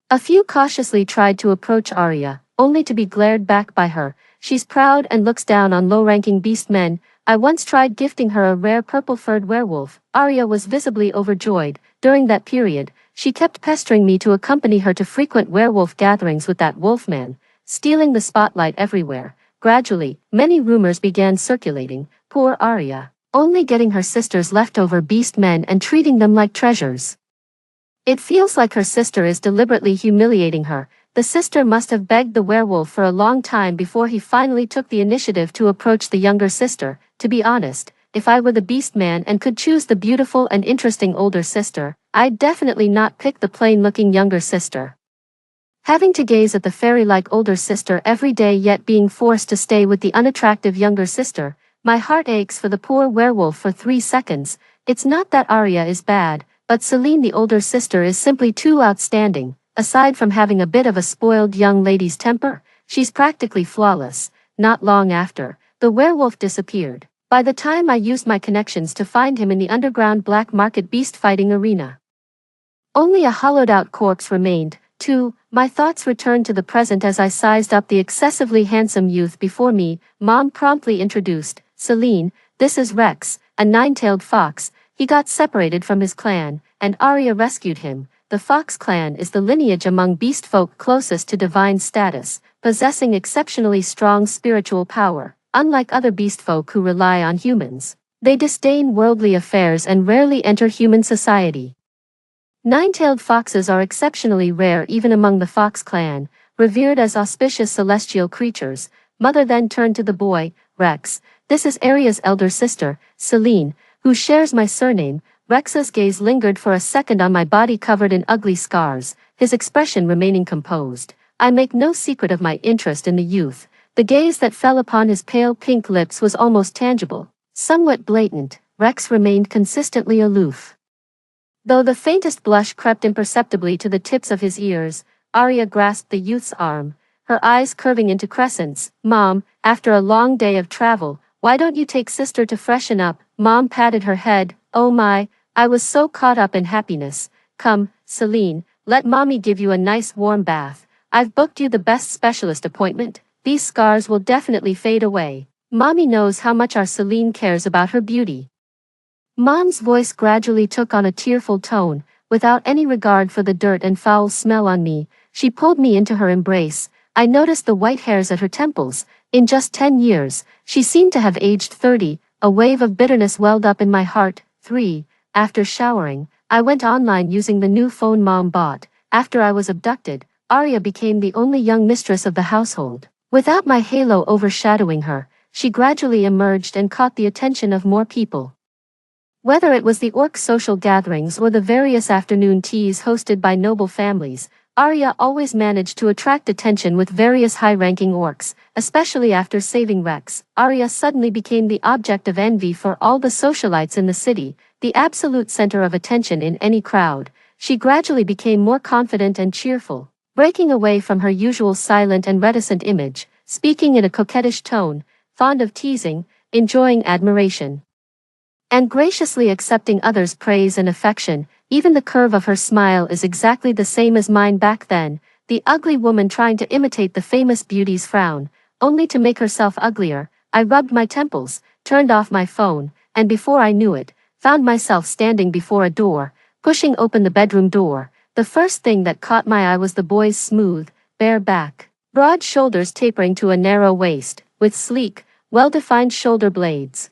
[SPEAKER 1] A few cautiously tried to approach Arya, only to be glared back by her. She's proud and looks down on low-ranking beastmen. I once tried gifting her a rare purple-furred werewolf. Arya was visibly overjoyed. During that period, she kept pestering me to accompany her to frequent werewolf gatherings with that wolfman, stealing the spotlight everywhere. Gradually, many rumors began circulating. Poor Arya, only getting her sister's leftover beastmen and treating them like treasures. It feels like her sister is deliberately humiliating her. The sister must have begged the werewolf for a long time before he finally took the initiative to approach the younger sister. To be honest, if I were the beast man and could choose the beautiful and interesting older sister, I'd definitely not pick the plain-looking younger sister. Having to gaze at the fairy-like older sister every day yet being forced to stay with the unattractive younger sister, my heart aches for the poor werewolf for 3 seconds. It's not that Arya is bad, but Celine the older sister is simply too outstanding. Aside from having a bit of a spoiled young lady's temper, she's practically flawless. Not long after, the werewolf disappeared. By the time I used my connections to find him in the underground black market beast fighting arena, only a hollowed-out corpse remained. Too, my thoughts returned to the present as I sized up the excessively handsome youth before me. Mom promptly introduced, Celine, this is Rex, a nine-tailed fox. He got separated from his clan, and Arya rescued him. The Fox clan is the lineage among beast folk closest to divine status, possessing exceptionally strong spiritual power. Unlike other beast folk who rely on humans, they disdain worldly affairs and rarely enter human society. Nine-tailed foxes are exceptionally rare even among the Fox clan, revered as auspicious celestial creatures. Mother then turned to the boy, Rex. This is Arya's elder sister, Celine, who shares my surname. Rex's gaze lingered for a second on my body covered in ugly scars, his expression remaining composed. I make no secret of my interest in the youth. The gaze that fell upon his pale pink lips was almost tangible, somewhat blatant. Rex remained consistently aloof, though the faintest blush crept imperceptibly to the tips of his ears. Arya grasped the youth's arm, her eyes curving into crescents. Mom, after a long day of travel, why don't you take sister to freshen up? Mom patted her head. Oh my, I was so caught up in happiness. Come, Celine, let mommy give you a nice warm bath. I've booked you the best specialist appointment. These scars will definitely fade away. Mommy knows how much our Celine cares about her beauty. Mom's voice gradually took on a tearful tone. Without any regard for the dirt and foul smell on me, she pulled me into her embrace. I noticed the white hairs at her temples. In just 10 years, she seemed to have aged 30. A wave of bitterness welled up in my heart. 3. After showering, I went online using the new phone Mom bought. After I was abducted, Arya became the only young mistress of the household. Without my halo overshadowing her, she gradually emerged and caught the attention of more people. Whether it was the orc social gatherings or the various afternoon teas hosted by noble families, Arya always managed to attract attention with various high-ranking orcs, especially after saving Rex. Arya suddenly became the object of envy for all the socialites in the city, the absolute center of attention in any crowd. She gradually became more confident and cheerful, breaking away from her usual silent and reticent image, speaking in a coquettish tone, fond of teasing, enjoying admiration, and graciously accepting others' praise and affection. Even the curve of her smile is exactly the same as mine back then, the ugly woman trying to imitate the famous beauty's frown, only to make herself uglier. I rubbed my temples, turned off my phone, and before I knew it, found myself standing before a door, pushing open the bedroom door. The first thing that caught my eye was the boy's smooth, bare back, broad shoulders tapering to a narrow waist, with sleek, well-defined shoulder blades.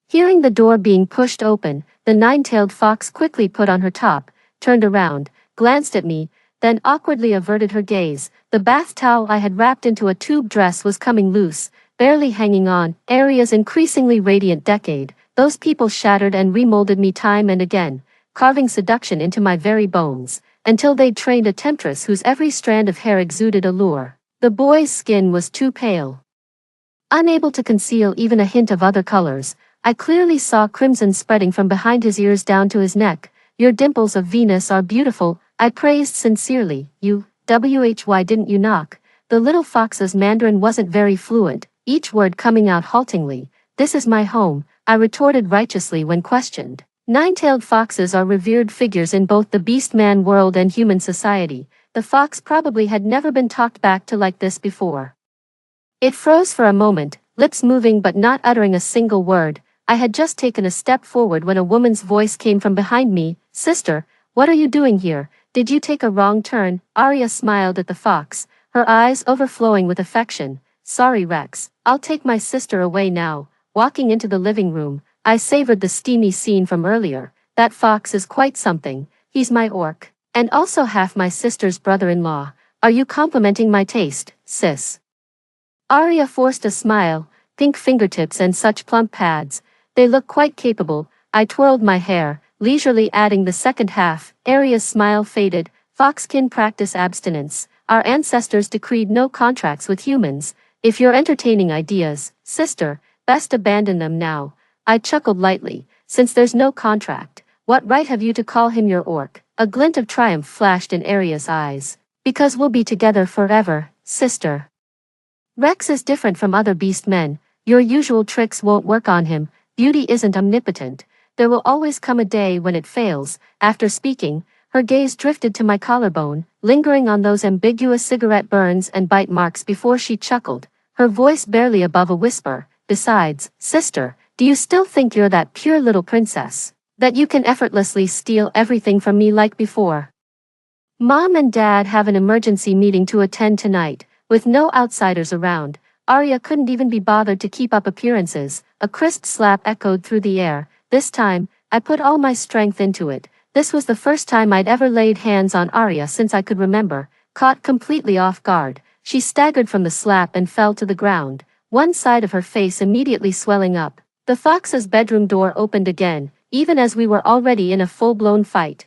[SPEAKER 1] Hearing the door being pushed open, the nine-tailed fox quickly put on her top, turned around, glanced at me, then awkwardly averted her gaze. The bath towel I had wrapped into a tube dress was coming loose, barely hanging on. Arya's increasingly radiant decade, those people shattered and remolded me time and again, carving seduction into my very bones, until they'd trained a temptress whose every strand of hair exuded allure. The boy's skin was too pale, unable to conceal even a hint of other colors. I clearly saw crimson spreading from behind his ears down to his neck. Your dimples of Venus are beautiful, I praised sincerely. Why didn't you knock? The little fox's Mandarin wasn't very fluent, each word coming out haltingly. This is my home, I retorted righteously when questioned. Nine-tailed foxes are revered figures in both the beast-man world and human society. The fox probably had never been talked back to like this before. It froze for a moment, lips moving but not uttering a single word. I had just taken a step forward when a woman's voice came from behind me. Sister, what are you doing here? Did you take a wrong turn? Arya smiled at the fox, her eyes overflowing with affection. Sorry Rex, I'll take my sister away now. Walking into the living room, I savored the steamy scene from earlier. That fox is quite something. He's my orc, and also half my sister's brother-in-law. Are you complimenting my taste, sis? Arya forced a smile, pink fingertips and such plump pads. They look quite capable. I twirled my hair, leisurely adding the second half. Arya's smile faded. Foxkin practice abstinence. Our ancestors decreed no contracts with humans. If you're entertaining ideas, sister, best abandon them now. I chuckled lightly. Since there's no contract, what right have you to call him your orc? A glint of triumph flashed in Arya's eyes. Because we'll be together forever, sister. Rex is different from other beast men. Your usual tricks won't work on him. Beauty isn't omnipotent. There will always come a day when it fails. After speaking, her gaze drifted to my collarbone, lingering on those ambiguous cigarette burns and bite marks before she chuckled, her voice barely above a whisper. Besides, sister, do you still think you're that pure little princess? That you can effortlessly steal everything from me like before? Mom and Dad have an emergency meeting to attend tonight. With no outsiders around, Arya couldn't even be bothered to keep up appearances. A crisp slap echoed through the air. This time, I put all my strength into it. This was the first time I'd ever laid hands on Arya since I could remember. Caught completely off guard, she staggered from the slap and fell to the ground, one side of her face immediately swelling up. The Fox's bedroom door opened again, even as we were already in a full-blown fight.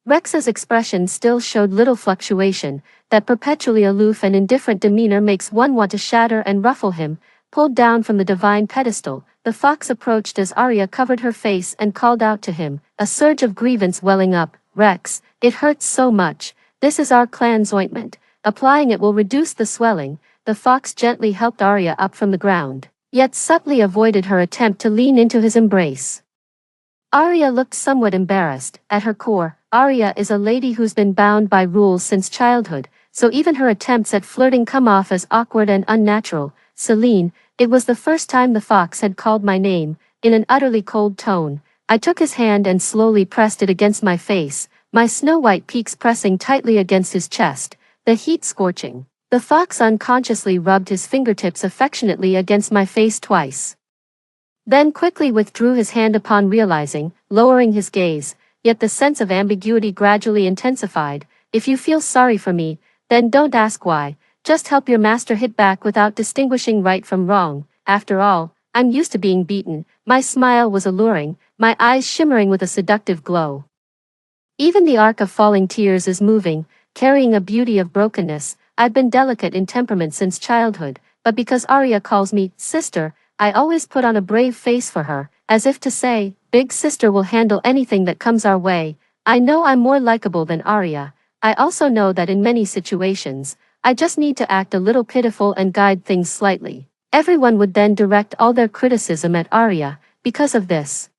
[SPEAKER 1] Rex's expression still showed little fluctuation. That perpetually aloof and indifferent demeanor makes one want to shatter and ruffle him. Pulled down from the divine pedestal, the fox approached as Arya covered her face and called out to him, a surge of grievance welling up. Rex, it hurts so much. This is our clan's ointment. Applying it will reduce the swelling. The fox gently helped Arya up from the ground, yet subtly avoided her attempt to lean into his embrace. Arya looked somewhat embarrassed. At her core, Arya is a lady who's been bound by rules since childhood, so even her attempts at flirting come off as awkward and unnatural. Celine, it was the first time the fox had called my name, in an utterly cold tone. I took his hand and slowly pressed it against my face, my snow-white peaks pressing tightly against his chest, the heat scorching. The fox unconsciously rubbed his fingertips affectionately against my face twice, then quickly withdrew his hand upon realizing, lowering his gaze, yet the sense of ambiguity gradually intensified. If you feel sorry for me, then don't ask why. Just help your master hit back without distinguishing right from wrong. After all, I'm used to being beaten. My smile was alluring, my eyes shimmering with a seductive glow. Even the arc of falling tears is moving, carrying a beauty of brokenness. I've been delicate in temperament since childhood, but because Arya calls me sister, I always put on a brave face for her, as if to say, big sister will handle anything that comes our way. I know I'm more likable than Arya. I also know that in many situations, I just need to act a little pitiful and guide things slightly. Everyone would then direct all their criticism at Arya, because of this.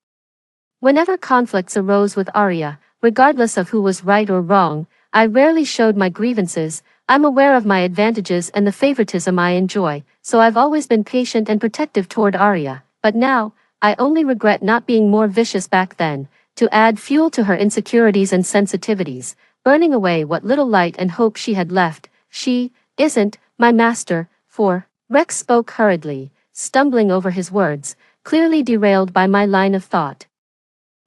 [SPEAKER 1] Whenever conflicts arose with Arya, regardless of who was right or wrong, I rarely showed my grievances. I'm aware of my advantages and the favoritism I enjoy, so I've always been patient and protective toward Arya. But now, I only regret not being more vicious back then, to add fuel to her insecurities and sensitivities, burning away what little light and hope she had left. She isn't my master, for Rex spoke hurriedly, stumbling over his words, clearly derailed by my line of thought.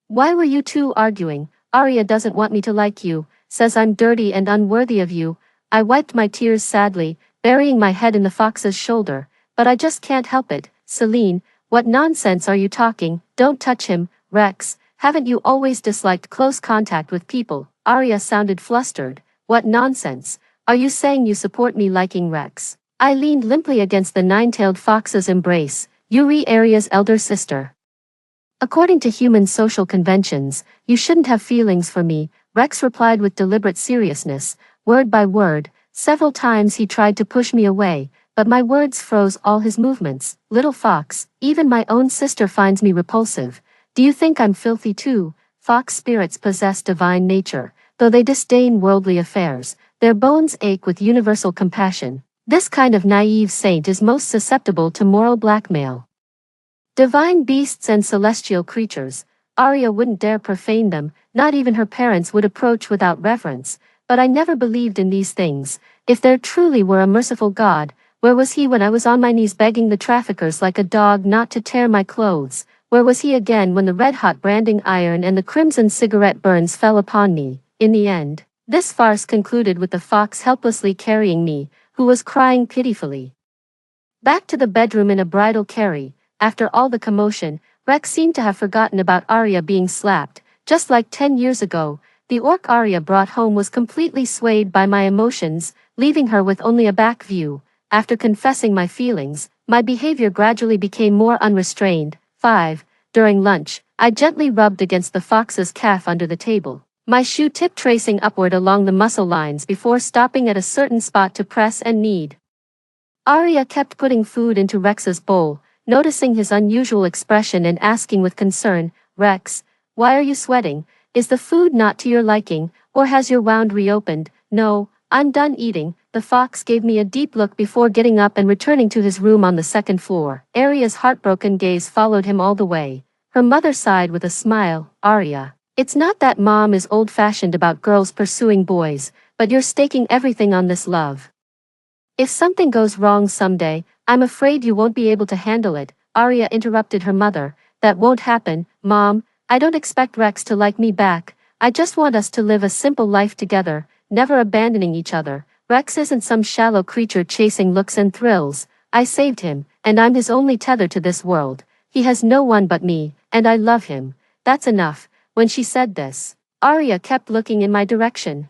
[SPEAKER 1] Why were you two arguing? Arya doesn't want me to like you, says I'm dirty and unworthy of you. I wiped my tears sadly, burying my head in the fox's shoulder, but I just can't help it. Celine, what nonsense are you talking? Don't touch him, Rex. Haven't you always disliked close contact with people? Arya sounded flustered. What nonsense? Are you saying you support me liking Rex? I leaned limply against the nine-tailed fox's embrace. Yuri, Arya's elder sister. According to human social conventions, you shouldn't have feelings for me, Rex replied with deliberate seriousness, word by word. Several times he tried to push me away, but my words froze all his movements. Little fox, even my own sister finds me repulsive. Do you think I'm filthy too? Fox spirits possess divine nature, though they disdain worldly affairs. Their bones ache with universal compassion. This kind of naive saint is most susceptible to moral blackmail. Divine beasts and celestial creatures, Arya wouldn't dare profane them, not even her parents would approach without reverence. But I never believed in these things. If there truly were a merciful God, where was he when I was on my knees begging the traffickers like a dog not to tear my clothes? Where was he again when the red-hot branding iron and the crimson cigarette burns fell upon me? In the end, this farce concluded with the fox helplessly carrying me, who was crying pitifully. Back to the bedroom in a bridal carry. After all the commotion, Rex seemed to have forgotten about Arya being slapped. Just like 10 years ago, the orc Arya brought home was completely swayed by my emotions, leaving her with only a back view. After confessing my feelings, my behavior gradually became more unrestrained. 5. During lunch, I gently rubbed against the fox's calf under the table. My shoe tip tracing upward along the muscle lines before stopping at a certain spot to press and knead. Arya kept putting food into Rex's bowl, noticing his unusual expression and asking with concern, "Rex, why are you sweating? Is the food not to your liking, or has your wound reopened?" "No, I'm done eating." The fox gave me a deep look before getting up and returning to his room on the second floor. Arya's heartbroken gaze followed him all the way. Her mother sighed with a smile. "Arya, it's not that Mom is old-fashioned about girls pursuing boys, but you're staking everything on this love. If something goes wrong someday, I'm afraid you won't be able to handle it." Arya interrupted her mother. "That won't happen, Mom. I don't expect Rex to like me back. I just want us to live a simple life together, never abandoning each other. Rex isn't some shallow creature chasing looks and thrills. I saved him, and I'm his only tether to this world. He has no one but me, and I love him. That's enough." When she said this, Arya kept looking in my direction.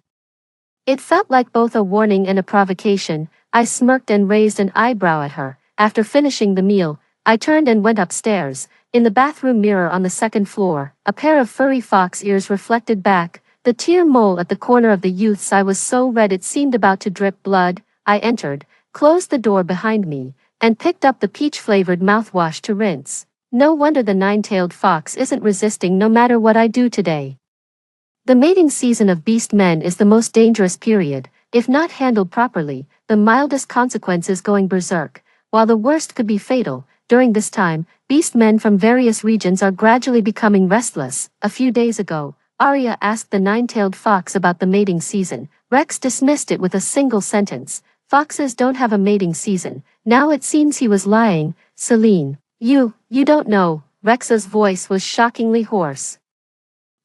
[SPEAKER 1] It felt like both a warning and a provocation. I smirked and raised an eyebrow at her. After finishing the meal, I turned and went upstairs. In the bathroom mirror on the second floor, a pair of furry fox ears reflected back. The tear mole at the corner of the youth's eye was so red it seemed about to drip blood. I entered, closed the door behind me, and picked up the peach-flavored mouthwash to rinse. No wonder the nine-tailed fox isn't resisting no matter what I do today. The mating season of beast men is the most dangerous period. If not handled properly, the mildest consequences going berserk, while the worst could be fatal. During this time, beast men from various regions are gradually becoming restless. A few days ago, Arya asked the nine-tailed fox about the mating season. Rex dismissed it with a single sentence. "Foxes don't have a mating season." Now it seems he was lying. "Celine, you don't know." Rex's voice was shockingly hoarse.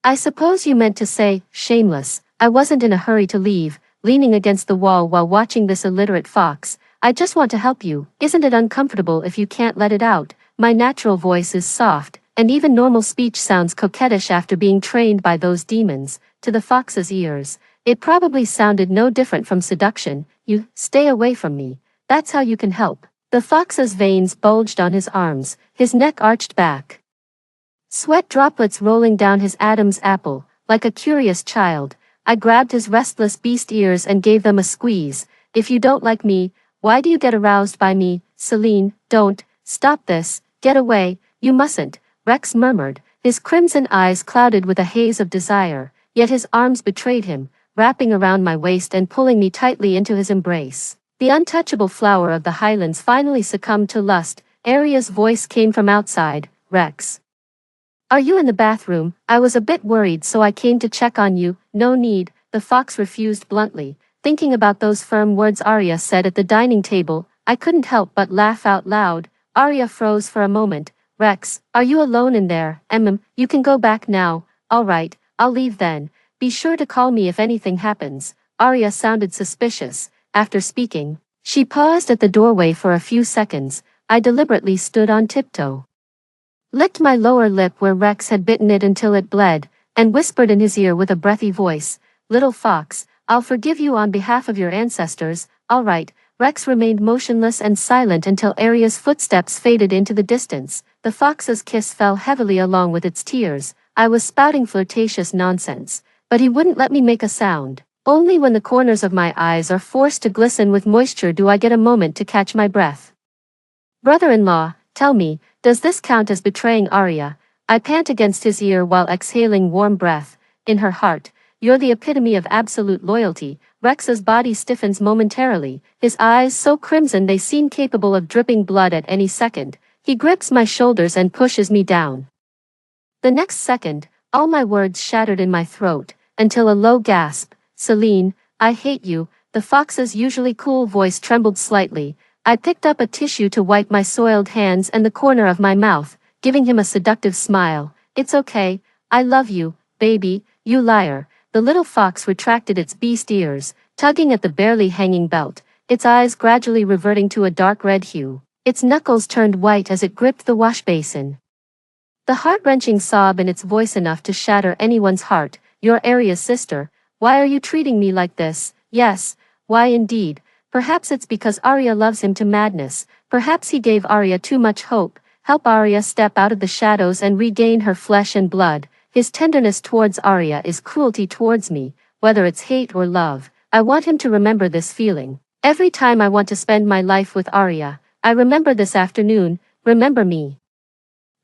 [SPEAKER 1] "I suppose you meant to say, shameless." I wasn't in a hurry to leave, leaning against the wall while watching this illiterate fox. "I just want to help you. Isn't it uncomfortable if you can't let it out?" My natural voice is soft, and even normal speech sounds coquettish after being trained by those demons. To the fox's ears, it probably sounded no different from seduction. "You, stay away from me. That's how you can help." The fox's veins bulged on his arms, his neck arched back, sweat droplets rolling down his Adam's apple. Like a curious child, I grabbed his restless beast ears and gave them a squeeze. "If you don't like me, why do you get aroused by me?" "Celine, don't. Stop this. Get away. You mustn't," Rex murmured, his crimson eyes clouded with a haze of desire, yet his arms betrayed him, wrapping around my waist and pulling me tightly into his embrace. The untouchable flower of the highlands finally succumbed to lust. Arya's voice came from outside. "Rex, are you in the bathroom? I was a bit worried, so I came to check on you." "No need," the fox refused bluntly. Thinking about those firm words Arya said at the dining table, I couldn't help but laugh out loud. Arya froze for a moment. "Rex, are you alone in there?" You can go back now." "All right, I'll leave then. Be sure to call me if anything happens." Arya sounded suspicious. After speaking, she paused at the doorway for a few seconds. I deliberately stood on tiptoe, licked my lower lip where Rex had bitten it until it bled, and whispered in his ear with a breathy voice, "Little fox, I'll forgive you on behalf of your ancestors." "All right." Rex remained motionless and silent until Arya's footsteps faded into the distance. The fox's kiss fell heavily along with its tears. I was spouting flirtatious nonsense, but he wouldn't let me make a sound. Only when the corners of my eyes are forced to glisten with moisture do I get a moment to catch my breath. "Brother-in-law, tell me, does this count as betraying Arya?" I pant against his ear while exhaling warm breath. In her heart, "You're the epitome of absolute loyalty." Rex's body stiffens momentarily, his eyes so crimson they seem capable of dripping blood at any second. He grips my shoulders and pushes me down. The next second, all my words shattered in my throat, until a low gasp. "Celine, I hate you." The fox's usually cool voice trembled slightly. I picked up a tissue to wipe my soiled hands and the corner of my mouth, giving him a seductive smile. "It's okay. I love you, baby." "You liar." The little fox retracted its beast ears, tugging at the barely hanging belt, its eyes gradually reverting to a dark red hue. Its knuckles turned white as it gripped the wash basin. The heart-wrenching sob in its voice enough to shatter anyone's heart. "You're Arya's sister. Why are you treating me like this?" "Yes, why indeed. Perhaps it's because Arya loves him to madness. Perhaps he gave Arya too much hope. Help Arya step out of the shadows and regain her flesh and blood." His tenderness towards Arya is cruelty towards me, whether it's hate or love. I want him to remember this feeling. Every time I want to spend my life with Arya, I remember this afternoon, remember me.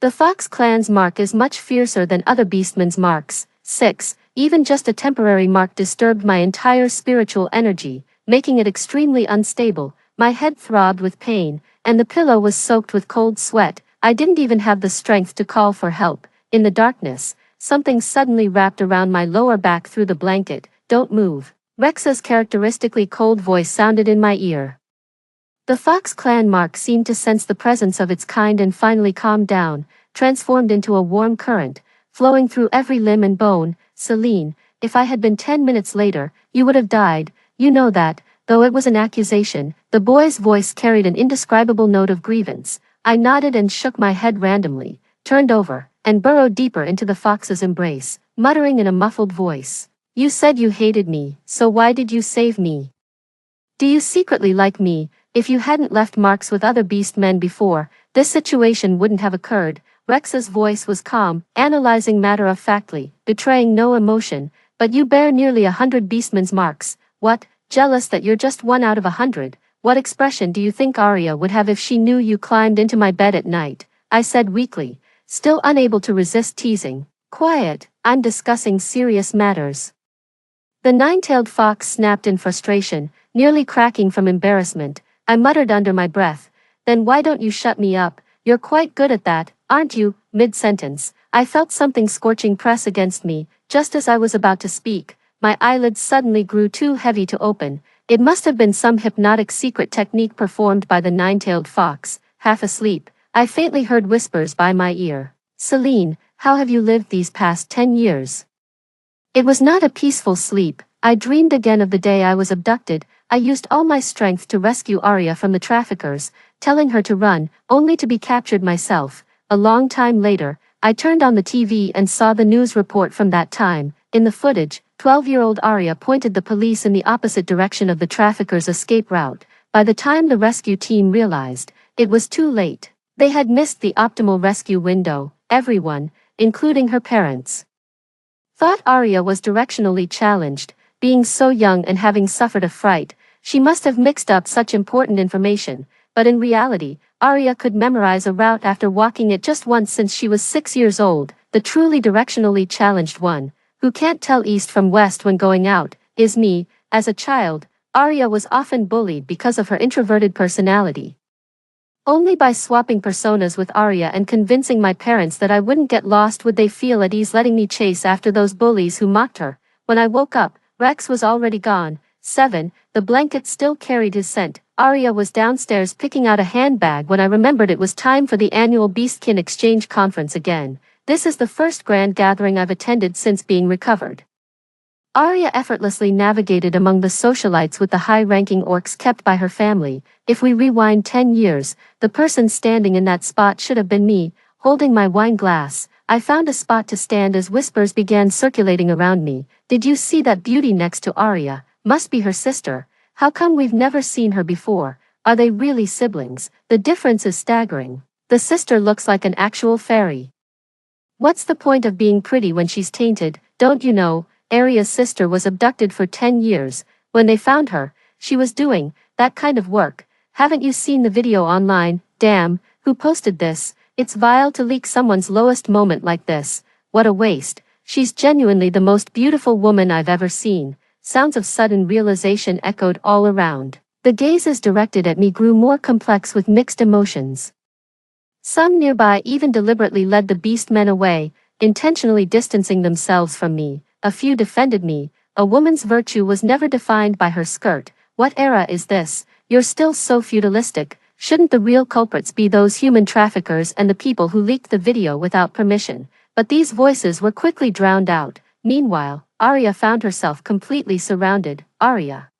[SPEAKER 1] The Fox clan's mark is much fiercer than other beastmen's marks. 6. Even just a temporary mark disturbed my entire spiritual energy, making it extremely unstable. My head throbbed with pain, and the pillow was soaked with cold sweat. I didn't even have the strength to call for help. In the darkness, something suddenly wrapped around my lower back through the blanket. Don't move. Rex's characteristically cold voice sounded in my ear. The Fox clan mark seemed to sense the presence of its kind and finally calmed down, transformed into a warm current, flowing through every limb and bone. Celine, if I had been 10 minutes later, you would have died, you know that. Though it was an accusation, the boy's voice carried an indescribable note of grievance. I nodded and shook my head randomly, turned over, and burrowed deeper into the fox's embrace, muttering in a muffled voice. You said you hated me, so why did you save me? Do you secretly like me? If you hadn't left marks with other beast men before, this situation wouldn't have occurred. Rex's voice was calm, analyzing matter-of-factly, betraying no emotion. But you bear nearly 100 beastmen's marks. What? Jealous that you're just 1 out of 100? What expression do you think Arya would have if she knew you climbed into my bed at night? I said weakly, still unable to resist teasing. Quiet, I'm discussing serious matters. The nine-tailed fox snapped in frustration, nearly cracking from embarrassment. I muttered under my breath, then why don't you shut me up? You're quite good at that, aren't you? Mid-sentence, I felt something scorching press against me. Just as I was about to speak, my eyelids suddenly grew too heavy to open. It must have been some hypnotic secret technique performed by the nine-tailed fox. Half asleep, I faintly heard whispers by my ear. Celine, how have you lived these past 10 years? It was not a peaceful sleep. I dreamed again of the day I was abducted. I used all my strength to rescue Arya from the traffickers, telling her to run, only to be captured myself. A long time later, I turned on the TV and saw the news report from that time. In the footage, 12-year-old Arya pointed the police in the opposite direction of the traffickers' escape route. By the time the rescue team realized, it was too late. They had missed the optimal rescue window. Everyone, including her parents, thought Arya was directionally challenged. Being so young and having suffered a fright, she must have mixed up such important information. But in reality, Arya could memorize a route after walking it just once since she was 6 years old. The truly directionally challenged one, who can't tell east from west when going out, is me. As a child, Arya was often bullied because of her introverted personality. Only by swapping personas with Arya and convincing my parents that I wouldn't get lost would they feel at ease letting me chase after those bullies who mocked her. When I woke up, Rex was already gone. 7. The blanket still carried his scent. Arya was downstairs picking out a handbag when I remembered it was time for the annual Beastkin Exchange Conference again. This is the first grand gathering I've attended since being recovered. Arya effortlessly navigated among the socialites with the high-ranking orcs kept by her family. If we rewind 10 years, the person standing in that spot should have been me, holding my wine glass. I found a spot to stand as whispers began circulating around me. Did you see that beauty next to Arya? Must be her sister. How come we've never seen her before? Are they really siblings? The difference is staggering. The sister looks like an actual fairy. What's the point of being pretty when she's tainted? Don't you know? Arya's sister was abducted for 10 years. When they found her, she was doing that kind of work. Haven't you seen the video online? Damn, who posted this? It's vile to leak someone's lowest moment like this. What a waste. She's genuinely the most beautiful woman I've ever seen. Sounds of sudden realization echoed all around. The gazes directed at me grew more complex with mixed emotions. Some nearby even deliberately led the beastmen away, intentionally distancing themselves from me. A few defended me. A woman's virtue was never defined by her skirt. What era is this? You're still so feudalistic. Shouldn't the real culprits be those human traffickers and the people who leaked the video without permission? But these voices were quickly drowned out. Meanwhile, Arya found herself completely surrounded. Arya,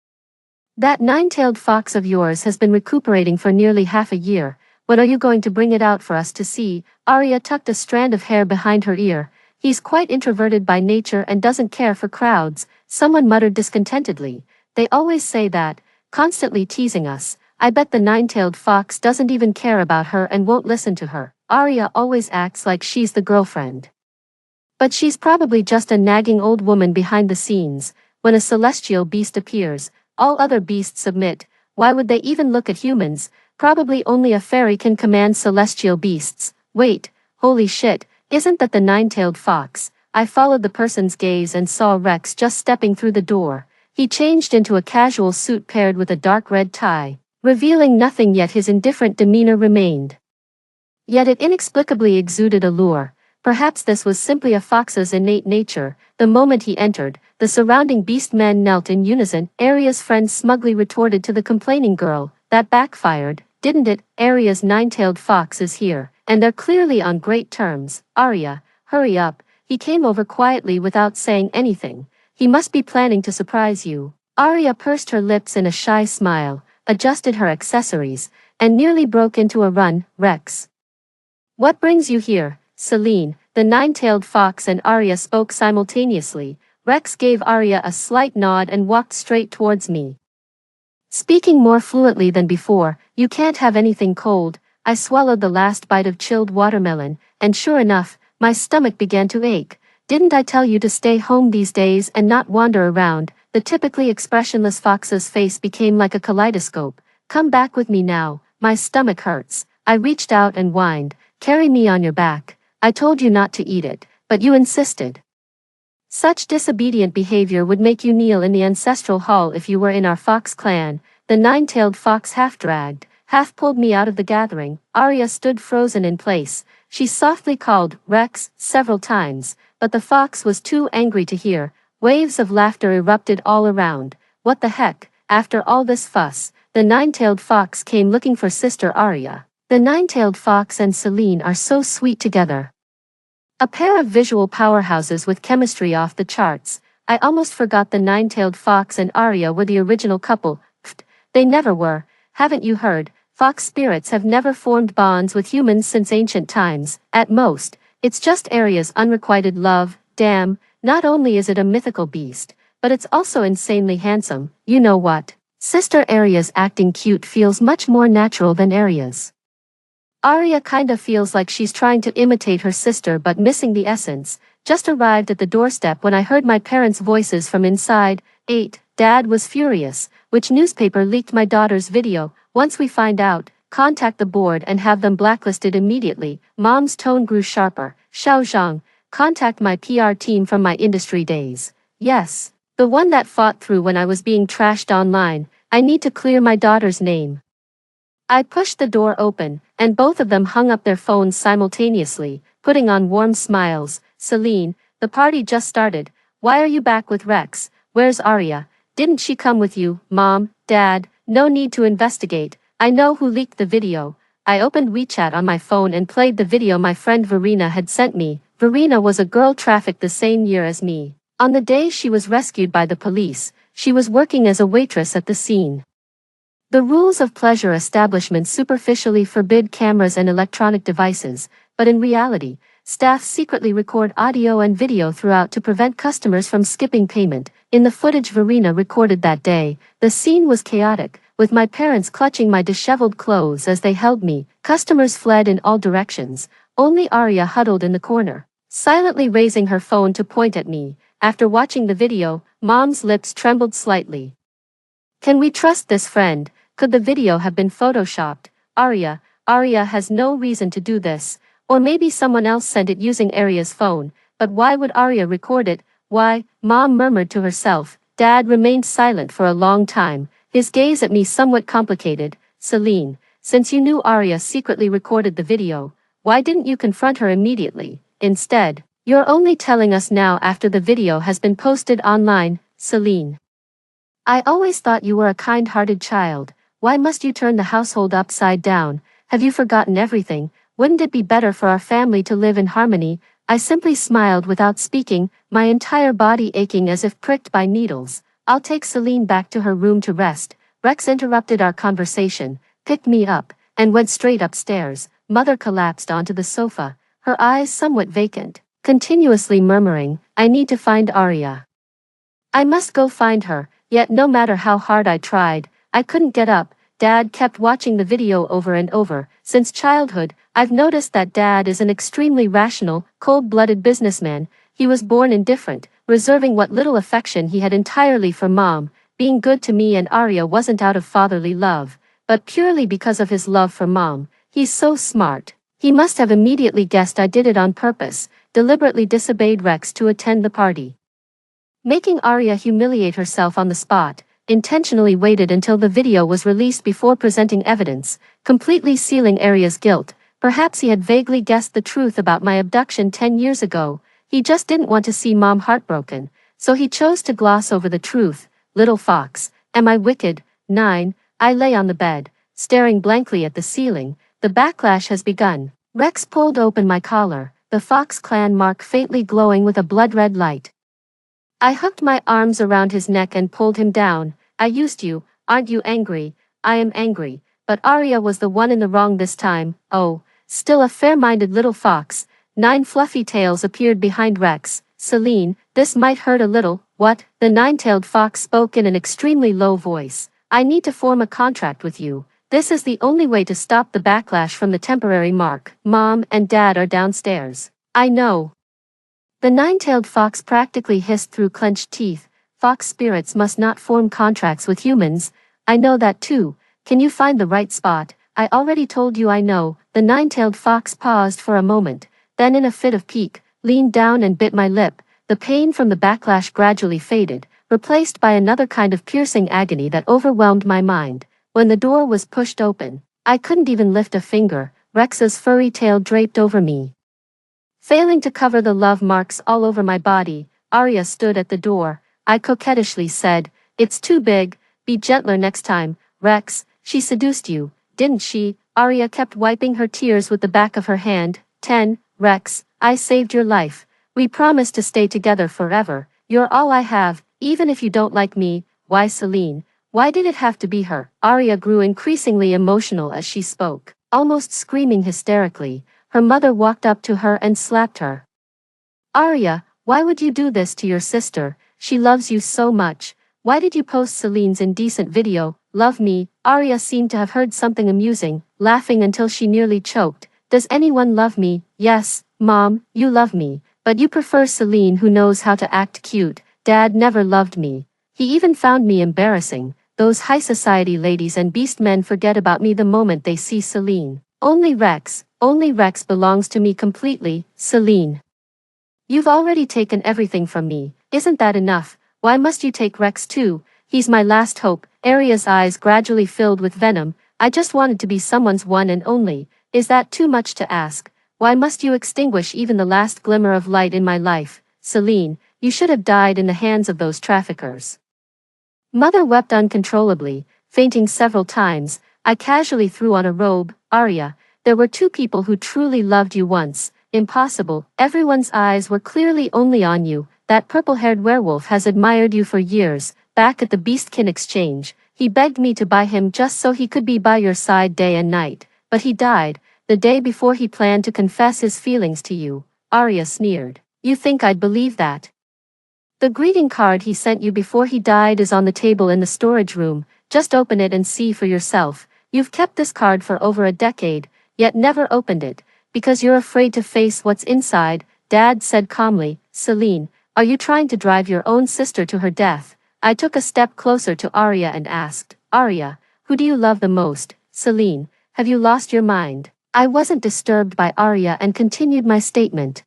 [SPEAKER 1] that nine-tailed fox of yours has been recuperating for nearly half a year. When are you going to bring it out for us to see? Arya tucked a strand of hair behind her ear. He's quite introverted by nature and doesn't care for crowds. Someone muttered discontentedly. They always say that, constantly teasing us. I bet the nine-tailed fox doesn't even care about her and won't listen to her. Arya always acts like she's the girlfriend. But she's probably just a nagging old woman behind the scenes. When a celestial beast appears, all other beasts submit. Why would they even look at humans? Probably only a fairy can command celestial beasts. Wait, holy shit, isn't that the nine-tailed fox? I followed the person's gaze and saw Rex just stepping through the door. He changed into a casual suit paired with a dark red tie, revealing nothing, yet his indifferent demeanor remained. Yet it inexplicably exuded allure. Perhaps this was simply a fox's innate nature. The moment he entered, the surrounding beast men knelt in unison. Arya's friend smugly retorted to the complaining girl, "That backfired, didn't it? Arya's nine-tailed fox is here, and they're clearly on great terms." "Arya, hurry up." He came over quietly without saying anything. "He must be planning to surprise you." Arya pursed her lips in a shy smile, adjusted her accessories, and nearly broke into a run. "Rex, what brings you here?" "Celine." The nine-tailed fox and Arya spoke simultaneously. Rex gave Arya a slight nod and walked straight towards me, speaking more fluently than before. "You can't have anything cold." I swallowed the last bite of chilled watermelon, and sure enough, my stomach began to ache. "Didn't I tell you to stay home these days and not wander around?" The typically expressionless fox's face became like a kaleidoscope. "Come back with me now, my stomach hurts." I reached out and whined, "Carry me on your back. I told you not to eat it, but you insisted." Such disobedient behavior would make you kneel in the ancestral hall if you were in our fox clan. The nine-tailed fox half dragged, half pulled me out of the gathering. Arya stood frozen in place. She softly called, "Rex," several times, but the fox was too angry to hear. Waves of laughter erupted all around. "What the heck?" After all this fuss, the nine-tailed fox came looking for Sister Arya. The nine-tailed fox and Celine are so sweet together. A pair of visual powerhouses with chemistry off the charts. I almost forgot the nine-tailed fox and Arya were the original couple. Pfft, they never were. Haven't you heard? Fox spirits have never formed bonds with humans since ancient times. At most, it's just Arya's unrequited love. Damn, not only is it a mythical beast, but it's also insanely handsome. You know what? Sister Arya's acting cute feels much more natural than Arya's. Arya kinda feels like she's trying to imitate her sister but missing the essence. Just arrived at the doorstep when I heard my parents' voices from inside. 8. Dad was furious. "Which newspaper leaked my daughter's video? Once we find out, contact the board and have them blacklisted immediately." Mom's tone grew sharper. "Xiao Zhang, contact my PR team from my industry days." "Yes, the one that fought through when I was being trashed online. I need to clear my daughter's name." I pushed the door open, and both of them hung up their phones simultaneously, putting on warm smiles. "Celine, the party just started. Why are you back with Rex? Where's Arya? Didn't she come with you?" "Mom, Dad, no need to investigate. I know who leaked the video." I opened WeChat on my phone and played the video my friend Verena had sent me. Verena was a girl trafficked the same year as me. On the day she was rescued by the police, she was working as a waitress at the scene. The rules of pleasure establishments superficially forbid cameras and electronic devices, but in reality, staff secretly record audio and video throughout to prevent customers from skipping payment. In the footage Verena recorded that day, the scene was chaotic, with my parents clutching my disheveled clothes as they held me. Customers fled in all directions, only Arya huddled in the corner, silently raising her phone to point at me. After watching the video, Mom's lips trembled slightly. "Can we trust this friend? Could the video have been photoshopped?" Arya has no reason to do this. Or maybe someone else sent it using Arya's phone. But why would Arya record it? Why? Mom murmured to herself. Dad remained silent for a long time, his gaze at me somewhat complicated. "Celine, since you knew Arya secretly recorded the video, why didn't you confront her immediately? Instead, you're only telling us now after the video has been posted online." "Celine, I always thought you were a kind-hearted child. Why must you turn the household upside down? Have you forgotten everything? Wouldn't it be better for our family to live in harmony?" I simply smiled without speaking, my entire body aching as if pricked by needles. "I'll take Celine back to her room to rest." Rex interrupted our conversation, picked me up, and went straight upstairs. Mother collapsed onto the sofa, her eyes somewhat vacant, continuously murmuring, "I need to find Arya. I must go find her." Yet no matter how hard I tried, I couldn't get up. Dad kept watching the video over and over. Since childhood, I've noticed that Dad is an extremely rational, cold-blooded businessman. He was born indifferent, reserving what little affection he had entirely for Mom. Being good to me and Arya wasn't out of fatherly love, but purely because of his love for Mom. He's so smart. He must have immediately guessed I did it on purpose, deliberately disobeyed Rex to attend the party. Making Arya humiliate herself on the spot, intentionally waited until the video was released before presenting evidence, completely sealing Arya's guilt. Perhaps he had vaguely guessed the truth about my abduction 10 years ago. He just didn't want to see Mom heartbroken, so he chose to gloss over the truth. Little fox, am I wicked? 9. I lay on the bed, staring blankly at the ceiling. The backlash has begun. Rex pulled open my collar, the Fox clan mark faintly glowing with a blood-red light. I hooked my arms around his neck and pulled him down. I used you, aren't you angry? I am angry, but Arya was the one in the wrong this time. Oh, still a fair-minded little fox. 9 fluffy tails appeared behind Rex. Celine, this might hurt a little. What? The 9-tailed fox spoke in an extremely low voice. I need to form a contract with you. This is the only way to stop the backlash from the temporary mark. Mom and Dad are downstairs. I know. The 9-tailed fox practically hissed through clenched teeth. Fox spirits must not form contracts with humans. I know that too. Can you find the right spot? I already told you I know. The 9-tailed fox paused for a moment, then in a fit of pique, leaned down and bit my lip. The pain from the backlash gradually faded, replaced by another kind of piercing agony that overwhelmed my mind. When the door was pushed open, I couldn't even lift a finger. Rex's furry tail draped over me. Failing to cover the love marks all over my body, Arya stood at the door. I coquettishly said, "It's too big, be gentler next time." Rex, she seduced you, didn't she? Arya kept wiping her tears with the back of her hand. 10. Rex, I saved your life. We promised to stay together forever. You're all I have, even if you don't like me. Why Celine? Why did it have to be her? Arya grew increasingly emotional as she spoke, almost screaming hysterically. Her mother walked up to her and slapped her. Arya, why would you do this to your sister? She loves you so much. Why did you post Celine's indecent video? Love me? Arya seemed to have heard something amusing, laughing until she nearly choked. Does anyone love me? Yes, Mom, you love me, but you prefer Celine who knows how to act cute. Dad never loved me. He even found me embarrassing. Those high society ladies and beast men forget about me the moment they see Celine. Only Rex belongs to me completely. Celine. You've already taken everything from me. Isn't that enough? Why must you take Rex too? He's my last hope. Arya's eyes gradually filled with venom. I just wanted to be someone's one and only. Is that too much to ask? Why must you extinguish even the last glimmer of light in my life? Celine, you should have died in the hands of those traffickers. Mother wept uncontrollably, fainting several times. I casually threw on a robe. Arya, there were 2 people who truly loved you once. Impossible. Everyone's eyes were clearly only on you. That purple-haired werewolf has admired you for years. Back at the Beastkin exchange, he begged me to buy him just so he could be by your side day and night. But he died, the day before he planned to confess his feelings to you. Arya sneered. You think I'd believe that? The greeting card he sent you before he died is on the table in the storage room. Just open it and see for yourself. You've kept this card for over a decade, yet never opened it, because you're afraid to face what's inside. Dad said calmly. Celine, are you trying to drive your own sister to her death? I took a step closer to Arya and asked, Arya, who do you love the most? Celine, have you lost your mind? I wasn't disturbed by Arya and continued my statement.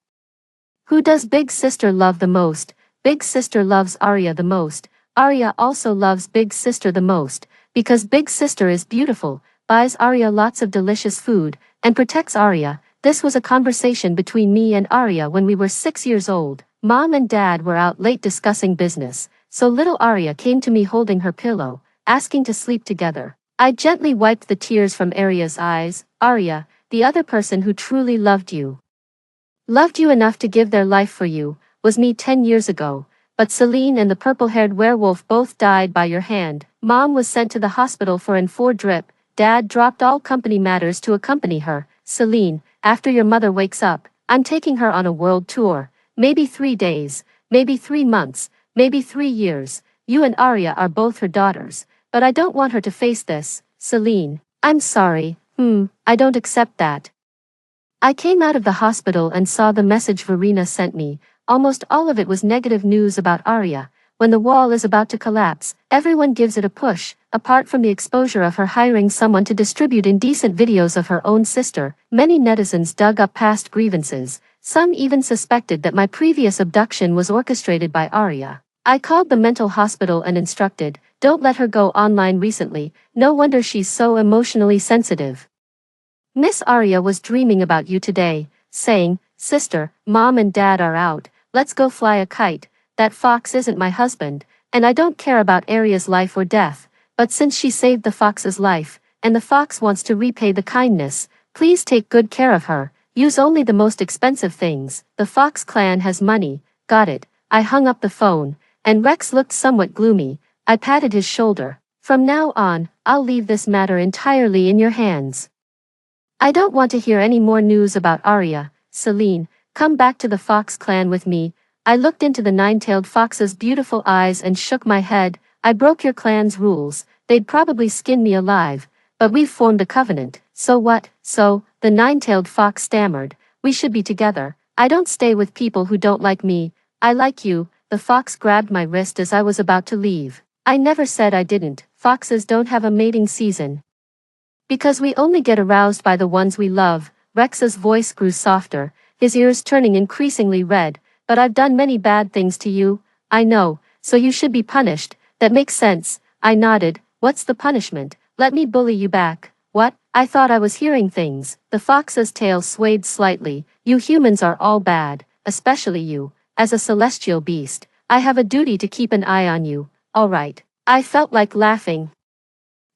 [SPEAKER 1] Who does Big Sister love the most? Big Sister loves Arya the most. Arya also loves Big Sister the most, because Big Sister is beautiful, buys Arya lots of delicious food, and protects Arya. This was a conversation between me and Arya when we were 6 years old. Mom and Dad were out late discussing business, so little Arya came to me holding her pillow, asking to sleep together. I gently wiped the tears from Arya's eyes. Arya, the other person who truly loved you enough to give their life for you, was me 10 years ago. But Celine and the purple-haired werewolf both died by your hand. Mom was sent to the hospital for an 4 drip. Dad dropped all company matters to accompany her. Celine, after your mother wakes up, I'm taking her on a world tour. Maybe 3 days, maybe 3 months, maybe 3 years. You and Arya are both her daughters, but I don't want her to face this. Celine. I'm sorry. I don't accept that. I came out of the hospital and saw the message Verena sent me. Almost all of it was negative news about Arya. When the wall is about to collapse, everyone gives it a push. Apart from the exposure of her hiring someone to distribute indecent videos of her own sister, many netizens dug up past grievances. Some even suspected that my previous abduction was orchestrated by Arya. I called the mental hospital and instructed, don't let her go online recently, no wonder she's so emotionally sensitive. Miss Arya was dreaming about you today, saying, Sister, Mom and Dad are out, let's go fly a kite. That fox isn't my husband, and I don't care about Arya's life or death, but since she saved the fox's life, and the fox wants to repay the kindness, please take good care of her, use only the most expensive things. The Fox clan has money, got it. I hung up the phone, and Rex looked somewhat gloomy. I patted his shoulder. From now on, I'll leave this matter entirely in your hands. I don't want to hear any more news about Arya. Celine, come back to the Fox clan with me. I looked into the nine-tailed fox's beautiful eyes and shook my head. I broke your clan's rules, they'd probably skin me alive, but we've formed a covenant. So what? So, the nine-tailed fox stammered, we should be together. I don't stay with people who don't like me. I like you. The fox grabbed my wrist as I was about to leave. I never said I didn't. Foxes don't have a mating season. Because we only get aroused by the ones we love. Rex's voice grew softer, his ears turning increasingly red. But I've done many bad things to you, I know, so you should be punished. That makes sense. I nodded. What's the punishment? Let me bully you back. What? I thought I was hearing things. The fox's tail swayed slightly. You humans are all bad, especially you. As a celestial beast, I have a duty to keep an eye on you. All right. I felt like laughing.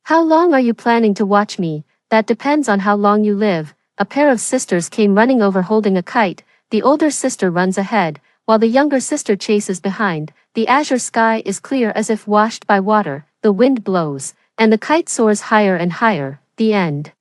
[SPEAKER 1] How long are you planning to watch me? That depends on how long you live. A pair of sisters came running over holding a kite. The older sister runs ahead, while the younger sister chases behind. The azure sky is clear as if washed by water, the wind blows, and the kite soars higher and higher. The end.